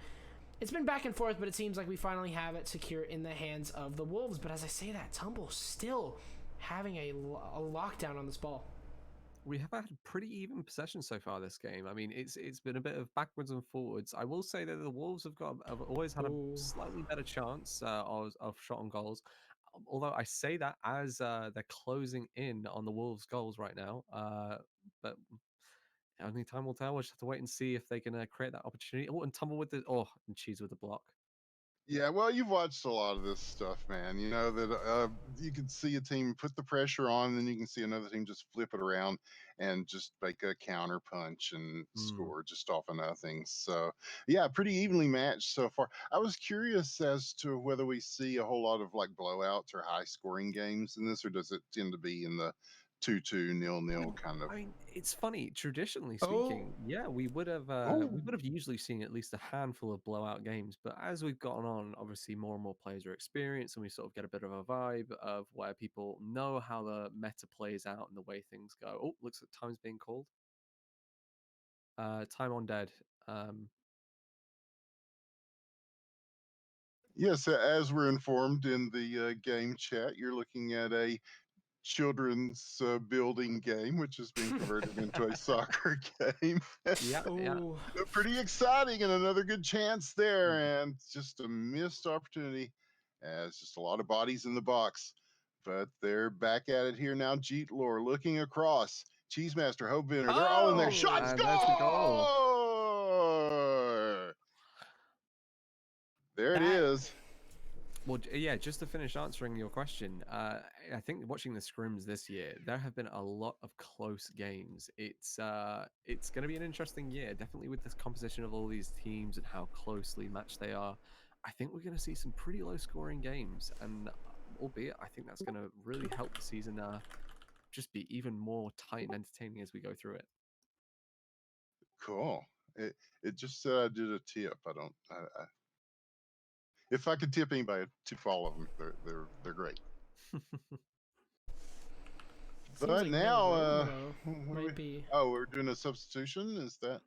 it's been back and forth, but it seems like we finally have it secure in the hands of the Wolves. But as I say that, Tumble still having a lockdown on this ball. We have had pretty even possession so far this game. I mean, it's been a bit of backwards and forwards. I will say that the Wolves have always had a Ooh. slightly better chance of shot on goals. Although I say that as they're closing in on the Wolves' goals right now. But only time will tell. We'll just have to wait and see if they can create that opportunity. Oh, and Tumble with and Cheese with the block. Yeah, well, you've watched a lot of this stuff, man. You know that you can see a team put the pressure on, and then you can see another team just flip it around and just make a counter punch and score just off of nothing. So, yeah, pretty evenly matched so far. I was curious as to whether we see a whole lot of like blowouts or high scoring games in this, or does it tend to be in the 2-2, 0-0 kind of? I mean, it's funny. Traditionally Oh. speaking, yeah, we would have usually seen at least a handful of blowout games. But as we've gotten on, obviously more and more players are experienced, and we sort of get a bit of a vibe of where people know how the meta plays out and the way things go. Oh, looks like time's being called. Time on dead. Yes, as we're informed in the game chat, you're looking at a children's building game, which has been converted into a soccer game. Yeah. Ooh. Pretty exciting, and another good chance there, and just a missed opportunity. As just a lot of bodies in the box, but they're back at it here now. Jeet Lore looking across. Cheesemaster, Hobinner, they're all in there. Oh! Shot, And there's the goal. score! There it That- is. Well, yeah, just to finish answering your question, I think watching the scrims this year, there have been a lot of close games. It's going to be an interesting year, definitely with this composition of all these teams and how closely matched they are. I think we're going to see some pretty low scoring games, and albeit I think that's going to really help the season just be even more tight and entertaining as we go through it. Cool. It just said I did a tip. If I could tip anybody, I'd tip all of them. They're great. Seems But like now, Milrow what do might we- be. oh, we're doing a substitution. Is that?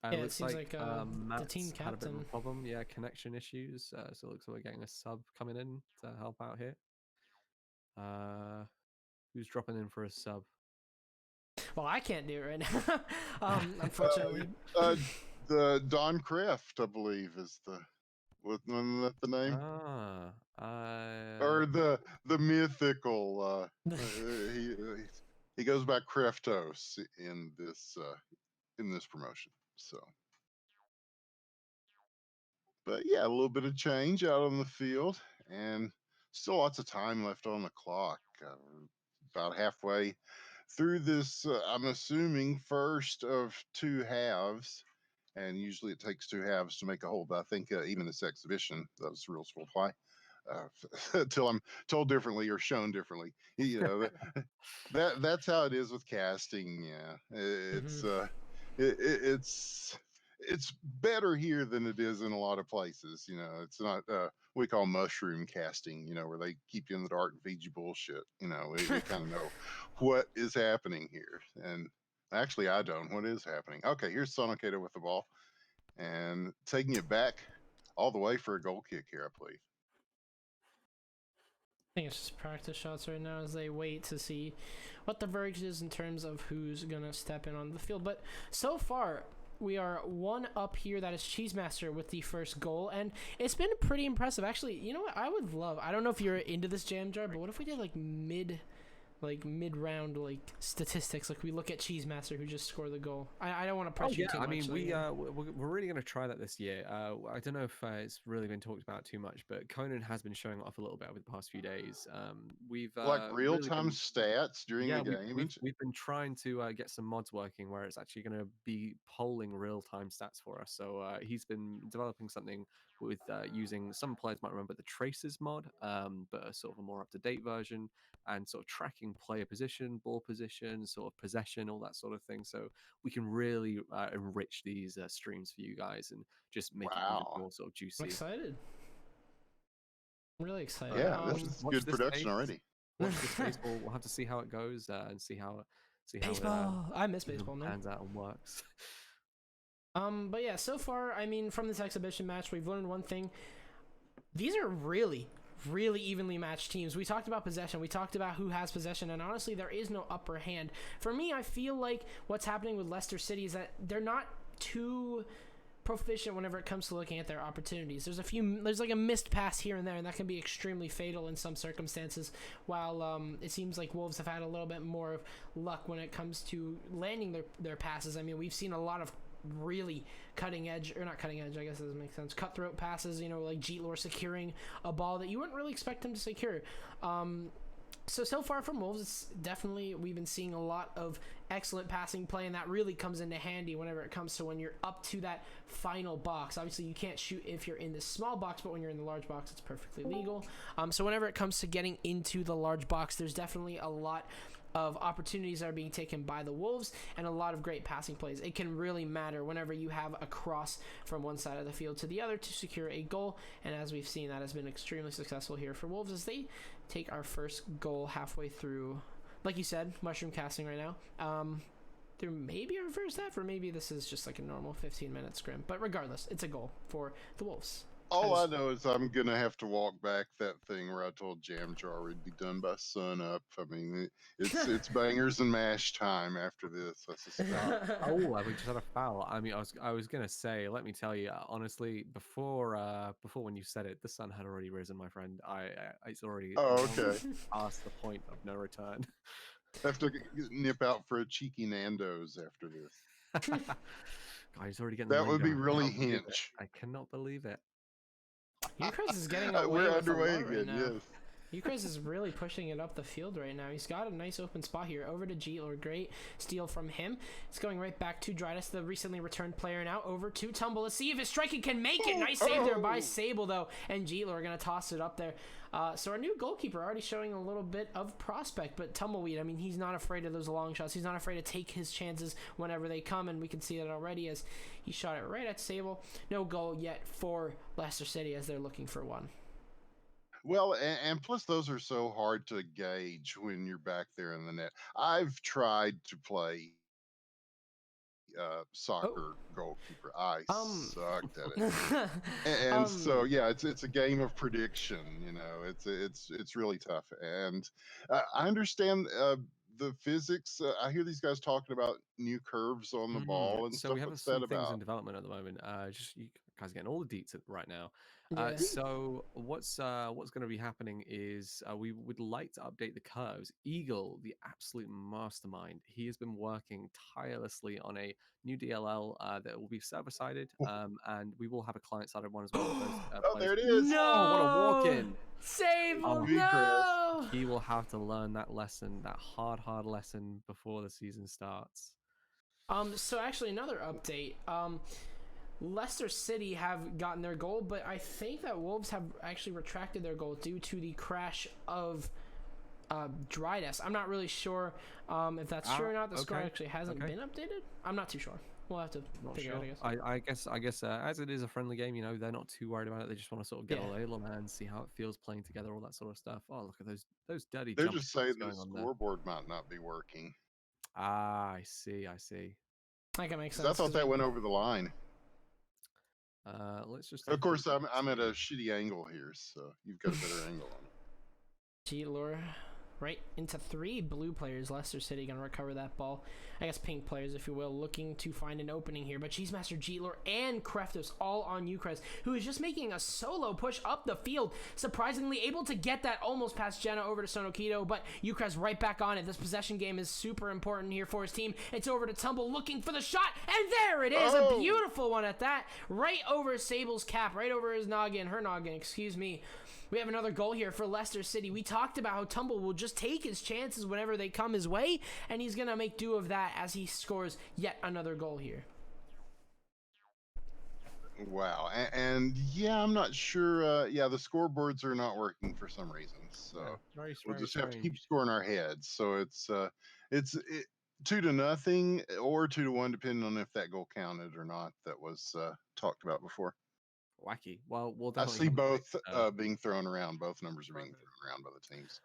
Yeah, it Looks seems like, the Matt's team had a bit of a captain. problem. Yeah, connection issues. So it looks like we're getting a sub coming in to help out here. Who's dropping in for a sub? Well, I can't do it right now. Unfortunately. The Don Creft, I believe, is wasn't that the name? Or the mythical. He goes by Creftos in this promotion. So, but yeah, a little bit of change out on the field, and still lots of time left on the clock. About halfway through this, I'm assuming first of two halves, and usually it takes two halves to make a whole. But I think even this exhibition, those rules will apply until I'm told differently or shown differently. You know, that's how it is with casting. Yeah, it's better here than it is in a lot of places. You know, it's not we call mushroom casting. You know, where they keep you in the dark and feed you bullshit. You know, we kind of know what is happening here, and actually, I don't. What is happening? Okay, here's Sonokato with the ball and taking it back all the way for a goal kick here, I believe. think it's just practice shots right now as they wait to see what the verdict is in terms of who's gonna step in on the field. But so far, we are one up here. That is Cheesemaster with the first goal, and it's been pretty impressive. Actually, you know what? I would love. I don't know if you're into this jam jar, but what if we did like mid-round like statistics? Like we look at Cheesemaster who just scored the goal. I don't want to pressure you too much. I mean, like, we're really going to try that this year. I don't know if it's really been talked about too much, but Conan has been showing off a little bit over the past few days. We've Like really real-time been- stats during yeah, the game. we've been trying to get some mods working where it's actually going to be polling real-time stats for us. So he's been developing something with using, some players might remember the Traces mod, but a sort of a more up-to-date version, and sort of tracking player position, ball position, sort of possession, all that sort of thing. So we can really enrich these streams for you guys and just make it even Wow. more sort of I'm juicy. excited. I'm really excited. Yeah, this is watch good this production space. already. Watch this baseball. We'll have to see how it goes and see how Baseball. I miss it baseball, man. pans out and works. But yeah, so far, I mean, from this exhibition match, we've learned one thing. These are really, really evenly matched teams. We talked about possession. We talked about who has possession, and honestly, there is no upper hand. For me, I feel like what's happening with Leicester City is that they're not too proficient whenever it comes to looking at their opportunities. There's like a missed pass here and there, and that can be extremely fatal in some circumstances, while it seems like Wolves have had a little bit more of luck when it comes to landing their passes. I mean, we've seen a lot of really cutting edge, or not cutting edge, I guess it doesn't make sense, cutthroat passes, you know, like Jeetlor securing a ball that you wouldn't really expect him to secure. So far from Wolves, it's definitely, we've been seeing a lot of excellent passing play, and that really comes into handy whenever it comes to when you're up to that final box. Obviously, you can't shoot if you're in the small box, but when you're in the large box, it's perfectly legal. So whenever it comes to getting into the large box, there's definitely a lot of opportunities that are being taken by the Wolves and a lot of great passing plays. It can really matter whenever you have a cross from one side of the field to the other to secure a goal, and as we've seen, that has been extremely successful here for Wolves as they take our first goal halfway through, like you said, mushroom casting right now. There may be a reverse half, or maybe this is just like a normal 15-minute scrim, but regardless, it's a goal for the Wolves. All I know is I'm gonna have to walk back that thing where I told Jam Jar we'd be done by sun up. I mean, it's bangers and mash time after this. I suspect. Oh, we just had a foul. I mean, I was gonna say, let me tell you, honestly, before when you said it, the sun had already risen, my friend. It's already Oh, okay. past the point of no return. I have to nip out for a cheeky Nando's after this. God, he's already getting. That the would be wind really down. I cannot believe it. hinch. I cannot believe it. Ukras is getting away We're with underway a lot right again. now. Yes. Ukras is really pushing it up the field right now. He's got a nice open spot here. Over to Jeetlor. Great steal from him. It's going right back to Drydas, the recently returned player now. Over to Tumble. Let's see if his striking can make it. Nice save there by Sable, though. And Jeetlor are going to toss it up there. So our new goalkeeper already showing a little bit of prospect, but Tumbleweed, I mean, he's not afraid of those long shots. He's not afraid to take his chances whenever they come, and we can see that already as he shot it right at Sable. No goal yet for Leicester City as they're looking for one. Well, and plus those are so hard to gauge when you're back there in the net. I've tried to play soccer goalkeeper. I sucked at it. And so yeah, it's a game of prediction. You know, it's really tough. And I understand the physics. I hear these guys talking about new curves on the ball and So stuff. we have What's some that things in about? development at the moment. Just you guys are getting all the deets right now. Yeah. So what's going to be happening is we would like to update the curves. Eagle, the absolute mastermind, he has been working tirelessly on a new DLL that will be server-sided, and we will have a client-sided one as well. For those, Oh, there players. it is. No! Oh, what a walk-in! Sable, Big no! He will have to learn that lesson, that hard lesson before the season starts. So actually another update. Leicester City have gotten their goal, but I think that Wolves have actually retracted their goal due to the crash of Drydas. I'm not really sure if that's true or not. The score actually hasn't been updated. I'm not too sure. We'll have to figure it out, I guess. I guess as it is a friendly game, you know, they're not too worried about it. They just want to sort of get a lay of the land, see how it feels playing together, all that sort of stuff. Oh, look at those dirty They're jump just saying shots the going on there. scoreboard might not be working. Ah, I see. That can make 'Cause sense. I thought that went over the line. Let's just. Of course, I'm at a shitty angle here, so you've got a better angle on it. G-Lure right into 3 blue players. Leicester City gonna recover that ball. I guess pink players, if you will, looking to find an opening here. But Cheesemaster, G-Lure, and Kreftos all on Ukres, who is just making a solo push up the field. Surprisingly able to get that almost past Jenna over to Sonokito, but Ukres right back on it. This possession game is super important here for his team. It's over to Tumble looking for the shot, and there it is. A beautiful one at that. Right over Sable's cap, right over his noggin, her noggin, excuse me. We have another goal here for Leicester City. We talked about how Tumble will just take his chances whenever they come his way, and he's going to make do of that as he scores yet another goal here. Wow. And yeah, I'm not sure. Yeah, the scoreboards are not working for some reason. So Very, we'll very just have to keep strange. scoring our heads. So it's 2-0 or 2-1, depending on if that goal counted or not. That was talked about before. Wacky. Well, we'll I definitely see have a quick, both being thrown around. Both numbers are being thrown around by the teams.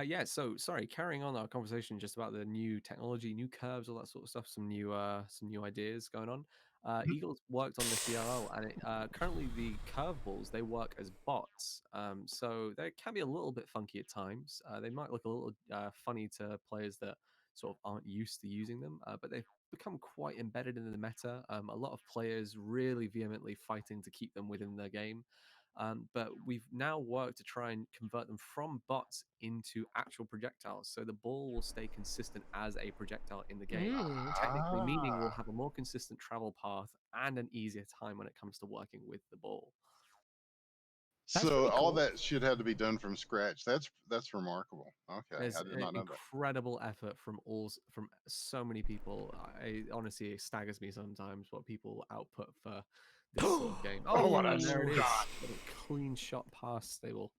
yeah, so sorry, carrying on our conversation just about the new technology, new curves, all that sort of stuff, some new ideas going on. Mhm. Eagles worked on the CRL, and currently the curveballs, they work as bots. So they can be a little bit funky at times. They might look a little funny to players that sort of aren't used to using them, but they've become quite embedded in the meta. A lot of players really vehemently fighting to keep them within their game. But we've now worked to try and convert them from bots into actual projectiles. So the ball will stay consistent as a projectile in the game. Technically, meaning we'll have a more consistent travel path and an easier time when it comes to working with the ball. That's So pretty all cool. that shit had to be done from scratch. That's remarkable. Okay, There's I did not know that. incredible effort from so many people. It honestly staggers me sometimes what people output for this sort of game. Oh, what a And there it is. shot. What a clean shot past Stable.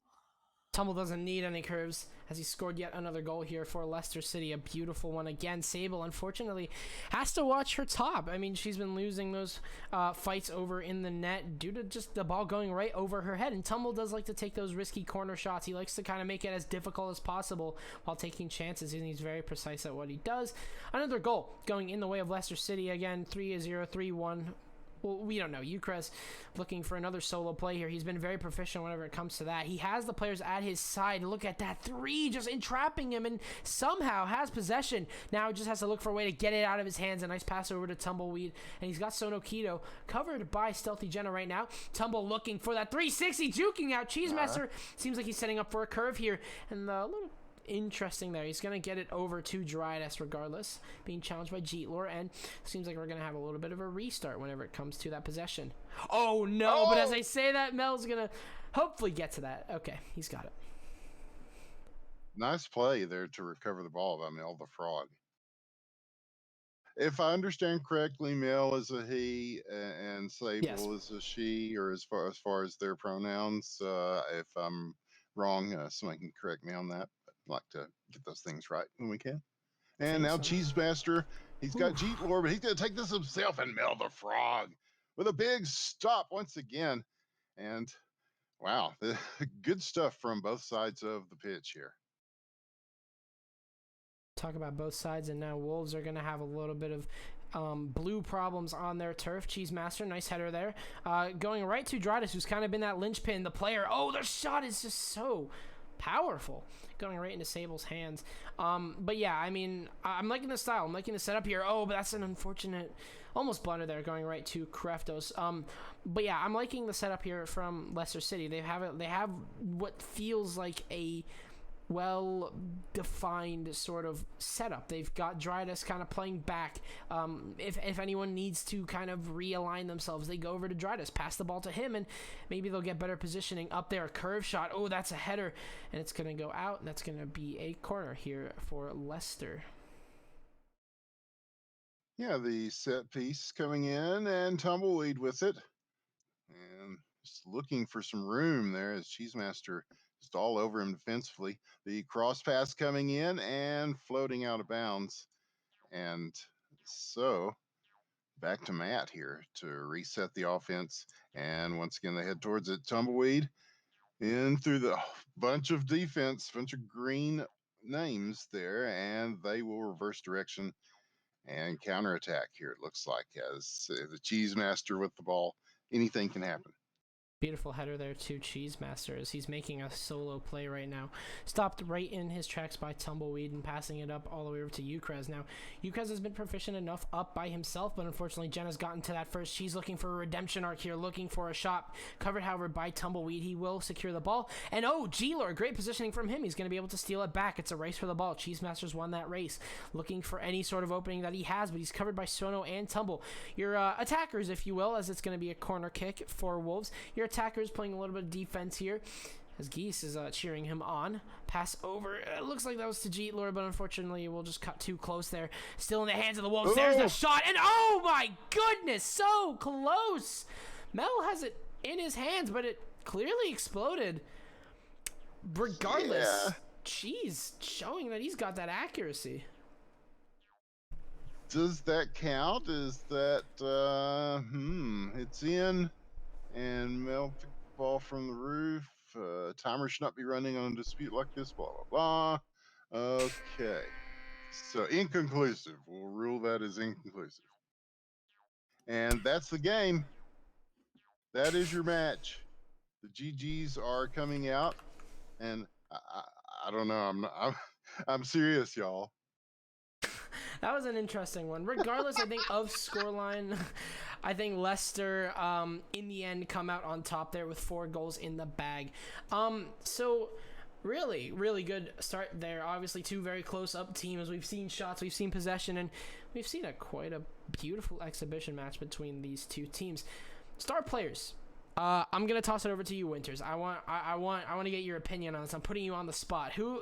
Tumble doesn't need any curves as he scored yet another goal here for Leicester City. A beautiful one again. Sable, unfortunately, has to watch her top. I mean, she's been losing those fights over in the net due to just the ball going right over her head. And Tumble does like to take those risky corner shots. He likes to kind of make it as difficult as possible while taking chances, and he's very precise at what he does. Another goal going in the way of Leicester City. Again, 3-0, 3-1. Well, we don't know. Ukres looking for another solo play here. He's been very proficient whenever it comes to that. He has the players at his side. Look at that 3, just entrapping him, and somehow has possession. Now just has to look for a way to get it out of his hands. A nice pass over to Tumbleweed, and he's got Sonokito covered by Stealthy Jenna right now. Tumble looking for that 360, juking out. Cheesemaster seems like he's setting up for a curve here, and a little interesting there. He's going to get it over to Drydas regardless, being challenged by G-Lure, and seems like we're going to have a little bit of a restart whenever it comes to that possession. Oh no, but as I say that, Mel's going to hopefully get to that. Okay, he's got it. Nice play there to recover the ball by Mel the Frog. If I understand correctly, Mel is a he and Sable Yes. is a she, or as far as their pronouns. If I'm wrong, somebody can correct me on that. I'd like to get those things right when we can. And now so. Cheesemaster, he's got G-Lore, but he's going to take this himself and Mel the Frog with a big stop once again. And wow, good stuff from both sides of the pitch here. Talk about both sides, and now Wolves are going to have a little bit of blue problems on their turf. Cheesemaster, nice header there. Going right to Drydas, who's kind of been that linchpin, the player. Oh, their shot is just so powerful, going right into Sable's hands. But yeah, I mean, I'm liking the style. I'm liking the setup here. Oh, but that's an unfortunate, almost blunder there, going right to Kreftos. But yeah, I'm liking the setup here from Leicester City. They have what feels like a well-defined sort of setup. They've got Drydas kind of playing back. If anyone needs to kind of realign themselves, they go over to Drydas, pass the ball to him, and maybe they'll get better positioning up there. A curve shot. Oh, that's a header, and it's going to go out, and that's going to be a corner here for Leicester. Yeah, the set piece coming in and Tumbleweed with it. And just looking for some room there as Cheesemaster just all over him defensively. The cross pass coming in and floating out of bounds. And so back to Matt here to reset the offense. And once again, they head towards it. Tumbleweed in through the bunch of defense, bunch of green names there, and they will reverse direction and counterattack here. It looks like as the Cheesemaster with the ball, anything can happen. Beautiful header there to Cheesemaster as he's making a solo play right now. Stopped right in his tracks by Tumbleweed and passing it up all the way over to Ukrez. Now, Ukrez has been proficient enough up by himself, but unfortunately Jenna's gotten to that first. She's looking for a redemption arc here, looking for a shot. Covered, however, by Tumbleweed. He will secure the ball. And oh, G-Lord, great positioning from him. He's going to be able to steal it back. It's a race for the ball. Cheesemaster's won that race. Looking for any sort of opening that he has, but he's covered by Sono and Tumble. Your attackers, if you will, as it's going to be a corner kick for Wolves. Your attackers playing a little bit of defense here as Geese is cheering him on. Pass over. It looks like that was to Jeetlord, but unfortunately we'll just cut too close there. Still in the hands of the Wolves. There's the shot, and oh my goodness, so close. Mel has it in his hands, but it clearly exploded. Regardless, Cheese showing that he's got that accuracy. Does that count? Is that it's in, and Mel picked the ball from the roof. Timer should not be running on a dispute like this. Blah blah blah. Okay, so inconclusive. We'll rule that as inconclusive. And that's the game. That is your match. The GGs are coming out, and I don't know. I'm serious, y'all. That was an interesting one. Regardless, I think, of scoreline, I think Leicester, in the end, come out on top there with 4 goals in the bag. So really, really good start there. Obviously, 2 very close-up teams. We've seen shots, we've seen possession, and we've seen quite a beautiful exhibition match between these 2 teams. Star players. I'm gonna toss it over to you, Winters. I want to get your opinion on this. I'm putting you on the spot. Who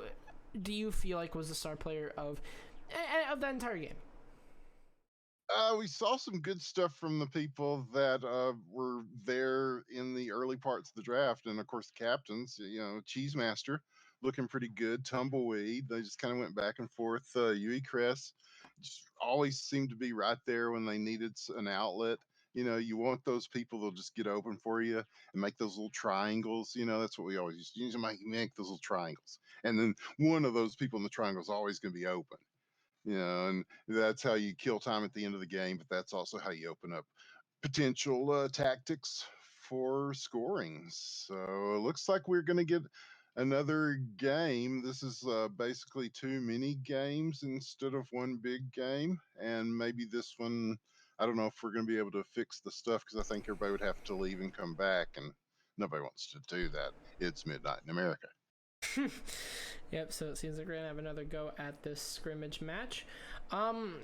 do you feel like was the star player of that entire game? We saw some good stuff from the people that were there in the early parts of the draft, and of course the captains. Cheesemaster looking pretty good. Tumbleweed, they just kind of went back and forth. Yui Cress just always seemed to be right there when they needed an outlet. You want those people that'll just get open for you and make those little triangles. That's what we always used to use. Make those little triangles, and then one of those people in the triangle is always going to be open. And that's how you kill time at the end of the game, but that's also how you open up potential tactics for scoring. So it looks like we're going to get another game. This is basically 2 mini games instead of 1 big game. And maybe this one, I don't know if we're going to be able to fix the stuff, because I think everybody would have to leave and come back, and nobody wants to do that. It's midnight in America. Yep, so it seems like we're gonna have another go at this scrimmage match. I'm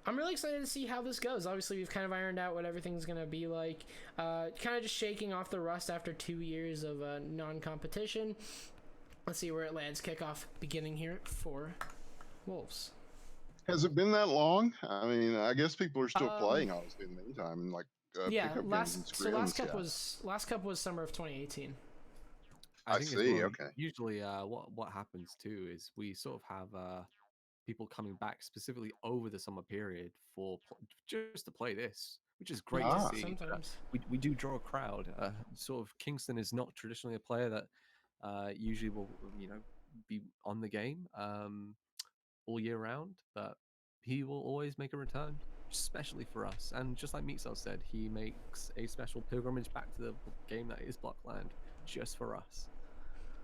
really excited to see how this goes. Obviously, we've kind of ironed out what everything's gonna be like. Kind of just shaking off the rust after 2 years of non-competition. Let's see where it lands. Kickoff beginning here for Wolves. Has it been that long? I mean, I guess people are still playing obviously in the meantime, and last cup was summer of 2018. I think see. Okay. Usually, what happens too is we sort of have people coming back specifically over the summer period for just to play this, which is great to see. Sometimes we do draw a crowd. Sort of Kingston is not traditionally a player that usually will be on the game all year round, but he will always make a return, especially for us. And just like Meatcell said, he makes a special pilgrimage back to the game that is Blockland just for us.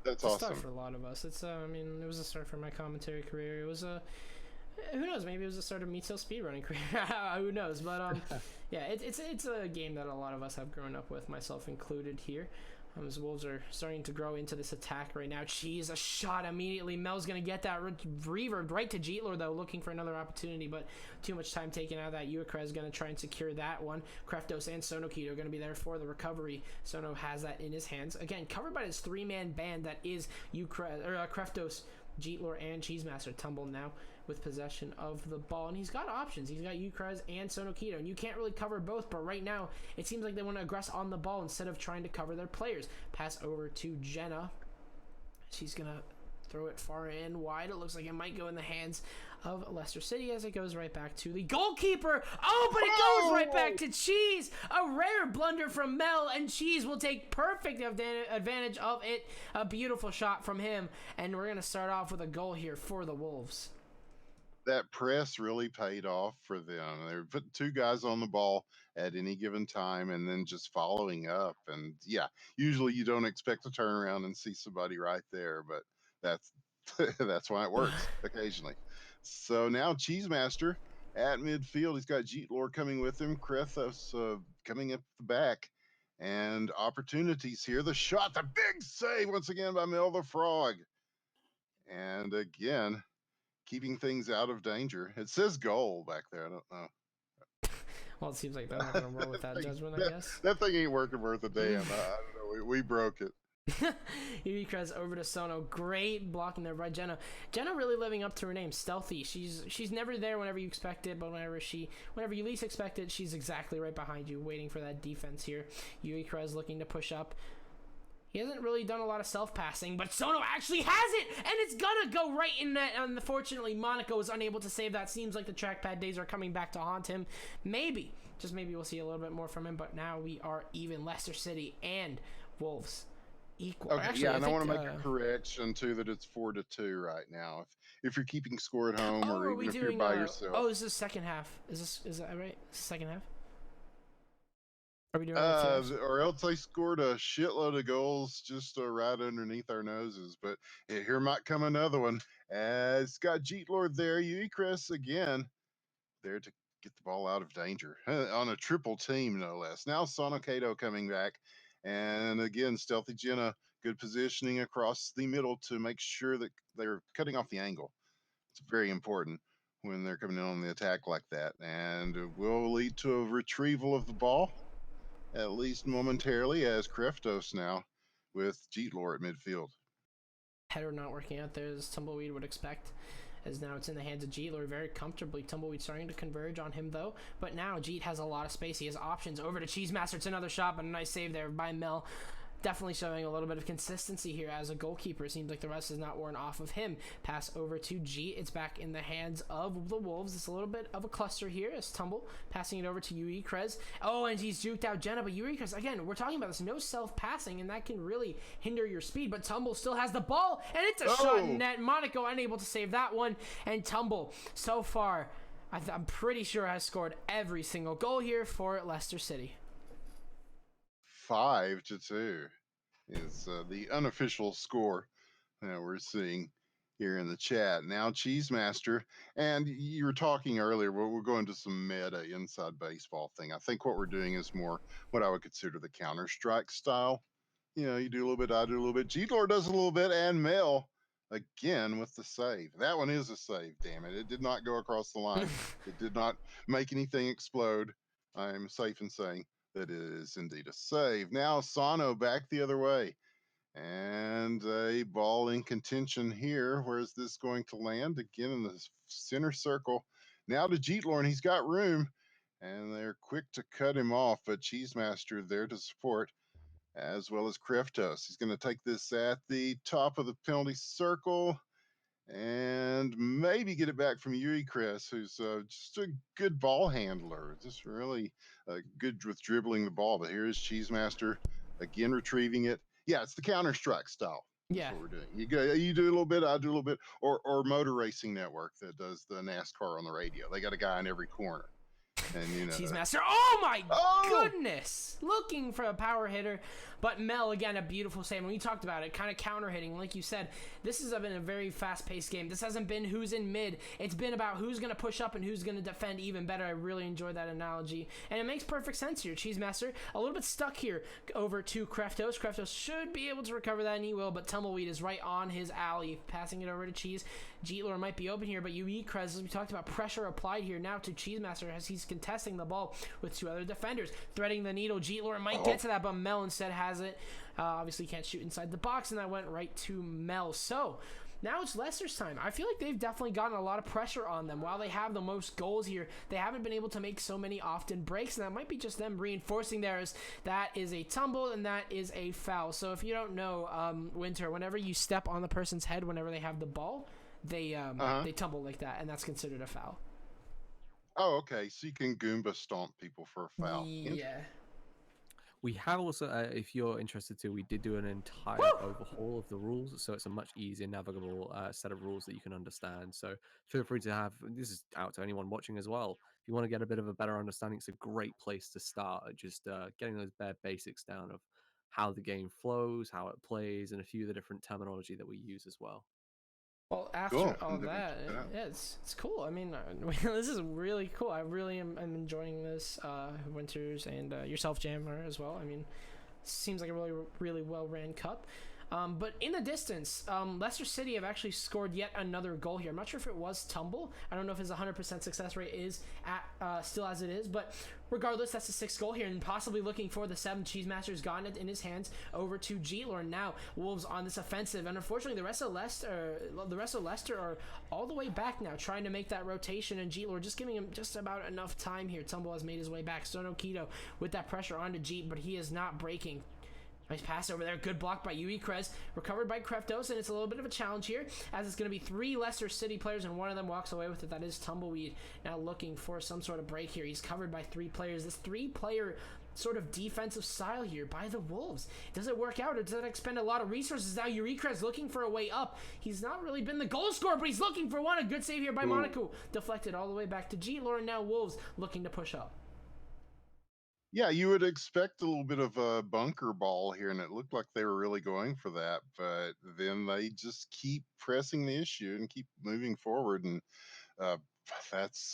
That's it's awesome. a start for a lot of us. It's it was a start for my commentary career. It was who knows? Maybe it was the start of Meatcell speedrunning career. Who knows? But yeah, it's a game that a lot of us have grown up with, myself included here. As Wolves are starting to grow into this attack right now. Cheese, a shot immediately. Mel's going to get that reverb right to Jeetlord, though, looking for another opportunity, but too much time taken out of that. Uakra is going to try and secure that one. Kreftos and Sonokito are going to be there for the recovery. Sono has that in his hands. Again, covered by his 3-man band that is Kreftos, Jeetlord, and Cheesemaster. Tumble now with possession of the ball, and he's got options. He's got Ukrez and Sonokito, and you can't really cover both, but right now it seems like they want to aggress on the ball instead of trying to cover their players. Pass over to Jenna. She's gonna throw it far and wide. It looks like it might go in the hands of Leicester City as it goes right back to the goalkeeper. Oh, but it goes right back to Cheese. A rare blunder from Mel, and Cheese will take perfect advantage of it. A beautiful shot from him, and we're gonna start off with a goal here for the Wolves. that press really paid off for them. They're putting two guys on the ball at any given time and then just following up. And yeah, usually you don't expect to turn around and see somebody right there, but that's that's why it works occasionally. So now Cheesemaster at midfield. He's got Jeetlor coming with him, Krethos coming up the back. And opportunities here. The shot, the big save once again by Mel the Frog. And again, keeping things out of danger. It says goal back there. I don't know. Well, it seems like they're not going to roll with that judgment, I guess. That thing ain't working worth a damn. I don't know. We broke it. Urikres over to Sono. Great blocking there by Jenna. Jenna really living up to her name, Stealthy. She's never there whenever you expect it, but whenever you least expect it, she's exactly right behind you, waiting for that defense here. Urikres looking to push up. He hasn't really done a lot of self-passing, but Sono actually has it, and it's gonna go right in net. Unfortunately, Monaco is unable to save that. Seems like the trackpad days are coming back to haunt him. Maybe, just maybe we'll see a little bit more from him, but now we are even. Leicester City and Wolves equal. Okay, Actually, yeah, and I want to think, make a correction too that it's 4-2 right now. If you're keeping score at home Oh, or are even we if doing, you're by yourself. Oh, this is second half. Is that right? This is second half? Are we doing it Or else they scored a shitload of goals just right underneath our noses. But here might come another one. It's got Jeetlord there. Urikres again there to get the ball out of danger on a triple team, no less. Now Sonokato coming back. And again, Stealthy Jenna, good positioning across the middle to make sure that they're cutting off the angle. It's very important when they're coming in on the attack like that. And it will lead to a retrieval of the ball, at least momentarily, as Kreftos now with Jeetlor at midfield. Header not working out there as Tumbleweed would expect, as now it's in the hands of Jeetlor very comfortably. Tumbleweed starting to converge on him though, but now Jeet has a lot of space. He has options over to Cheesemaster. It's another shot, but a nice save there by Mel. Definitely showing a little bit of consistency here as a goalkeeper. It seems like the rest is not worn off of him. Pass over to G. It's back in the hands of the Wolves. It's a little bit of a cluster here as Tumble passing it over to Urikres. Oh, and he's juked out Jenna, but Urikres, again, we're talking about this no self-passing, and that can really hinder your speed, but Tumble still has the ball, and it's a shot in net. Monaco unable to save that one, and Tumble, so far, I'm pretty sure has scored every single goal here for Leicester City. 5-2 is the unofficial score that we're seeing here in the chat. Now Cheesemaster, and you were talking earlier, we're going to some meta inside baseball thing. I think what we're doing is more what I would consider the Counter-Strike style. You know, you do a little bit, I do a little bit. Jeetlor does a little bit, and Mel again with the save. That one is a save, damn it. It did not go across the line. It did not make anything explode. I'm safe in saying that it is indeed a save. Now Sano back the other way. And a ball in contention here. Where is this going to land? Again in the center circle. Now to Jeetlor, and he's got room. And they're quick to cut him off, but Cheesemaster there to support, as well as Kreftos. He's going to take this at the top of the penalty circle and maybe get it back from Urikres, who's just a good ball handler, just really good with dribbling the ball. But here is Cheesemaster again retrieving it. Yeah, it's the Counter-Strike style. Yeah, that's what we're doing. You do a little bit, I do a little bit, or Motor Racing Network that does the NASCAR on the radio. They got a guy in every corner. And you know, Cheesemaster. Oh my goodness! Looking for a power hitter, but Mel again a beautiful save. When we talked about it, kind of counter hitting, like you said. This has been a very fast-paced game. This hasn't been who's in mid. It's been about who's going to push up and who's going to defend even better. I really enjoyed that analogy, and it makes perfect sense here. Cheesemaster a little bit stuck here over to Kreftos. Kreftos should be able to recover that, and he will. But Tumbleweed is right on his alley, passing it over to Cheese. Jeetlor might be open here, but Urikres, as we talked about, pressure applied here now to Cheesemaster as he's contesting the ball with two other defenders, threading the needle. Jeetlor might get to that, but Mel instead has it. Obviously can't shoot inside the box, and that went right to Mel. So now it's Leicester's time. I feel like they've definitely gotten a lot of pressure on them. While they have the most goals here, they haven't been able to make so many often breaks, and that might be just them reinforcing theirs. That is a tumble, and that is a foul. So if you don't know, Winter, whenever you step on the person's head whenever they have the ball, they tumble like that, and that's considered a foul. Oh, okay. So you can Goomba stomp people for a foul. Yeah. We have also, if you're interested to, we did do an entire overhaul of the rules, so it's a much easier navigable set of rules that you can understand. So feel free to have, this is out to anyone watching as well. If you want to get a bit of a better understanding, it's a great place to start, just getting those bare basics down of how the game flows, how it plays, and a few of the different terminology that we use as well. Well, after Cool. all I'm definitely that, check that out. yeah, it's cool. I mean, this is really cool. I really am I'm enjoying this, Winters, and yourself, Jammer, as well. I mean, seems like a really well ran cup. But in the distance, Leicester City have actually scored yet another goal here. I'm not sure if it was Tumble. I don't know if his 100% success rate is at still as it is, but regardless, that's the 6th goal here, and possibly looking for the 7th. Cheesemaster's gotten it in his hands over to Jeetlor. Now Wolves on this offensive, and unfortunately, the rest of Leicester are all the way back now, trying to make that rotation, and Jeetlor just giving him just about enough time here. Tumble has made his way back. Sono Kito with that pressure onto Jeet, but he is not breaking. Nice pass over there. Good block by Yui Krez. Recovered by Kreftos, and it's a little bit of a challenge here, as it's going to be 3 Leicester City players, and one of them walks away with it. That is Tumbleweed, now looking for some sort of break here. He's covered by 3 players. This 3-player sort of defensive style here by the Wolves. Does it work out, or does it expend a lot of resources? Now Eureka's looking for a way up. He's not really been the goal scorer, but he's looking for one. A good save here by Monaco. Deflected all the way back to Jeetlor, and now Wolves looking to push up. Yeah, you would expect a little bit of a bunker ball here, and it looked like they were really going for that, but then they just keep pressing the issue and keep moving forward, and uh, that's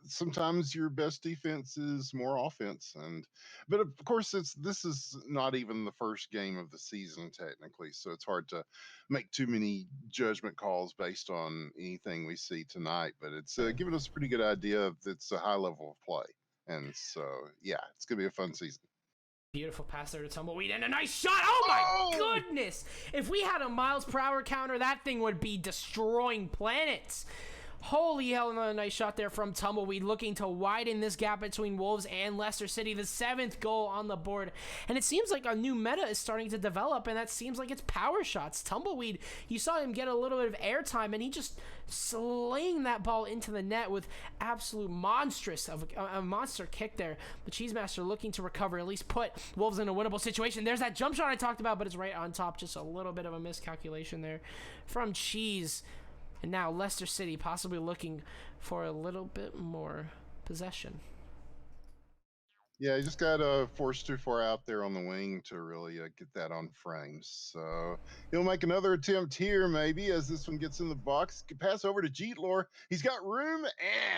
sometimes your best defense is more offense. And but of course, this is not even the first game of the season technically, so it's hard to make too many judgment calls based on anything we see tonight. But it's given us a pretty good idea of it's a high level of play. And so, yeah, it's going to be a fun season. Beautiful pass there to Tumbleweed, and a nice shot. Oh my goodness! If we had a miles per hour counter, that thing would be destroying planets. Holy hell, another nice shot there from Tumbleweed, looking to widen this gap between Wolves and Leicester City. The 7th goal on the board. And it seems like a new meta is starting to develop, and that seems like it's power shots. Tumbleweed, you saw him get a little bit of airtime, and he just slaying that ball into the net with absolute monstrous of a monster kick there. The Cheesemaster looking to recover, at least put Wolves in a winnable situation. There's that jump shot I talked about, but it's right on top. Just a little bit of a miscalculation there from Cheese. And now Leicester City possibly looking for a little bit more possession. Yeah, he just got forced too far out there on the wing to really get that on frames. So he'll make another attempt here, maybe, as this one gets in the box. Pass over to Jeetlor. He's got room,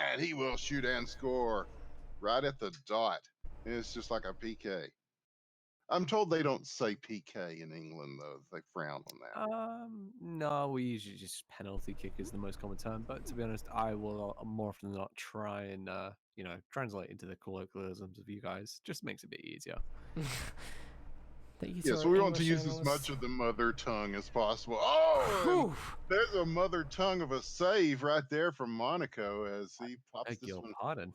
and he will shoot and score right at the dot. It's just like a PK. I'm told they don't say PK in England, though. They frown on that. No, we usually just penalty kick is the most common term. But to be honest, I will more often than not try and translate into the colloquialisms of you guys. Just makes it a bit easier. Yeah, so we want to use as much of the mother tongue as possible. Oh, there's a mother tongue of a save right there from Monaco as he pops Beg this your one. pardon.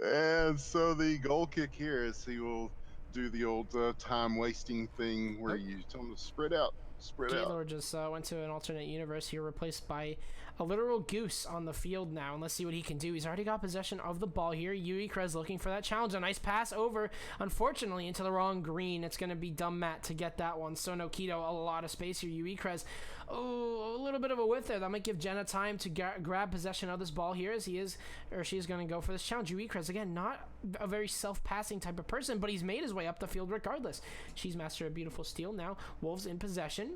And so the goal kick here is he will do the old time wasting thing where you tell him to spread out. Jeetlor just went to an alternate universe here, replaced by a literal goose on the field now. And let's see what he can do. He's already got possession of the ball here. Yui Krez looking for that challenge. A nice pass over, unfortunately, into the wrong green. It's going to be Dumb Matt to get that one. So Nokito, a lot of space here. Yui Krez, a little bit of a whiff there. That might give Jenna time to grab possession of this ball here, as she is going to go for this challenge. Yui Krez, again, not a very self-passing type of person, but he's made his way up the field regardless. Cheesemaster, a beautiful steal. Now Wolves in possession.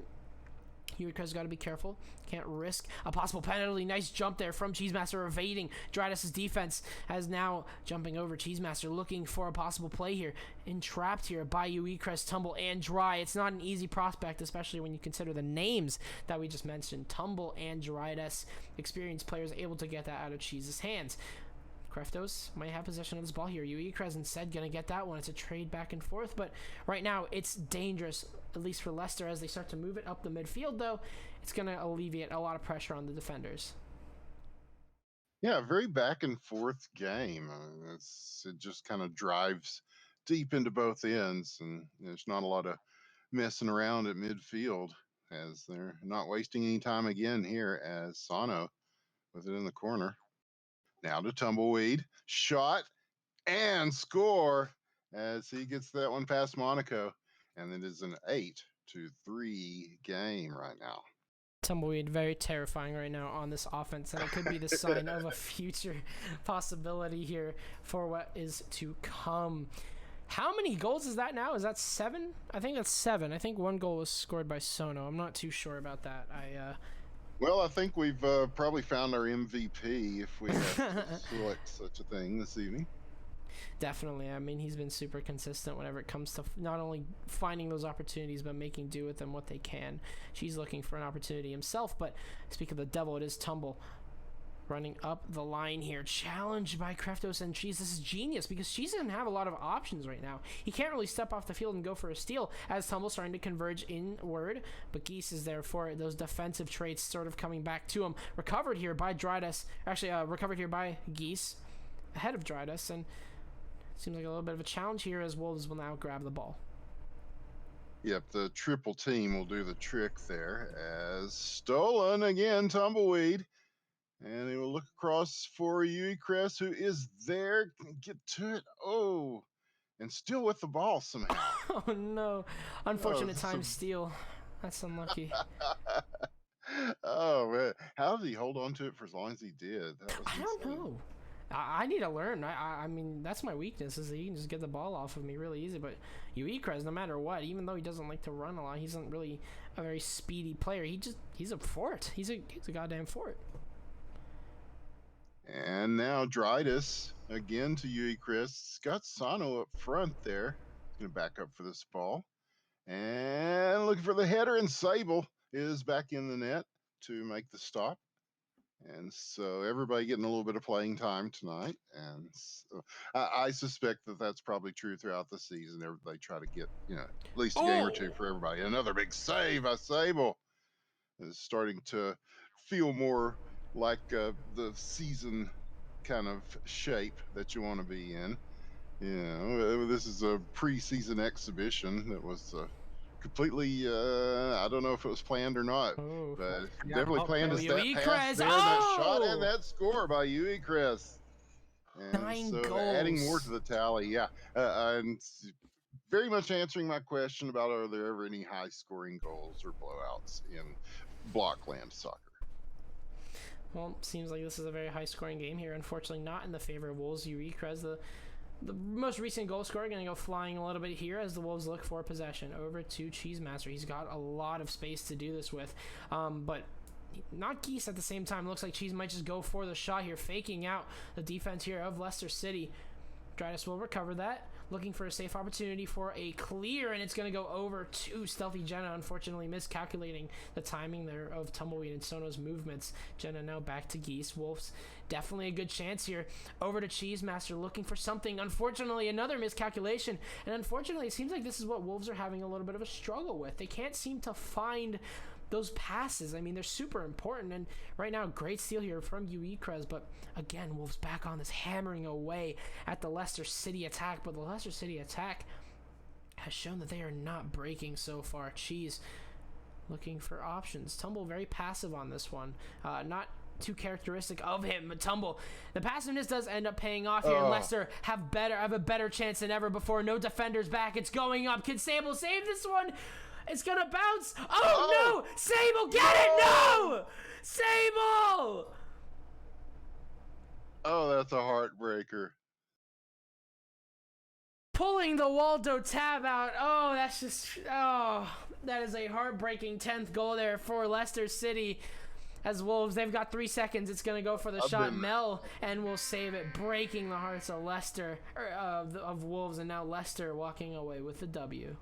Yurika's got to be careful. Can't risk a possible penalty. Nice jump there from Cheesemaster, evading Drydas' defense, as now jumping over Cheesemaster, looking for a possible play here. Entrapped here by Uikres, Tumble, and Dry. It's not an easy prospect, especially when you consider the names that we just mentioned. Tumble and Drydas, experienced players able to get that out of Cheese's hands. Kreftos might have possession of this ball here. Uikres instead gonna get that one. It's a trade back and forth, but right now it's dangerous, at least for Leicester, as they start to move it up the midfield, though. It's gonna alleviate a lot of pressure on the defenders. Yeah, very back and forth game. It just kind of drives deep into both ends, and there's not a lot of messing around at midfield, as they're not wasting any time again here, as Sano with it in the corner. Now to Tumbleweed. Shot. and score as he gets that one past Monaco. And it is an 8-3 game right now. Tumbleweed very terrifying right now on this offense, and it could be the sign of a future possibility here for what is to come. How many goals is that now? Is that 7? I think that's 7. I think 1 goal was scored by Sono. I'm not too sure about that. Well, I think we've probably found our MVP if we have to select such a thing this evening. Definitely. I mean, he's been super consistent whenever it comes to not only finding those opportunities, but making do with them what they can. She's looking for an opportunity himself, but speak of the devil, it is Tumble running up the line here. Challenged by Kreftos and Cheese. This is genius because Cheese doesn't have a lot of options right now. He can't really step off the field and go for a steal as Tumble's starting to converge inward, but Geese is there for it. Those defensive traits sort of coming back to him. Recovered here by Drydas. Actually, recovered here by Geese ahead of Drydas, and seems like a little bit of a challenge here as Wolves will now grab the ball. Yep, the triple team will do the trick there as stolen again, Tumbleweed. And he will look across for Yui Crest, who is there. Can get to it. Oh, and still with the ball somehow. Oh no. Unfortunate time some- steal. That's unlucky. Oh, man. How did he hold on to it for as long as he did? That was I don't insane. know. I need to learn. I mean, that's my weakness, is that he can just get the ball off of me really easy. But Uikres, no matter what, even though he doesn't like to run a lot, he's not really a very speedy player. He's a fort. He's a goddamn fort. And now Drydas again to Yui Chris. Got Sano up front there. He's going to back up for this ball. And looking for the header, and Sable is back in the net to make the stop. And so everybody getting a little bit of playing time tonight. And so I suspect that that's probably true throughout the season. They try to get, at least a game or two for everybody. Another big save by Sable. Is starting to feel more like the season kind of shape that you want to be in. This is a preseason exhibition that was completely, I don't know if it was planned or not, Oh. but Yeah, definitely planned as that Yui pass Krez. there, that shot, Oh! and that score by Yui Chris. And 9 so adding more goals. to the tally, yeah. And very much answering my question about are there ever any high scoring goals or blowouts in Blockland soccer. Well, seems like this is a very high-scoring game here. Unfortunately, not in the favor of Wolves. Uikres, the most recent goal scorer, going to go flying a little bit here as the Wolves look for possession over to Cheesemaster. He's got a lot of space to do this with, but not Geese at the same time. Looks like Cheese might just go for the shot here, faking out the defense here of Leicester City. Drydas will recover that, looking for a safe opportunity for a clear, and it's going to go over to Stealthy Jenna, unfortunately miscalculating the timing there of Tumbleweed and Sono's movements. Jenna now back to Geese. Wolves definitely a good chance here. Over to Cheesemaster, looking for something. Unfortunately, another miscalculation, and unfortunately, it seems like this is what Wolves are having a little bit of a struggle with. They can't seem to find those passes. I mean, they're super important, and right now, great steal here from Uikres, but again, Wolves back on this, hammering away at the Leicester City attack, but the Leicester City attack has shown that they are not breaking so far. Cheese looking for options. Tumble very passive on this one. Not too characteristic of him, but Tumble, the passiveness does end up paying off here, and Leicester have a better chance than ever before. No defenders back. It's going up. Can Sable save this one? It's gonna bounce. Oh no! Sable, get it! No! Sable! Oh, that's a heartbreaker. Pulling the Waldo tab out. Oh, that's just... Oh, that is a heartbreaking 10th goal there for Leicester City. As Wolves, they've got 3 seconds. It's going to go for the shot. Mel, and will save it, breaking the hearts of Leicester, of Wolves, and now Leicester walking away with the W.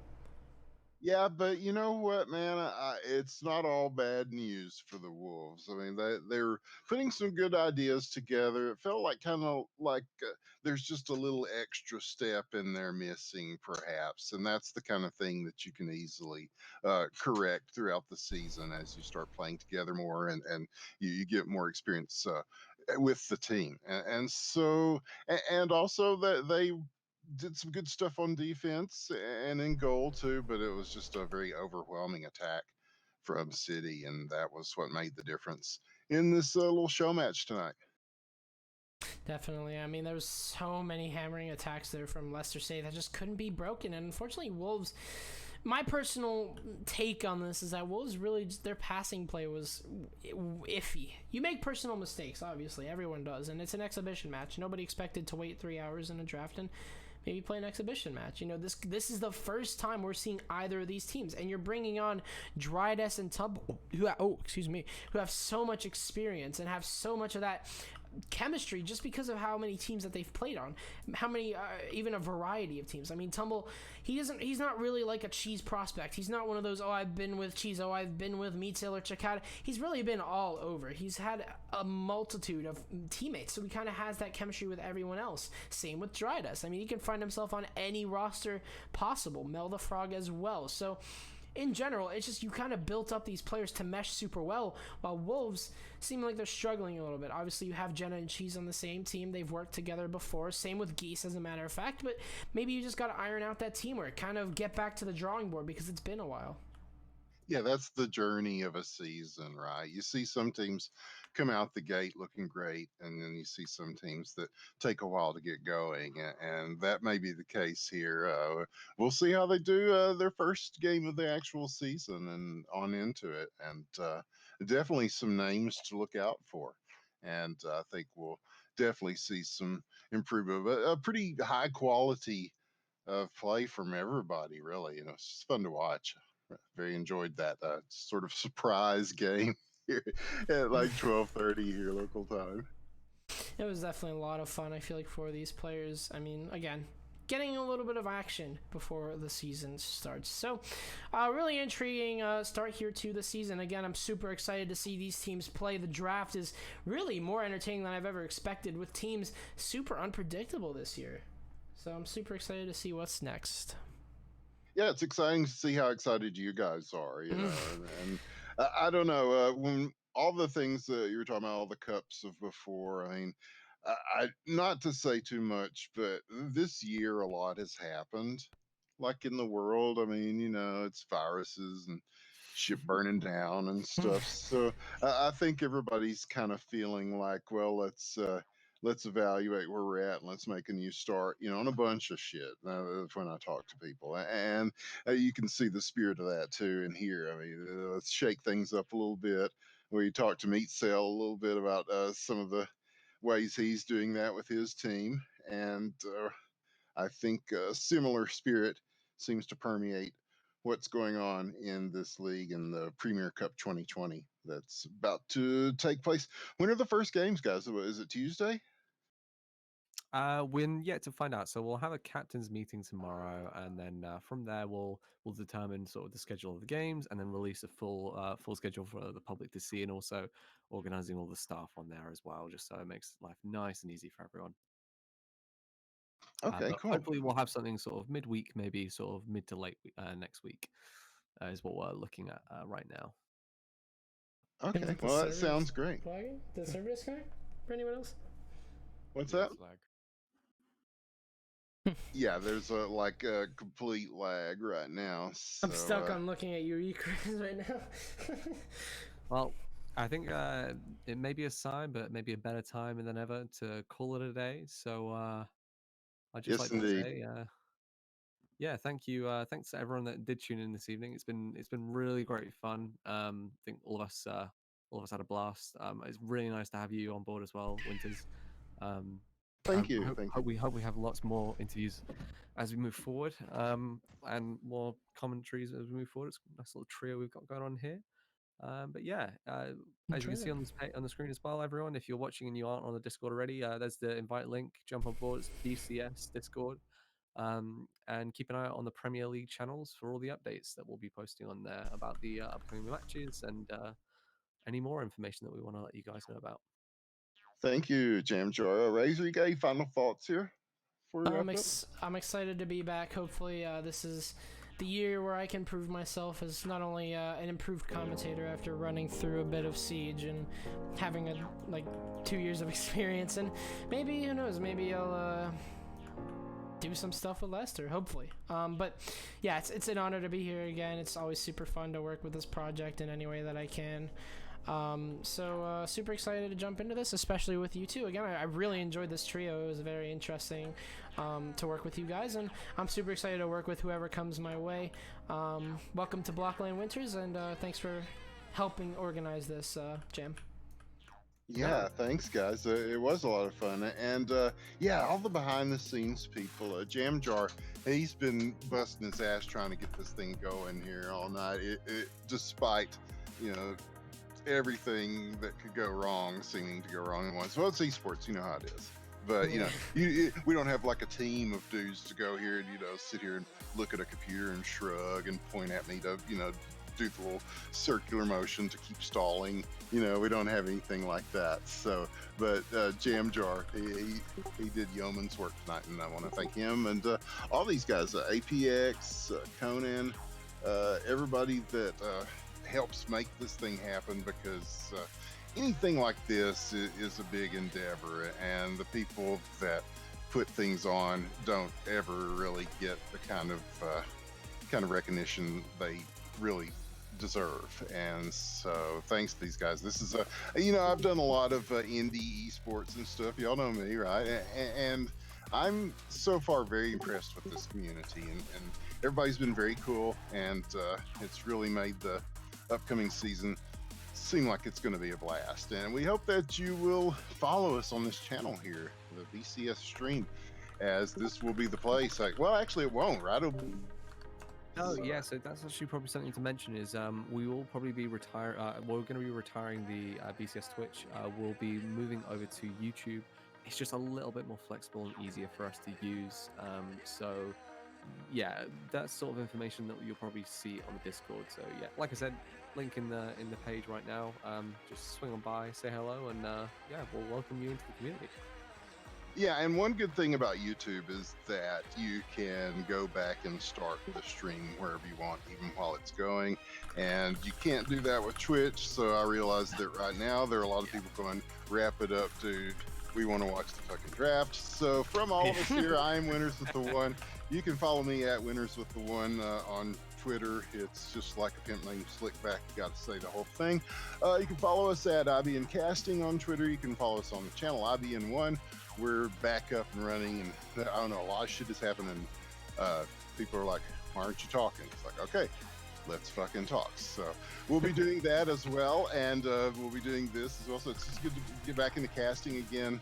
Yeah, but you know what, man? It's not all bad news for the Wolves. I mean, they're putting some good ideas together. It felt like kind of like there's just a little extra step in there missing, perhaps, and that's the kind of thing that you can easily correct throughout the season as you start playing together more and you get more experience with the team. And so, and also that they did some good stuff on defense and in goal too, but it was just a very overwhelming attack from City, and that was what made the difference in this little show match tonight. Definitely. I mean, there was so many hammering attacks there from Leicester City that just couldn't be broken. And unfortunately, Wolves, my personal take on this is that Wolves really, their passing play was iffy. You make personal mistakes, obviously. Everyone does. And it's an exhibition match. Nobody expected to wait 3 hours in a draft and maybe play an exhibition match. You know, this is the first time we're seeing either of these teams, and you're bringing on Drydas and Tumble, who have so much experience and have so much of that chemistry just because of how many teams that they've played on, how many even a variety of teams. I mean, Tumble, he's not really like a Cheese prospect. He's not one of those, oh, I've been with Cheese, oh, I've been with Meatsail or Chikata. He's really been all over. He's had a multitude of teammates, so he kind of has that chemistry with everyone else. Same with Drydas. I mean, he can find himself on any roster possible. Mel the Frog as well. So in general, it's just you kind of built up these players to mesh super well, while Wolves seem like they're struggling a little bit. Obviously, you have Jenna and Cheese on the same team. They've worked together before. Same with Geese, as a matter of fact. But maybe you just got to iron out that teamwork, kind of get back to the drawing board because it's been a while. Yeah, that's the journey of a season, right? You see some teams come out the gate looking great, and then you see some teams that take a while to get going, and that may be the case here. We'll see how they do their first game of the actual season and on into it, and definitely some names to look out for. And I think we'll definitely see some improvement, but a pretty high quality of play from everybody, really. You know, it's just fun to watch. Very enjoyed that sort of surprise game here at like 12:30 here local time. It was definitely a lot of fun, I feel like, for these players. I mean, again, getting a little bit of action before the season starts. So, really intriguing start here to the season. Again, I'm super excited to see these teams play. The draft is really more entertaining than I've ever expected, with teams super unpredictable this year. So I'm super excited to see what's next. Yeah, it's exciting to see how excited you guys are, you know, and I don't know, when all the things that you were talking about, all the cups of before, I mean, not to say too much, but this year a lot has happened, like in the world. I mean, you know, it's viruses and ship burning down and stuff. So I think everybody's kind of feeling like, well, let's evaluate where we're at and let's make a new start, you know, on a bunch of shit. That's when I talk to people, and you can see the spirit of that too in here. I mean, let's shake things up a little bit. We talked to Meat Cell a little bit about some of the ways he's doing that with his team, and I think a similar spirit seems to permeate what's going on in this league in the Premier Cup 2020 that's about to take place. When are the first games, guys? Is it Tuesday? We're yet to find out. So we'll have a captain's meeting tomorrow, and then from there we'll determine sort of the schedule of the games, and then release a full schedule for the public to see, and also organizing all the staff on there as well, just so it makes life nice and easy for everyone. Okay, But cool. hopefully we'll have something sort of midweek, maybe sort of mid to late next week, is what we're looking at right now. Okay, well, that sounds great. Flagging? The server disconnect for anyone else? What's that? Yeah, there's a complete lag right now. So, I'm stuck on looking at your ecrans right now. Well, I think it may be a sign, but maybe a better time than ever to call it a day. So I'd just Yes, like to indeed. say, yeah, thank you. Thanks to everyone that did tune in this evening. It's been really great fun. I think all of us had a blast. It's really nice to have you on board as well, Winters. Thank you. Thank you. We hope we have lots more interviews as we move forward, and more commentaries as we move forward. It's a nice little trio we've got going on here. But yeah, as you can see on the screen as well, everyone, if you're watching and you aren't on the Discord already, there's the invite link. Jump on board. It's BCS Discord. And keep an eye out on the Premier League channels for all the updates that we'll be posting on there about the upcoming matches and any more information that we want to let you guys know about. Thank you, Jamjoy. Razor, you got any final thoughts here? I'm excited to be back. Hopefully, this is the year where I can prove myself as not only an improved commentator after running through a bit of Siege and having 2 years of experience, and maybe, who knows, maybe I'll do some stuff with Leicester, hopefully. But yeah, it's an honor to be here again. It's always super fun to work with this project in any way that I can. So super excited to jump into this, especially with you two. Again, I really enjoyed this trio. It was very interesting to work with you guys, and I'm super excited to work with whoever comes my way. Welcome to Blockland Winters, and thanks for helping organize this, Jam. Yeah, thanks, guys. It was a lot of fun, and yeah, all the behind-the-scenes people. Jam Jar, he's been busting his ass trying to get this thing going here all night. Despite, you know, everything that could go wrong, seeming to go wrong at once. Well, it's esports, you know how it is. But you know, we don't have like a team of dudes to go here and sit here and look at a computer and shrug and point at me to do the little circular motion to keep stalling. We don't have anything like that. So, but Jam Jar, he did yeoman's work tonight, and I want to thank him and all these guys, APX, Conan, everybody that helps make this thing happen, because anything like this is a big endeavor, and the people that put things on don't ever really get the kind of recognition they really deserve. And so thanks to these guys. This is I've done a lot of indie esports and stuff, y'all know me, right? And I'm so far very impressed with this community, and everybody's been very cool, and it's really made the upcoming season seem like it's going to be a blast. And we hope that you will follow us on this channel here, the BCS stream, as this will be the place. Well, actually it won't, right? Oh yeah, so that's actually probably something to mention is we will probably be we're going to be retiring the BCS Twitch. We'll be moving over to YouTube. It's just a little bit more flexible and easier for us to use. So yeah, that's sort of information that you'll probably see on the Discord. So yeah, like I said, link in the page right now. Just swing on by, say hello, and yeah, we'll welcome you into the community. Yeah, and one good thing about YouTube is that you can go back and start the stream wherever you want, even while it's going. And you can't do that with Twitch, so I realized that right now there are a lot of people going, wrap it up, dude. We want to watch the fucking draft. So from all of us here, I am Winners with the One. You can follow me at Winners with the One on Twitter. It's just like a pimp named Slickback. You got to say the whole thing. You can follow us at IBN Casting on Twitter. You can follow us on the channel IBN1. We're back up and running, and I don't know, a lot of shit is happening. People are like, why aren't you talking? It's like, okay, let's fucking talk. So we'll be doing that as well, and we'll be doing this as well. So it's just good to get back into casting again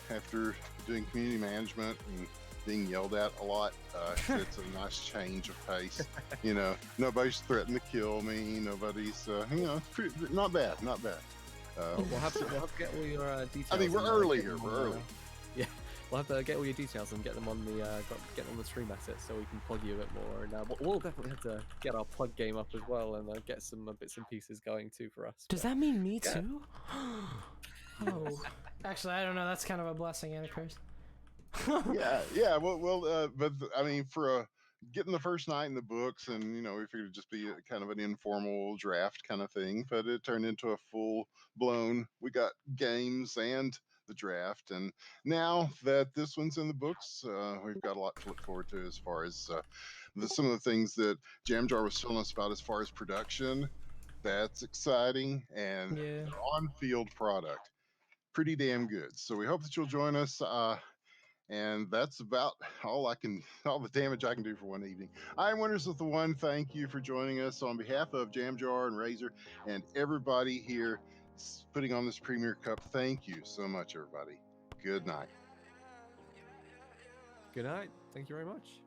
after doing community management and being yelled at a lot. It's a nice change of pace. Nobody's threatened to kill me. Nobody's, it's pretty, not bad. We'll have to get all your details. I mean, we're early here. We're early. Yeah, we'll have to get all your details and get them on the stream asset, so we can plug you a bit more. And we'll definitely have to get our plug game up as well, and get some bits and pieces going too for us. Does that mean me too? Oh, actually, I don't know. That's kind of a blessing and a curse. yeah. Well, but I mean, for getting the first night in the books, and we figured it'd just be a kind of an informal draft kind of thing, but it turned into a full blown. We got games and the draft, and now that this one's in the books, we've got a lot to look forward to as far as some of the things that Jam Jar was telling us about as far as production. That's exciting, and on-field product, pretty damn good. So we hope that you'll join us. And that's about all the damage I can do for one evening. I'm Winners with the One. Thank you for joining us on behalf of Jam Jar and Razor and everybody here putting on this Premier Cup. Thank you so much, everybody. Good night. Good night. Thank you very much.